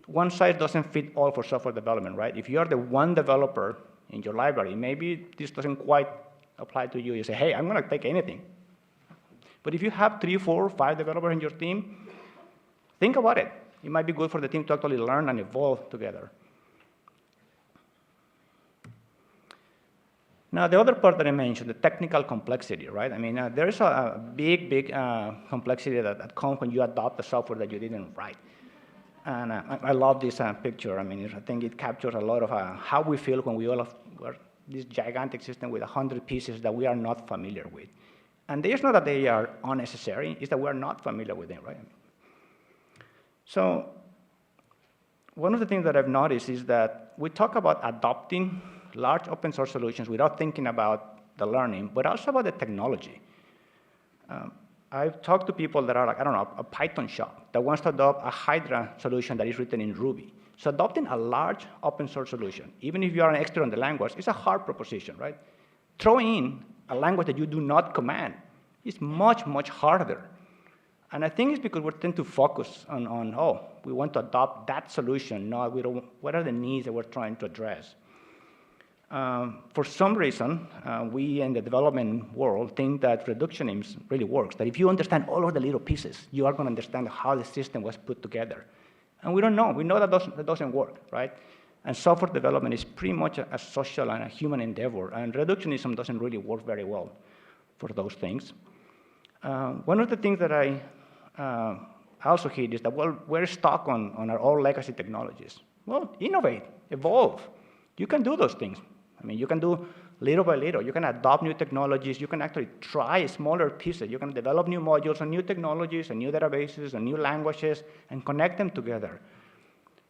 Speaker 17: one size doesn't fit all for software development, right? If you are the one developer in your library, maybe this doesn't quite apply to you. You say, hey, I'm going to take anything. But if you have 3, 4, 5 developers in your team, think about it. It might be good for the team to actually learn and evolve together. Now, the other part that I mentioned, the technical complexity, right? I mean, there is a big complexity that comes when you adopt the software that you didn't write. And I love this picture. I mean, I think it captures a lot of how we feel when we all have this gigantic system with 100 pieces that we are not familiar with. And it's not that they are unnecessary, it's that we are not familiar with them, right? So one of the things that I've noticed is that we talk about adopting large open source solutions without thinking about the learning, but also about the technology. I've talked to people that are like, I don't know, a Python shop that wants to adopt a Hydra solution that is written in Ruby. So adopting a large open source solution, even if you are an expert on the language, is a hard proposition, right? Throwing in a language that you do not command is much, much harder. And I think it's because we tend to focus on we want to adopt that solution, not what are the needs that we're trying to address. For some reason, we in the development world think that reductionism really works, that if you understand all of the little pieces, you are going to understand how the system was put together. And we don't know. We know that doesn't work, right? And software development is pretty much a social and a human endeavor, and reductionism doesn't really work very well for those things. One of the things that I also hit is that, well, we're stuck on our old legacy technologies. Well, innovate, evolve. You can do those things. I mean, you can do little by little. You can adopt new technologies. You can actually try smaller pieces. You can develop new modules and new technologies and new databases and new languages and connect them together.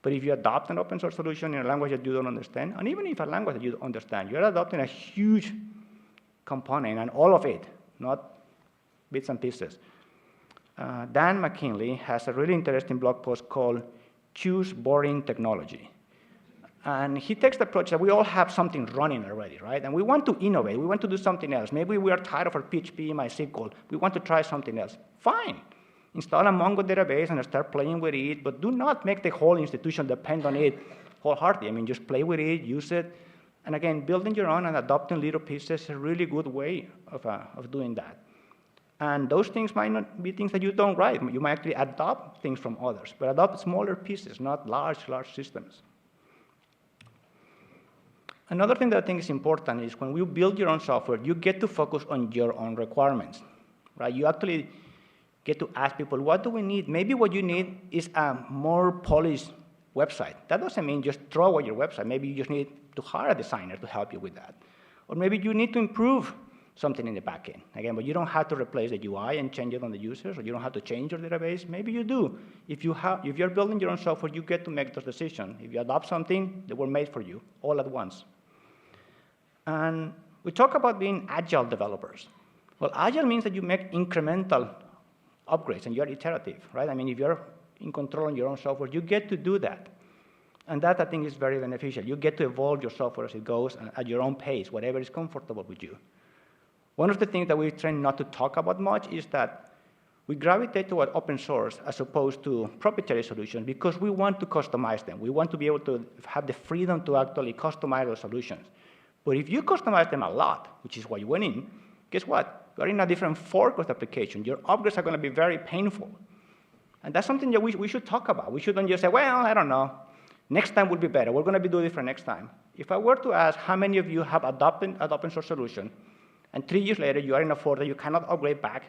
Speaker 17: But if you adopt an open source solution in a language that you don't understand, and even if a language that you don't understand, you're adopting a huge component and all of it, not bits and pieces. Dan McKinley has a really interesting blog post called Choose Boring Technology. And he takes the approach that we all have something running already, right? And we want to innovate. We want to do something else. Maybe we are tired of our PHP, MySQL. We want to try something else. Fine. Install a Mongo database and start playing with it, but do not make the whole institution depend on it wholeheartedly. I mean, just play with it, use it. And again, building your own and adopting little pieces is a really good way of doing that. And those things might not be things that you don't write. You might actually adopt things from others, but adopt smaller pieces, not large systems. Another thing that I think is important is when you build your own software, you get to focus on your own requirements, right? You actually get to ask people, what do we need? Maybe what you need is a more polished website. That doesn't mean just throw away your website. Maybe you just need to hire a designer to help you with that. Or maybe you need to improve something in the backend. Again, but you don't have to replace the UI and change it on the users, or you don't have to change your database. Maybe you do. If you're building your own software, you get to make those decisions. If you adopt something, they were made for you all at once. And we talk about being agile developers. Well, agile means that you make incremental upgrades and you're iterative, right? I mean, if you're in control of your own software, you get to do that. And that, I think, is very beneficial. You get to evolve your software as it goes at your own pace, whatever is comfortable with you. One of the things that we try not to talk about much is that we gravitate toward open source as opposed to proprietary solutions because we want to customize them. We want to be able to have the freedom to actually customize those solutions. But if you customize them a lot, which is why you went in, guess what? You're in a different fork of the application. Your upgrades are going to be very painful. And that's something that we should talk about. We shouldn't just say, well, I don't know. Next time will be better. We're going to do different next time. If I were to ask how many of you have adopted an open source solution, and 3 years later you are in a fork that you cannot upgrade back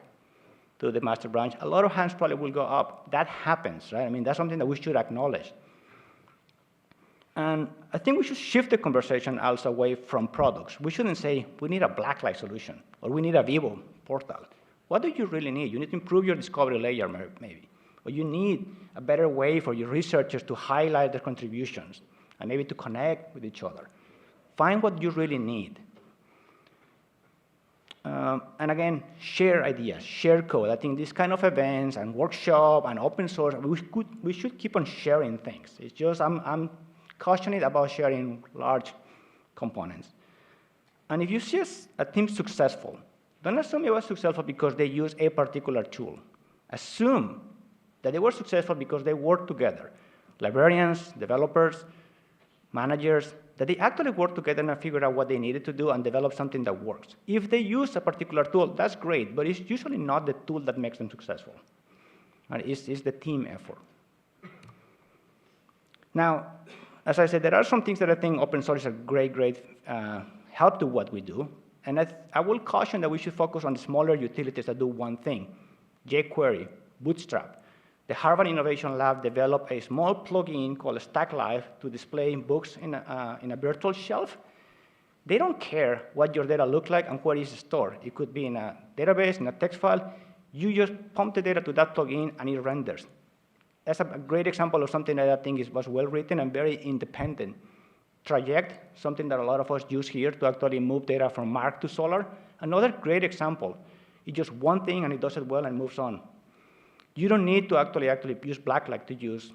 Speaker 17: to the master branch, a lot of hands probably will go up. That happens, right? I mean, that's something that we should acknowledge. And I think we should shift the conversation also away from products. We shouldn't say, we need a blacklight solution, or we need a Vivo portal. What do you really need? You need to improve your discovery layer, maybe. Or you need a better way for your researchers to highlight their contributions, and maybe to connect with each other. Find what you really need. And again, share ideas, share code. I think these kind of events and workshop and open source, we should keep on sharing things. It's just, I'm cautioning about sharing large components. And if you see a team successful, don't assume it was successful because they used a particular tool. Assume that they were successful because they worked together. Librarians, developers, managers, that they actually worked together and figured out what they needed to do and develop something that works. If they use a particular tool, that's great, but it's usually not the tool that makes them successful. It's the team effort. Now, as I said, there are some things that I think open source is a great help to what we do. And I will caution that we should focus on the smaller utilities that do one thing. jQuery, Bootstrap. The Harvard Innovation Lab developed a small plugin called Stack Live to display books in a virtual shelf. They don't care what your data looks like and where it's stored. It could be in a database, in a text file. You just pump the data to that plugin and it renders. That's a great example of something that I think was well written and very independent. Traject, something that a lot of us use here to actually move data from Mark to Solar. Another great example. It's just one thing and it does it well and moves on. You don't need to actually use Blacklight to use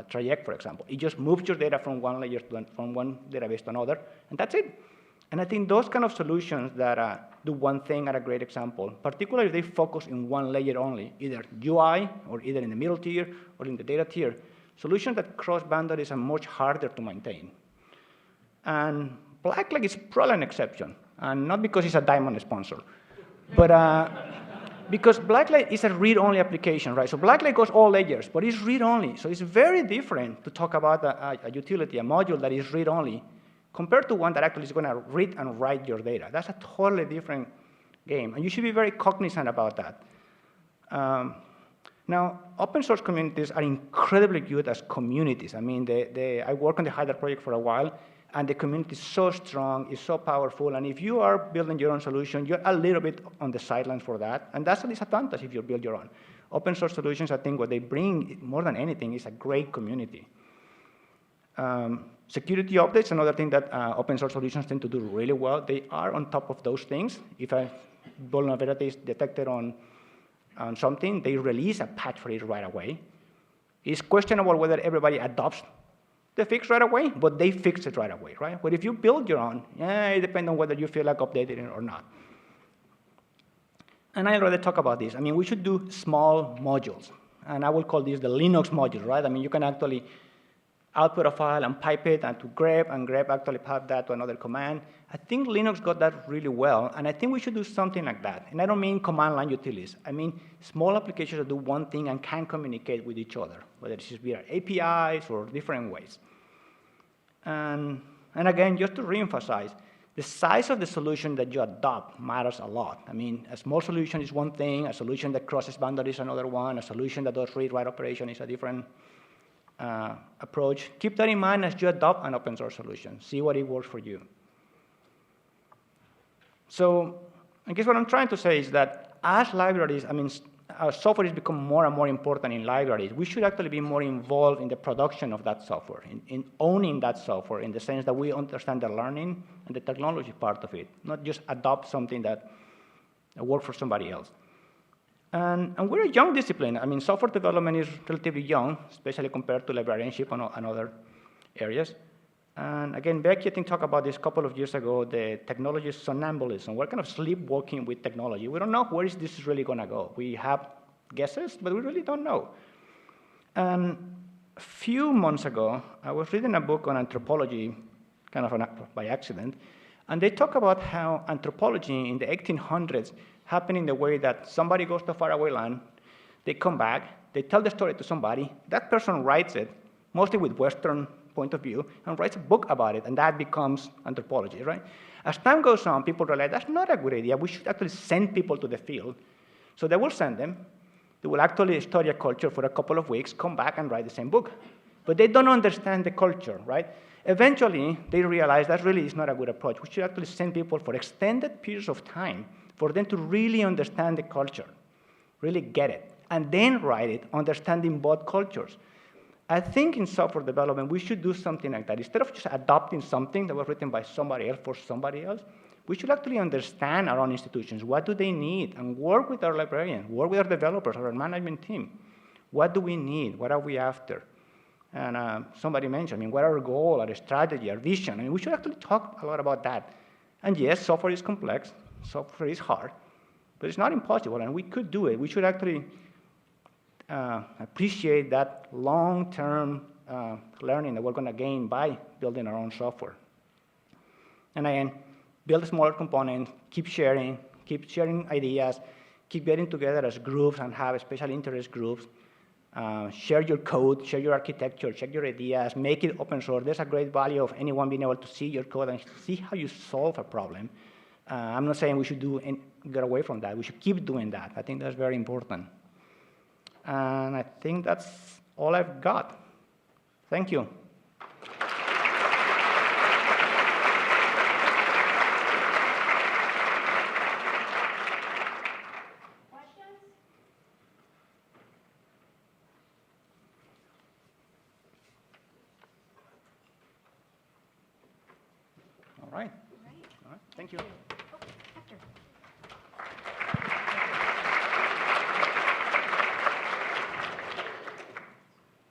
Speaker 17: Traject, for example. It just moves your data from one layer from one database to another, and that's it. And I think those kind of solutions that do one thing are a great example, particularly if they focus in one layer only, either UI or either in the middle tier or in the data tier. Solutions that cross boundaries are much harder to maintain. And Blacklight is probably an exception, and not because it's a diamond sponsor, but because Blacklight is a read-only application, right? So Blacklight goes all layers, but it's read-only. So it's very different to talk about a utility, a module that is read-only, compared to one that actually is going to read and write your data. That's a totally different game, and you should be very cognizant about that. Now, open source communities are incredibly good as communities. I mean, I worked on the HIDAR project for a while, and the community is so strong, it's so powerful, and if you are building your own solution, you're a little bit on the sidelines for that, and that's a disadvantage if you build your own. Open source solutions, I think what they bring, more than anything, is a great community. Security updates, another thing that open source solutions tend to do really well. They are on top of those things. If a vulnerability is detected on something, they release a patch for it right away. It's questionable whether everybody adopts the fix right away, but they fix it right away, right? But if you build your own, it depends on whether you feel like updating it or not. And I already talked about this. I mean, we should do small modules, and I will call this the Linux module, right? I mean, you can actually output a file and pipe it and to grep, and grep actually pipe that to another command. I think Linux got that really well, and I think we should do something like that. And I don't mean command line utilities. I mean small applications that do one thing and can communicate with each other, whether it's via APIs or different ways. And again, just to reemphasize, the size of the solution that you adopt matters a lot. I mean, a small solution is one thing, a solution that crosses boundaries is another one, a solution that does read-write operation is a different approach. Keep that in mind as you adopt an open source solution. See what it works for you. So I guess what I'm trying to say is that as libraries, I mean, our software has become more and more important in libraries. We should actually be more involved in the production of that software, in owning that software, in the sense that we understand the learning and the technology part of it, not just adopt something that works for somebody else. And we're a young discipline. I mean, software development is relatively young, especially compared to librarianship and other areas. And again, Becky, I think, talked about this a couple of years ago, the technology somnambulism. We're kind of sleepwalking with technology. We don't know where this is really going to go. We have guesses, but we really don't know. And a few months ago, I was reading a book on anthropology, kind of by accident, and they talk about how anthropology in the 1800s happened in the way that somebody goes to a faraway land, they come back, they tell the story to somebody, that person writes it, mostly with Western point of view, and writes a book about it, and that becomes anthropology, right? As time goes on, people realize that's not a good idea. We should actually send people to the field. So they will send them. They will actually study a culture for a couple of weeks, come back and write the same book. But they don't understand the culture, right? Eventually, they realize that really is not a good approach. We should actually send people for extended periods of time for them to really understand the culture, really get it, and then write it, understanding both cultures. I think in software development, we should do something like that. Instead of just adopting something that was written by somebody else for somebody else, we should actually understand our own institutions. What do they need? And work with our librarians, work with our developers, our management team. What do we need? What are we after? And somebody mentioned, I mean, what are our goals, our strategy, our vision? I mean, we should actually talk a lot about that. And yes, software is complex. Software is hard. But it's not impossible, and we could do it. We should actually appreciate that long-term learning that we're going to gain by building our own software. And again, build smaller components, keep sharing ideas, keep getting together as groups and have special interest groups. Share your code, share your architecture, share your ideas, make it open source. There's a great value of anyone being able to see your code and see how you solve a problem. I'm not saying we should get away from that. We should keep doing that. I think that's very important. And I think that's all I've got. Thank you. All right. Thank you.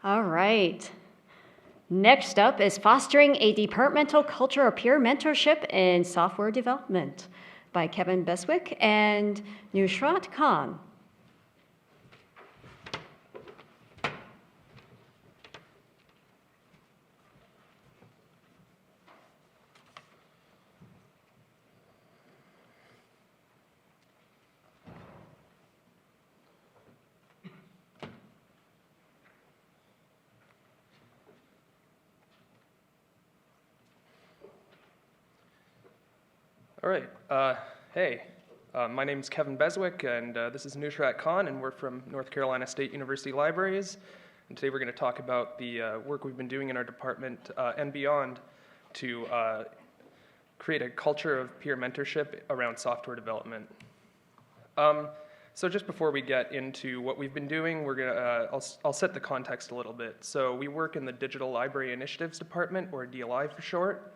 Speaker 1: All right. Next up is Fostering a Departmental Culture of Peer Mentorship in Software Development by Kevin Beswick and Nusrat Khan.
Speaker 18: All right. Hey, my name is Kevin Beswick, and this is Nusrat Khan, and we're from North Carolina State University Libraries. And today we're going to talk about the work we've been doing in our department and beyond to create a culture of peer mentorship around software development. So just before we get into what we've been doing, we're gonna I'll set the context a little bit. So we work in the Digital Library Initiatives Department, or DLI for short.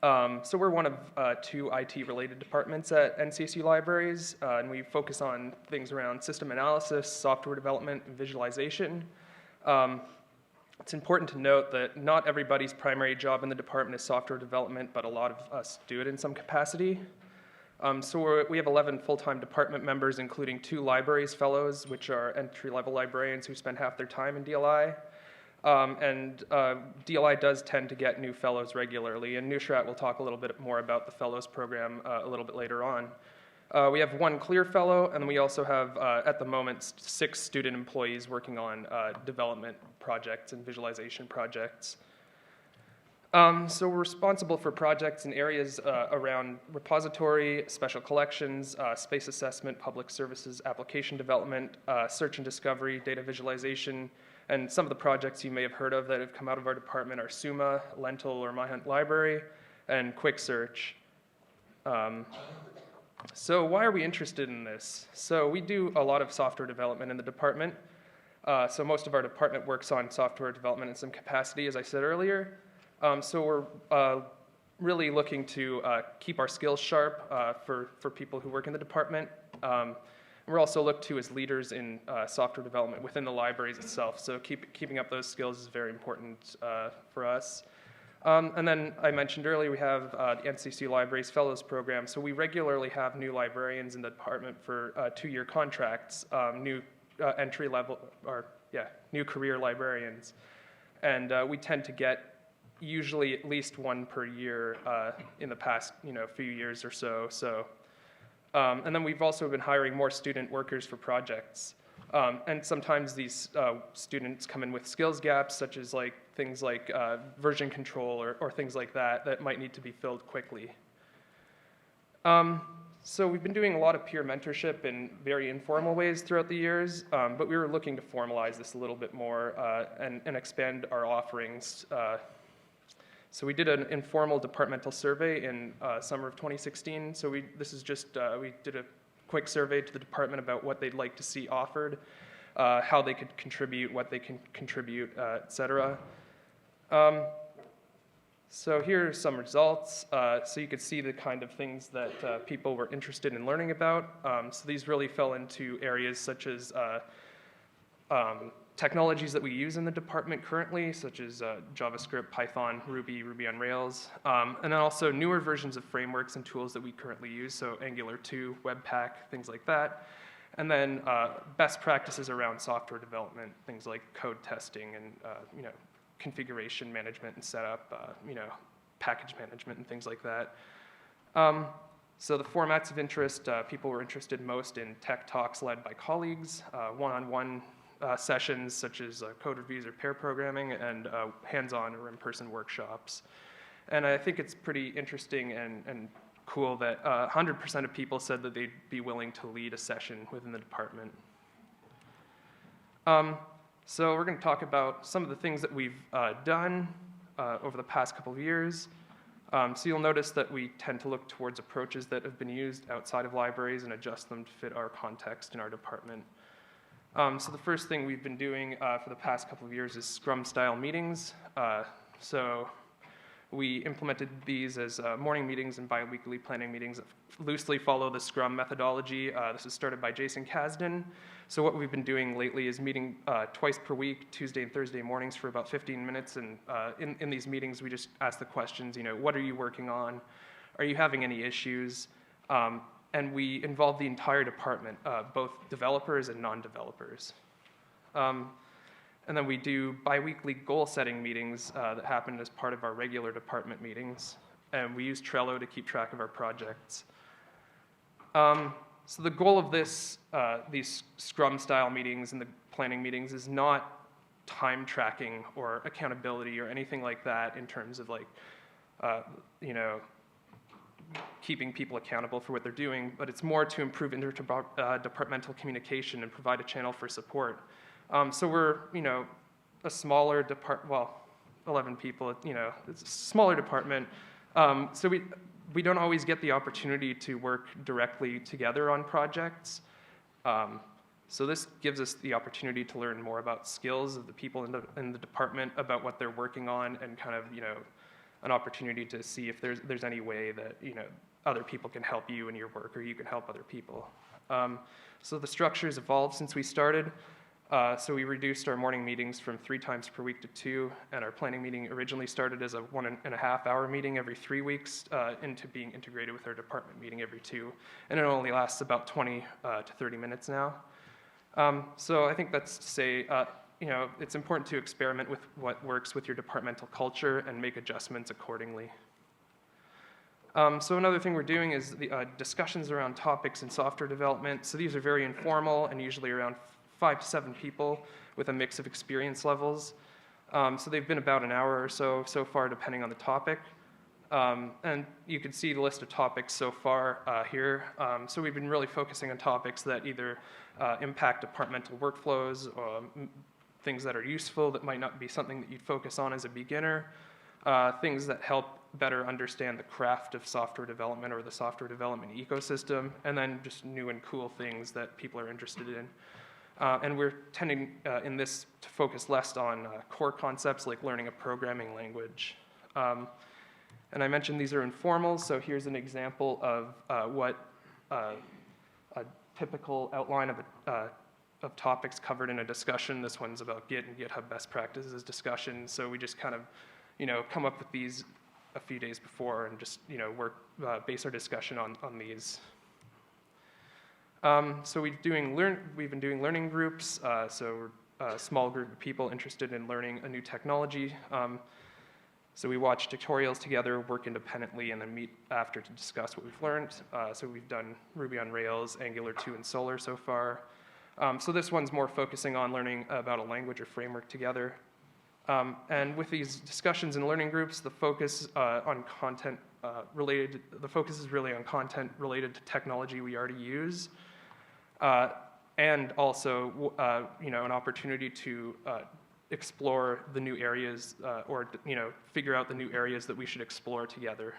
Speaker 18: So we're one of two IT-related departments at NCSU Libraries, and we focus on things around system analysis, software development, and visualization. It's important to note that not everybody's primary job in the department is software development, but a lot of us do it in some capacity. So we have 11 full-time department members, including 2 libraries fellows, which are entry-level librarians who spend half their time in DLI. DLI does tend to get new fellows regularly, and Nusrat will talk a little bit more about the fellows program a little bit later on. We have 1 clear fellow, and we also have, at the moment, 6 student employees working on development projects and visualization projects. So we're responsible for projects in areas around repository, special collections, space assessment, public services, application development, search and discovery, data visualization, and some of the projects you may have heard of that have come out of our department are SUMA, Lentil or MyHunt Library, and Quick Search. So why are we interested in this? So we do a lot of software development in the department. So most of our department works on software development in some capacity, as I said earlier. So we're really looking to keep our skills sharp for people who work in the department. We're also looked to as leaders in software development within the libraries itself. So keeping up those skills is very important for us. And then I mentioned earlier we have the NCC Libraries Fellows Program. So we regularly have new librarians in the department for 2-year contracts, new entry-level, or new career librarians. And we tend to get usually at least 1 per year in the past few years or so. And then we've also been hiring more student workers for projects. And sometimes these students come in with skills gaps, such as things like version control or things like that might need to be filled quickly. So we've been doing a lot of peer mentorship in very informal ways throughout the years, but we were looking to formalize this a little bit more and expand our offerings. So we did an informal departmental survey in summer of 2016. So this is just, we did a quick survey to the department about what they'd like to see offered, how they could contribute, what they can contribute, et cetera. So here are some results. So you could see the kind of things that people were interested in learning about. So these really fell into areas such as technologies that we use in the department currently, such as JavaScript, Python, Ruby, Ruby on Rails, and then also newer versions of frameworks and tools that we currently use, so Angular 2, Webpack, things like that. And then best practices around software development, things like code testing and configuration management and setup, package management and things like that. So the formats of interest, people were interested most in tech talks led by colleagues, one-on-one sessions such as code reviews or pair programming, and hands-on or in-person workshops. And I think it's pretty interesting and cool that 100% of people said that they'd be willing to lead a session within the department. So we're going to talk about some of the things that we've done over the past couple of years. So you'll notice that we tend to look towards approaches that have been used outside of libraries and adjust them to fit our context in our department. So the first thing we've been doing for the past couple of years is Scrum-style meetings. So we implemented these as morning meetings and bi-weekly planning meetings that loosely follow the Scrum methodology. This was started by Jason Kasdan. So what we've been doing lately is meeting twice per week, Tuesday and Thursday mornings for about 15 minutes. And in these meetings, we just ask the questions, what are you working on? Are you having any issues? And we involve the entire department, both developers and non-developers. And then we do bi-weekly goal-setting meetings that happen as part of our regular department meetings. And we use Trello to keep track of our projects. So the goal of these Scrum-style meetings and the planning meetings is not time tracking or accountability or anything like that in terms of keeping people accountable for what they're doing, but it's more to improve interdepartmental communication and provide a channel for support. So we're, a smaller department, well, 11 people, it's a smaller department. So we don't always get the opportunity to work directly together on projects. So this gives us the opportunity to learn more about skills of the people in the department, about what they're working on, and kind of, an opportunity to see if there's any way that, other people can help you in your work or you can help other people. So the structure's evolved since we started. So we reduced our morning meetings from 3 times per week to 2, and our planning meeting originally started as a 1.5-hour meeting every 3 weeks into being integrated with our department meeting every 2. And it only lasts about 20 to 30 minutes now. So I think that's to say, it's important to experiment with what works with your departmental culture and make adjustments accordingly. So another thing we're doing is the discussions around topics in software development. So these are very informal and usually around 5 to 7 people with a mix of experience levels. So they've been about an hour or so far, depending on the topic. And you can see the list of topics so far here. So we've been really focusing on topics that either impact departmental workflows, or things that are useful that might not be something that you'd focus on as a beginner, things that help better understand the craft of software development or the software development ecosystem, and then just new and cool things that people are interested in. And we're tending in this to focus less on core concepts like learning a programming language. And I mentioned these are informal, so here's an example of what a typical outline of topics covered in a discussion. This one's about Git and GitHub best practices discussion. So we just kind of, come up with these a few days before and just, base our discussion on these. So we've been doing learning groups. So we're a small group of people interested in learning a new technology. So we watch tutorials together, work independently, and then meet after to discuss what we've learned. So we've done Ruby on Rails, Angular 2, and Solar so far. So this one's more focusing on learning about a language or framework together. And with these discussions and learning groups, the focus on content the focus is really on content related to technology we already use, and also an opportunity to explore the new areas or figure out the new areas that we should explore together.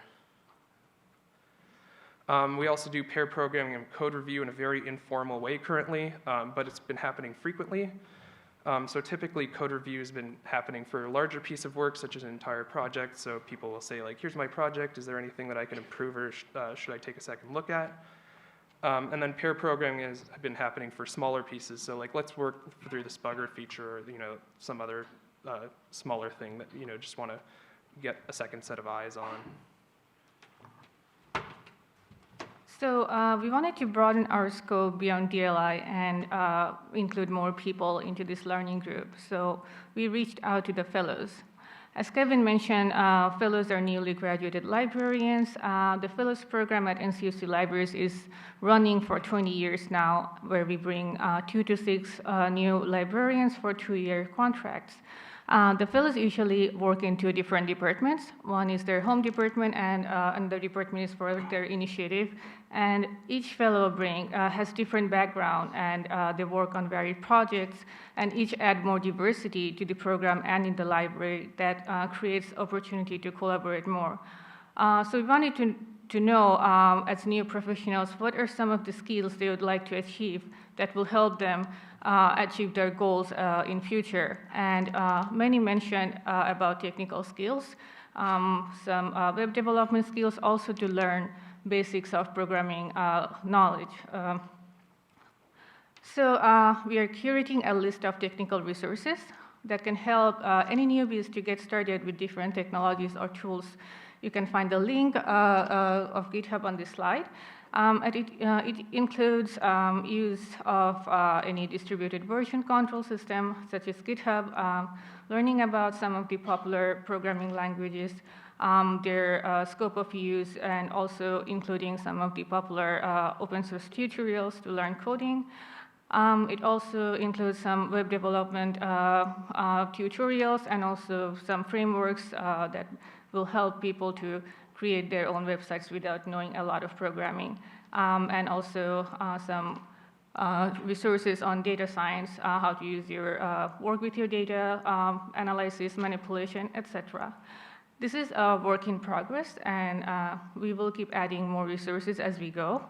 Speaker 18: We also do pair programming and code review in a very informal way currently, but it's been happening frequently. So typically code review has been happening for a larger piece of work, such as an entire project. So people will say, like, here's my project, is there anything that I can improve or should I take a second look at? And then pair programming has been happening for smaller pieces. So like, let's work through this bugger feature or some other smaller thing that just want to get a second set of eyes on.
Speaker 19: So we wanted to broaden our scope beyond DLI and include more people into this learning group. So we reached out to the fellows. As Kevin mentioned, fellows are newly graduated librarians. The fellows program at NCUC Libraries is running for 20 years now, where we bring 2 to 6 new librarians for 2-year contracts. The fellows usually work in 2 different departments. One is their home department, and another department is for their initiative. And each fellow has different background, and they work on varied projects, and each add more diversity to the program and in the library that creates opportunity to collaborate more. So we wanted to know, as new professionals, what are some of the skills they would like to achieve that will help them achieve their goals in future. And many mentioned about technical skills, some web development skills, also to learn basics of programming knowledge. So we are curating a list of technical resources that can help any newbies to get started with different technologies or tools. You can find the link of GitHub on this slide. It includes use of any distributed version control system, such as GitHub, learning about some of the popular programming languages, their scope of use, and also including some of the popular open source tutorials to learn coding. It also includes some web development tutorials and also some frameworks that will help people to create their own websites without knowing a lot of programming, and also some resources on data science, how to use your work with your data, analysis, manipulation, etc. This is a work in progress, and we will keep adding more resources as we go.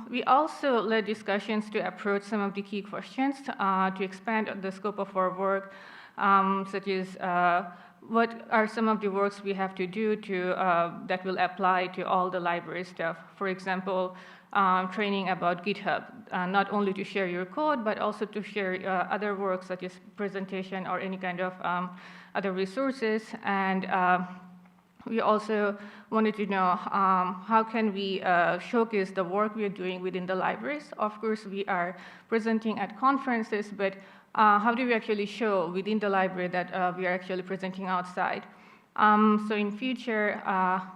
Speaker 19: We also led discussions to approach some of the key questions to expand the scope of our work, such as what are some of the works we have to do that will apply to all the library stuff. For example, training about GitHub, not only to share your code, but also to share other works such as presentation or any kind of other resources. And we also wanted to know how can we showcase the work we are doing within the libraries. Of course, we are presenting at conferences, but how do we actually show within the library that we are actually presenting outside? So in future,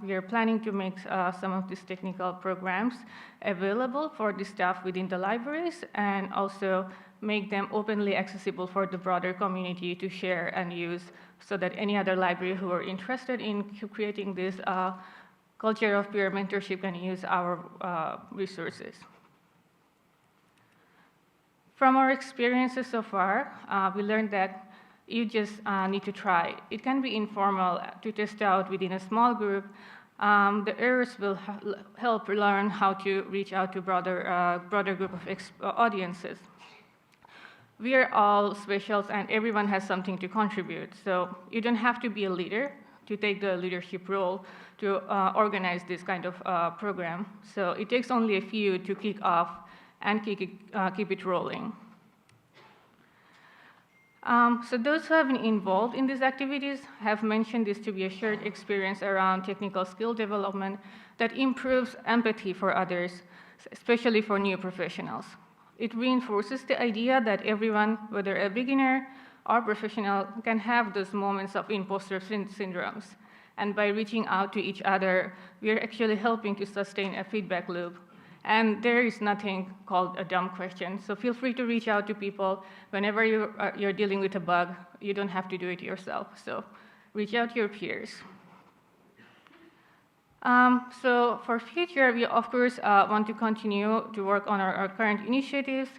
Speaker 19: we are planning to make some of these technical programs available for the staff within the libraries, and also make them openly accessible for the broader community to share and use, so that any other library who are interested in creating this culture of peer mentorship can use our resources. From our experiences so far, we learned that you just need to try. It can be informal to test out within a small group. The errors will help learn how to reach out to broader group of audiences. We are all specials, and everyone has something to contribute. So you don't have to be a leader to take the leadership role to organize this kind of program. So it takes only a few to kick off and keep it rolling. So those who have been involved in these activities have mentioned this to be a shared experience around technical skill development that improves empathy for others, especially for new professionals. It reinforces the idea that everyone, whether a beginner or professional, can have those moments of imposter syndromes. And by reaching out to each other, we are actually helping to sustain a feedback loop. And there is nothing called a dumb question. So feel free to reach out to people whenever you're dealing with a bug. You don't have to do it yourself. So reach out to your peers. So for future, we of course want to continue to work on our current initiatives.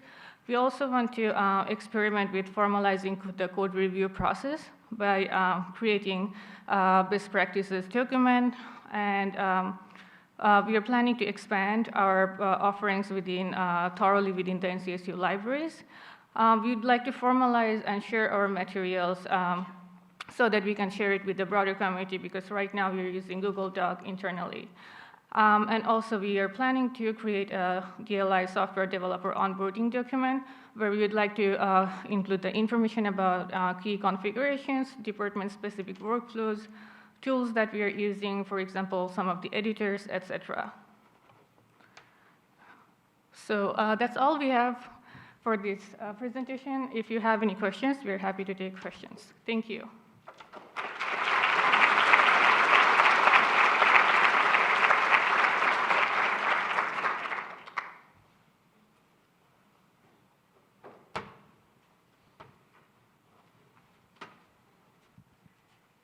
Speaker 19: We also want to experiment with formalizing the code review process by creating best practices document, and we are planning to expand our offerings thoroughly within the NCSU libraries. We'd like to formalize and share our materials so that we can share it with the broader community, because right now we're using Google Doc internally. And also we are planning to create a DLI software developer onboarding document where we would like to include the information about key configurations, department-specific workflows, tools that we are using, for example, some of the editors, etc. So that's all we have for this presentation. If you have any questions, we're happy to take questions. Thank you.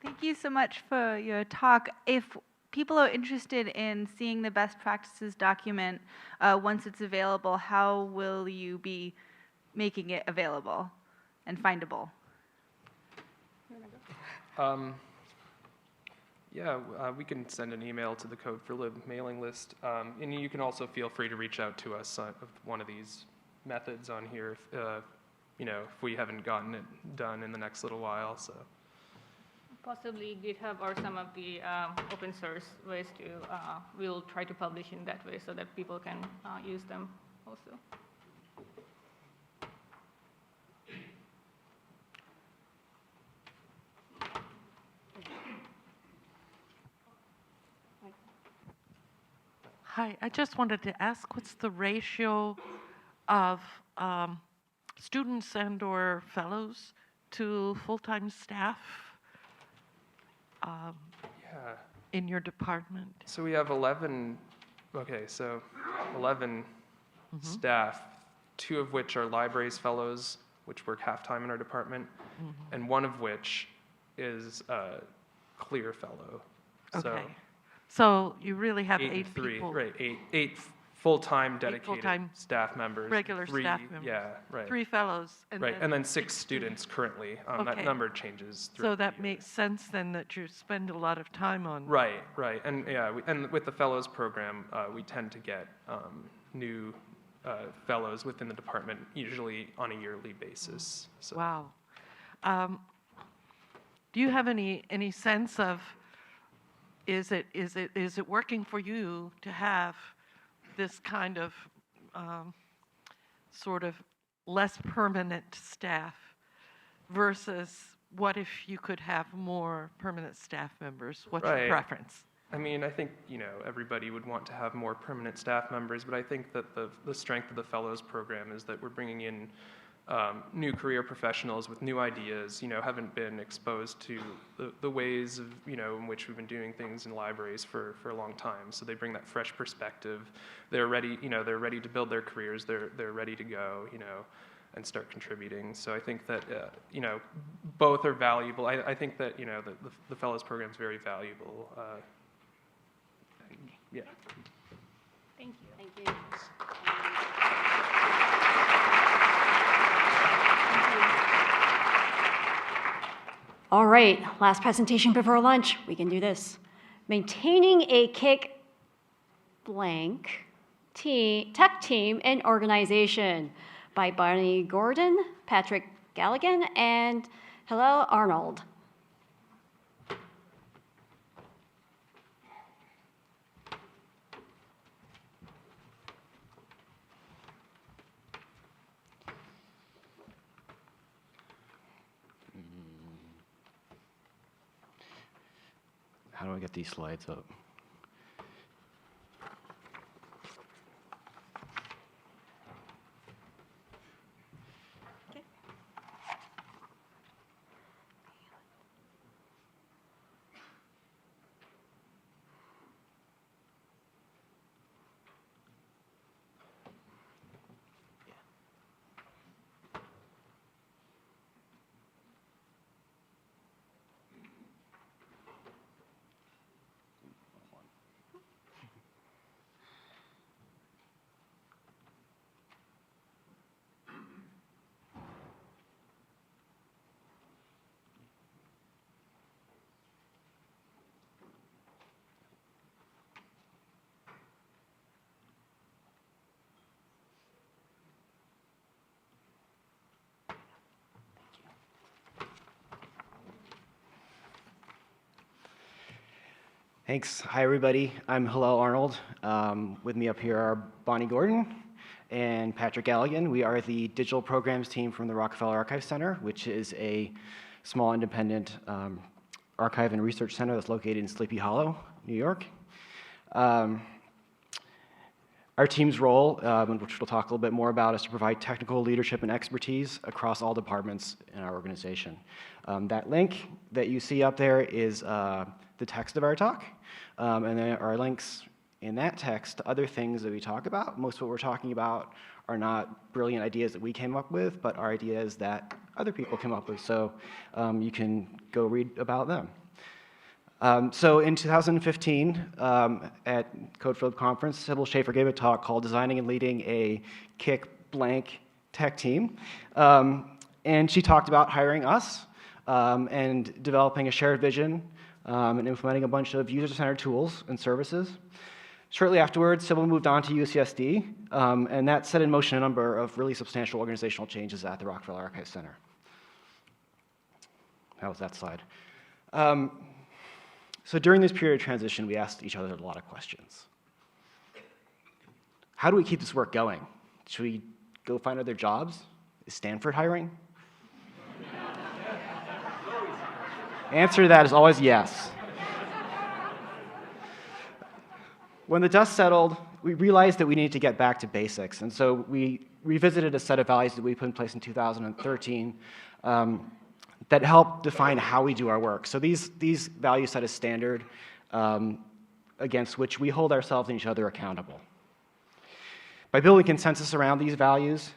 Speaker 20: Thank you so much for your talk. If people are interested in seeing the best practices document once it's available, how will you be making it available and findable?
Speaker 18: We can send an email to the Code4Lib mailing list, and you can also feel free to reach out to us on one of these methods on here, if we haven't gotten it done in the next little while. So.
Speaker 19: Possibly GitHub or some of the open source ways to, we'll try to publish in that way so that people can use them also.
Speaker 21: Hi, I just wanted to ask, what's the ratio of students and or fellows to full-time staff in your department?
Speaker 18: So we have 11 staff, 2 of which are libraries fellows, which work half-time in our department, and one of which is clear fellow.
Speaker 21: Okay. So you really have
Speaker 18: 8 and
Speaker 21: 8
Speaker 18: 3,
Speaker 21: people.
Speaker 18: right? Eight full-time dedicated
Speaker 21: full-time
Speaker 18: staff members.
Speaker 21: regular
Speaker 18: 3,
Speaker 21: staff members.
Speaker 18: Yeah, right.
Speaker 21: 3 fellows.
Speaker 18: And then 6 students currently. That
Speaker 21: Okay.
Speaker 18: number changes.
Speaker 21: So that makes sense then that you spend a lot of time on.
Speaker 18: Right, and yeah, and with the fellows program, we tend to get new fellows within the department, usually on a yearly basis. So.
Speaker 21: Wow. Do you have any sense of, is it working for you to have this kind of sort of less permanent staff versus what if you could have more permanent staff members? What's your preference?
Speaker 18: I mean, I think, everybody would want to have more permanent staff members, but I think that the strength of the fellows program is that we're bringing in new career professionals with new ideas, haven't been exposed to the ways of, in which we've been doing things in libraries for a long time. So they bring that fresh perspective. They're ready, they're ready to build their careers. They're ready to go, and start contributing. So I think that, both are valuable. I think that, the fellows program is very valuable. Yeah.
Speaker 1: Thank you. Thank you. All right, last presentation before lunch. We can do this. Maintaining a kick blank tech team and organization by Bonnie Gordon, Patrick Galligan, and Hillel Arnold.
Speaker 2: How do I get these slides up? Thanks. Hi, everybody. I'm Hillel Arnold. With me up here are Bonnie Gordon and Patrick Galligan. We are the digital programs team from the Rockefeller Archive Center, which is a small independent archive and research center that's located in Sleepy Hollow, New York. Our team's role, which we'll talk a little bit more about, is to provide technical leadership and expertise across all departments in our organization. That link that you see up there is the text of our talk, and there are links in that text to other things that we talk about. Most of what we're talking about are not brilliant ideas that we came up with, but are ideas that other people came up with, so you can go read about them. So in 2015, at Code4Lib conference, Sybil Schaefer gave a talk called Designing and Leading a Kick Blank Tech Team. And she talked about hiring us and developing a shared vision and implementing a bunch of user-centered tools and services. Shortly afterwards, Sybil moved on to UCSD, and that set in motion a number of really substantial organizational changes at the Rockefeller Archive Center. That was that slide. So during this period of transition, we asked each other a lot of questions. How do we keep this work going? Should we go find other jobs? Is Stanford hiring? Answer to that is always yes. When the dust settled, we realized that we needed to get back to basics, and so we revisited a set of values that we put in place in 2013 that help define how we do our work. So these values set a standard against which we hold ourselves and each other accountable. By building consensus around these values,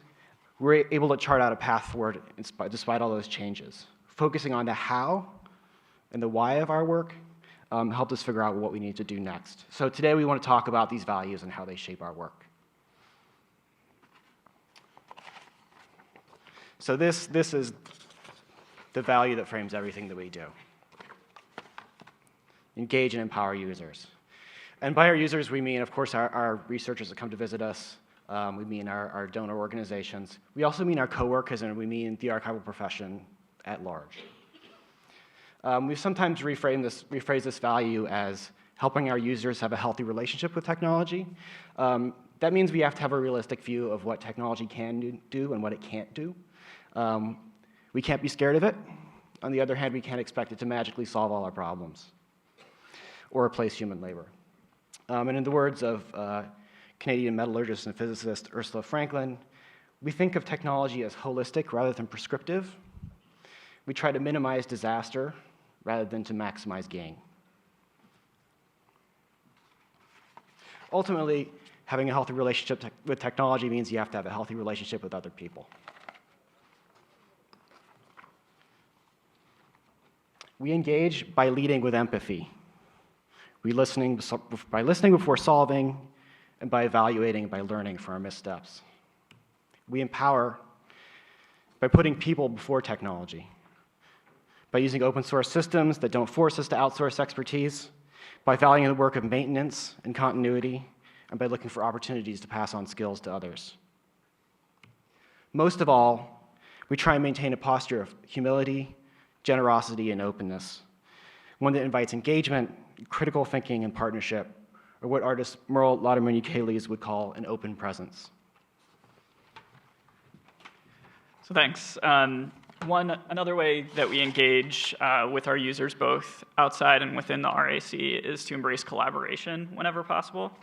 Speaker 2: we're able to chart out a path forward despite all those changes, focusing on the how and the why of our work helped us figure out what we need to do next. So today we want to talk about these values and how they shape our work. So this is the value that frames everything that we do. Engage and empower users. And by our users, we mean, of course, our researchers that come to visit us. We mean our donor organizations. We also mean our coworkers, and we mean the archival profession at large. We sometimes rephrase this value as helping our users have a healthy relationship with technology. That means we have to have a realistic view of what technology can do and what it can't do. We can't be scared of it. On the other hand, we can't expect it to magically solve all our problems or replace human labor. And in the words of Canadian metallurgist and physicist Ursula Franklin, we think of technology as holistic rather than prescriptive. We try to minimize disaster rather than to maximize gain. Ultimately, having a healthy relationship with technology means you have to have a healthy relationship with other people. We engage by leading with empathy. By listening before solving, and by evaluating, by learning from our missteps. We empower by putting people before technology, by using open source systems that don't force us to outsource expertise, by valuing the work of maintenance and continuity, and by looking for opportunities to pass on skills to others. Most of all, we try and maintain a posture of humility, generosity, and openness, one that invites engagement, critical thinking, and partnership, or what artist Merle Lauderman-Ukeles would call an open presence.
Speaker 4: So thanks. Another way that we engage with our users, both outside and within the RAC, is to embrace collaboration whenever possible.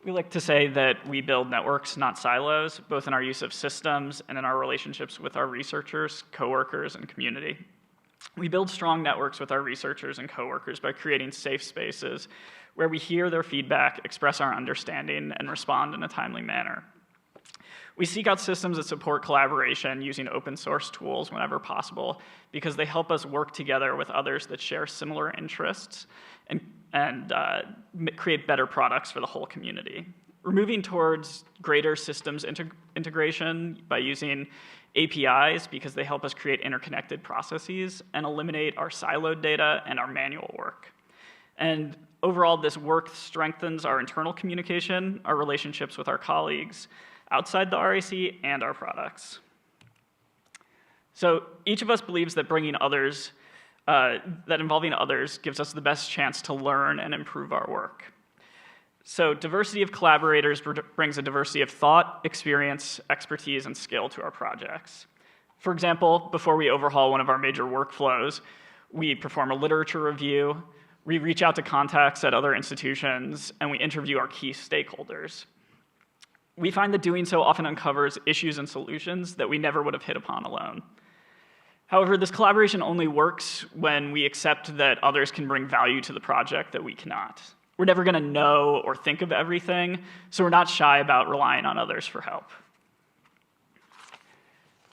Speaker 4: We like to say that we build networks, not silos, both in our use of systems and in our relationships with our researchers, coworkers, and community. We build strong networks with our researchers and coworkers by creating safe spaces where we hear their feedback, express our understanding, and respond in a timely manner. We seek out systems that support collaboration using open source tools whenever possible because they help us work together with others that share similar interests and create better products for the whole community. We're moving towards greater systems integration by using APIs because they help us create interconnected processes and eliminate our siloed data and our manual work. And overall, this work strengthens our internal communication, our relationships with our colleagues outside the RAC, and our products. So each of us believes that involving others gives us the best chance to learn and improve our work. So diversity of collaborators brings a diversity of thought, experience, expertise, and skill to our projects. For example, before we overhaul one of our major workflows, we perform a literature review, we reach out to contacts at other institutions, and we interview our key stakeholders. We find that doing so often uncovers issues and solutions that we never would have hit upon alone. However, this collaboration only works when we accept that others can bring value to the project that we cannot. We're never going to know or think of everything, so we're not shy about relying on others for help.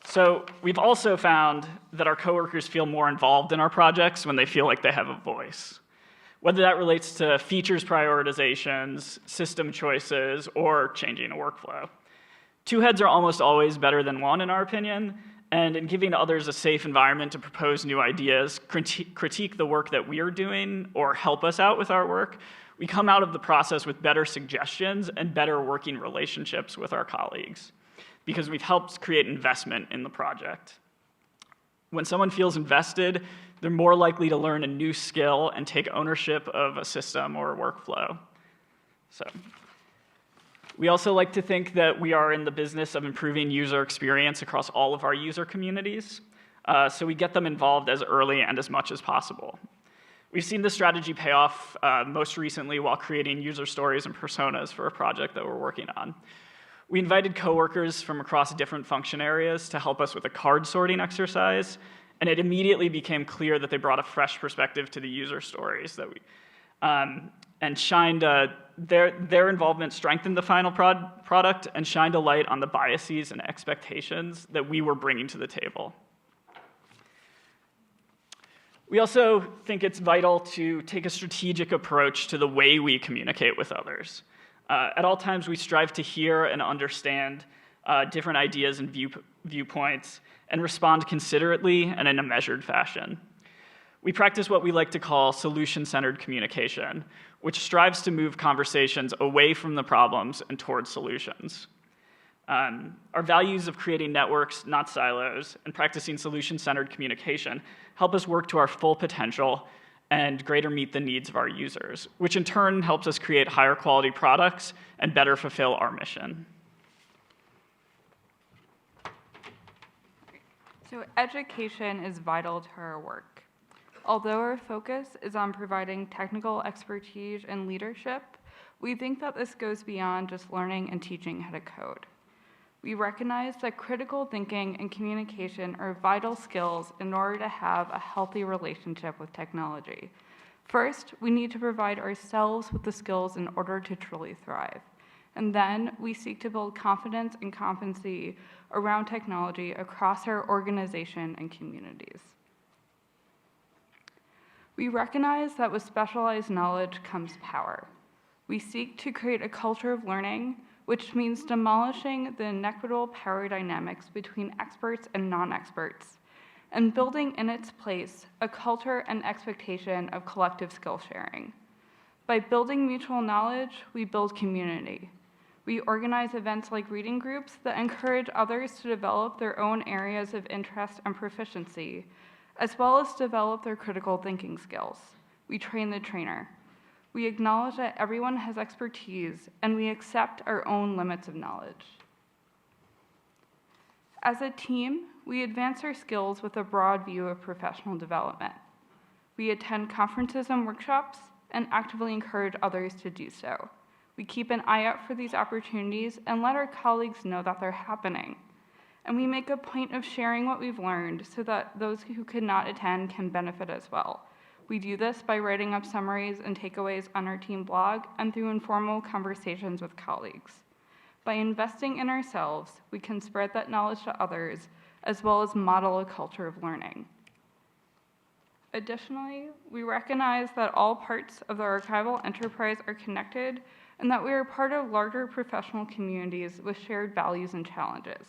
Speaker 4: So we've also found that our coworkers feel more involved in our projects when they feel like they have a voice. Whether that relates to features prioritizations, system choices, or changing a workflow. Two heads are almost always better than one, in our opinion, and in giving others a safe environment to propose new ideas, critique the work that we are doing, or help us out with our work, we come out of the process with better suggestions and better working relationships with our colleagues, because we've helped create investment in the project. When someone feels invested, they're more likely to learn a new skill and take ownership of a system or a workflow. So, we also like to think that we are in the business of improving user experience across all of our user communities, so we get them involved as early and as much as possible. We've seen this strategy pay off most recently while creating user stories and personas for a project that we're working on. We invited coworkers from across different function areas to help us with a card sorting exercise, and it immediately became clear that they brought a fresh perspective to the user stories that and shined their involvement strengthened the final product and shined a light on the biases and expectations that we were bringing to the table. We also think it's vital to take a strategic approach to the way we communicate with others. At all times, we strive to hear and understand different ideas and viewpoints and respond considerately and in a measured fashion. We practice what we like to call solution-centered communication, which strives to move conversations away from the problems and towards solutions. Our values of creating networks, not silos, and practicing solution-centered communication help us work to our full potential and greater meet the needs of our users, which in turn helps us create higher quality products and better fulfill our mission.
Speaker 5: So education is vital to our work. Although our focus is on providing technical expertise and leadership, we think that this goes beyond just learning and teaching how to code. We recognize that critical thinking and communication are vital skills in order to have a healthy relationship with technology. First, we need to provide ourselves with the skills in order to truly thrive. And then we seek to build confidence and competency around technology across our organization and communities. We recognize that with specialized knowledge comes power. We seek to create a culture of learning, which means demolishing the inequitable power dynamics between experts and non-experts, and building in its place a culture and expectation of collective skill sharing. By building mutual knowledge, we build community. We organize events like reading groups that encourage others to develop their own areas of interest and proficiency, as well as develop their critical thinking skills. We train the trainer. We acknowledge that everyone has expertise, and we accept our own limits of knowledge. As a team, we advance our skills with a broad view of professional development. We attend conferences and workshops and actively encourage others to do so. We keep an eye out for these opportunities and let our colleagues know that they're happening. And we make a point of sharing what we've learned so that those who could not attend can benefit as well. We do this by writing up summaries and takeaways on our team blog and through informal conversations with colleagues. By investing in ourselves, we can spread that knowledge to others, as well as model a culture of learning. Additionally, we recognize that all parts of the archival enterprise are connected and that we are part of larger professional communities with shared values and challenges.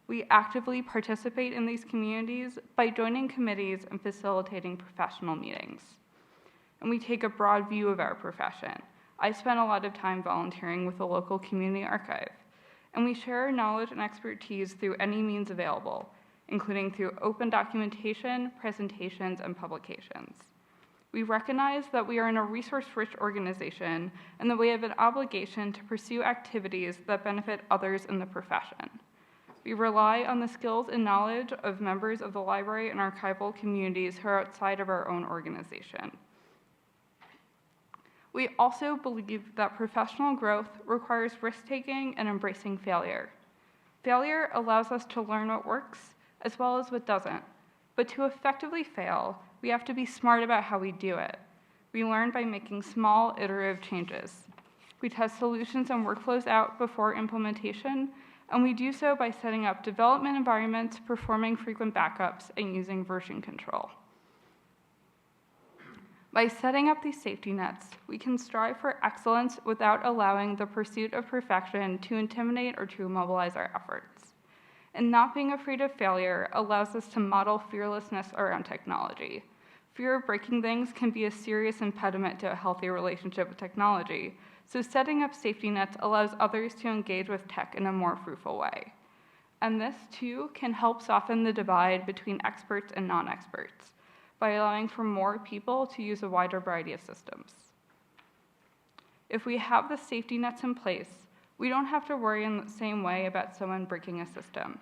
Speaker 5: We actively participate in these communities by joining committees and facilitating professional meetings. And we take a broad view of our profession. I spend a lot of time volunteering with the local community archive, and we share our knowledge and expertise through any means available, including through open documentation, presentations, and publications. We recognize that we are in a resource-rich organization and that we have an obligation to pursue activities that benefit others in the profession. We rely on the skills and knowledge of members of the library and archival communities who are outside of our own organization. We also believe that professional growth requires risk-taking and embracing failure. Failure allows us to learn what works as well as what doesn't. But to effectively fail, we have to be smart about how we do it. We learn by making small, iterative changes. We test solutions and workflows out before implementation, and we do so by setting up development environments, performing frequent backups, and using version control. By setting up these safety nets, we can strive for excellence without allowing the pursuit of perfection to intimidate or to immobilize our efforts. And not being afraid of failure allows us to model fearlessness around technology. Fear of breaking things can be a serious impediment to a healthy relationship with technology, so setting up safety nets allows others to engage with tech in a more fruitful way. And this, too, can help soften the divide between experts and non-experts by allowing for more people to use a wider variety of systems. If we have the safety nets in place, we don't have to worry in the same way about someone breaking a system.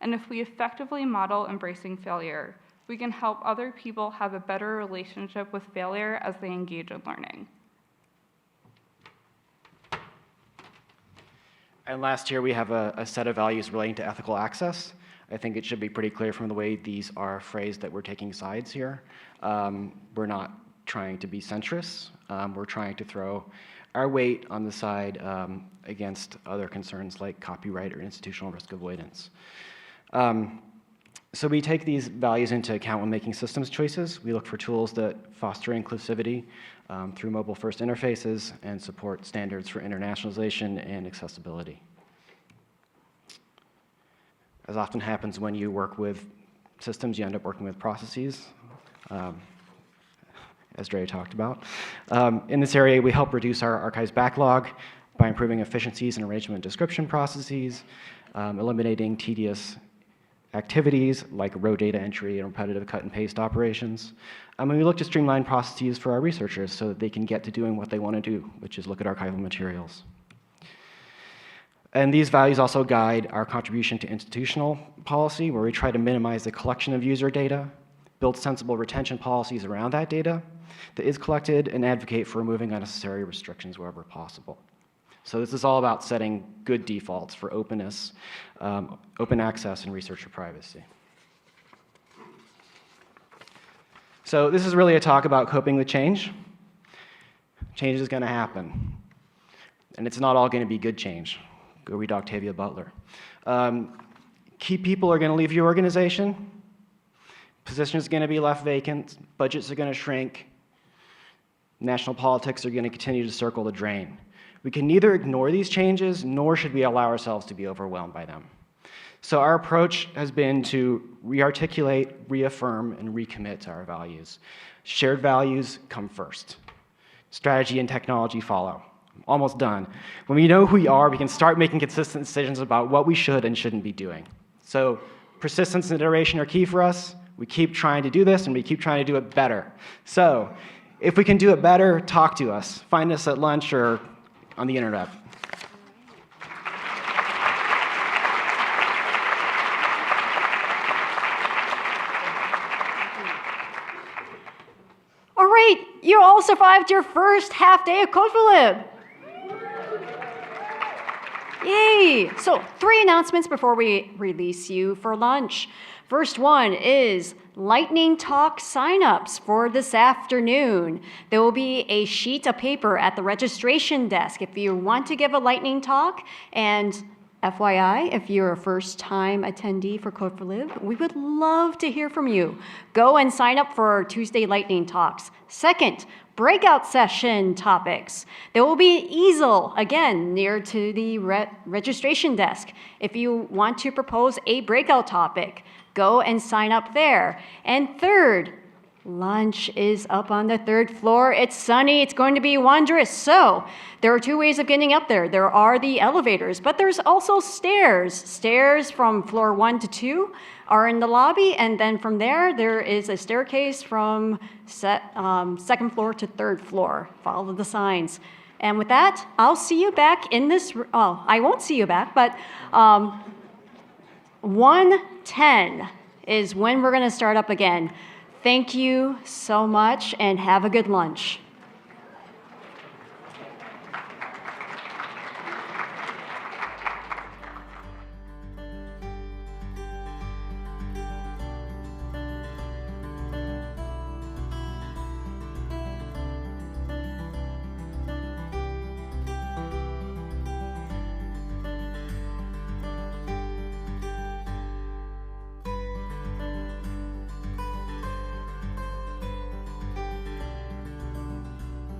Speaker 5: And if we effectively model embracing failure, we can help other people have a better relationship with failure as they engage in learning.
Speaker 2: And last here, we have a set of values relating to ethical access. I think it should be pretty clear from the way these are phrased that we're taking sides here. We're not trying to be centrist. We're trying to throw our weight on the side against other concerns like copyright or institutional risk avoidance. So we take these values into account when making systems choices. We look for tools that foster inclusivity through mobile-first interfaces and support standards for internationalization and accessibility. As often happens when you work with systems, you end up working with processes, as Dre talked about. In this area, we help reduce our archives backlog by improving efficiencies in arrangement and description processes, eliminating tedious activities like row data entry and repetitive cut and paste operations. And we look to streamline processes for our researchers so that they can get to doing what they want to do, which is look at archival materials. And these values also guide our contribution to institutional policy, where we try to minimize the collection of user data, build sensible retention policies around that data that is collected, and advocate for removing unnecessary restrictions wherever possible. So this is all about setting good defaults for openness, open access, and researcher privacy. So this is really a talk about coping with change. Change is going to happen. And it's not all going to be good change. Go read Octavia Butler. Key people are going to leave your organization. Positions are going to be left vacant. Budgets are going to shrink. National politics are going to continue to circle the drain. We can neither ignore these changes, nor should we allow ourselves to be overwhelmed by them. So our approach has been to re-articulate, reaffirm, and recommit to our values. Shared values come first. Strategy and technology follow. Almost done. When we know who we are, we can start making consistent decisions about what we should and shouldn't be doing. So persistence and iteration are key for us. We keep trying to do this, and we keep trying to do it better. So if we can do it better, talk to us. Find us at lunch or on the internet.
Speaker 1: All right, you all survived your first half day of Code4Lib. Yay! So 3 announcements before we release you for lunch. First one is lightning talk signups for this afternoon. There will be a sheet of paper at the registration desk if you want to give a lightning talk. And FYI, if you're a first-time attendee for Code4Lib, we would love to hear from you. Go and sign up for our Tuesday lightning talks. Second, breakout session topics. There will be an easel, again, near to the registration desk. If you want to propose a breakout topic, go and sign up there. And third, lunch is up on the 3rd floor. It's sunny. It's going to be wondrous. So there are 2 ways of getting up there. There are the elevators, but there's also stairs. Stairs from floor 1 to 2 are in the lobby, and then from there, there is a staircase from 2nd floor to 3rd floor. Follow the signs. And with that, I'll see you back in this, well, I won't see you back, but 1:10 is when we're going to start up again. Thank you so much, and have a good lunch.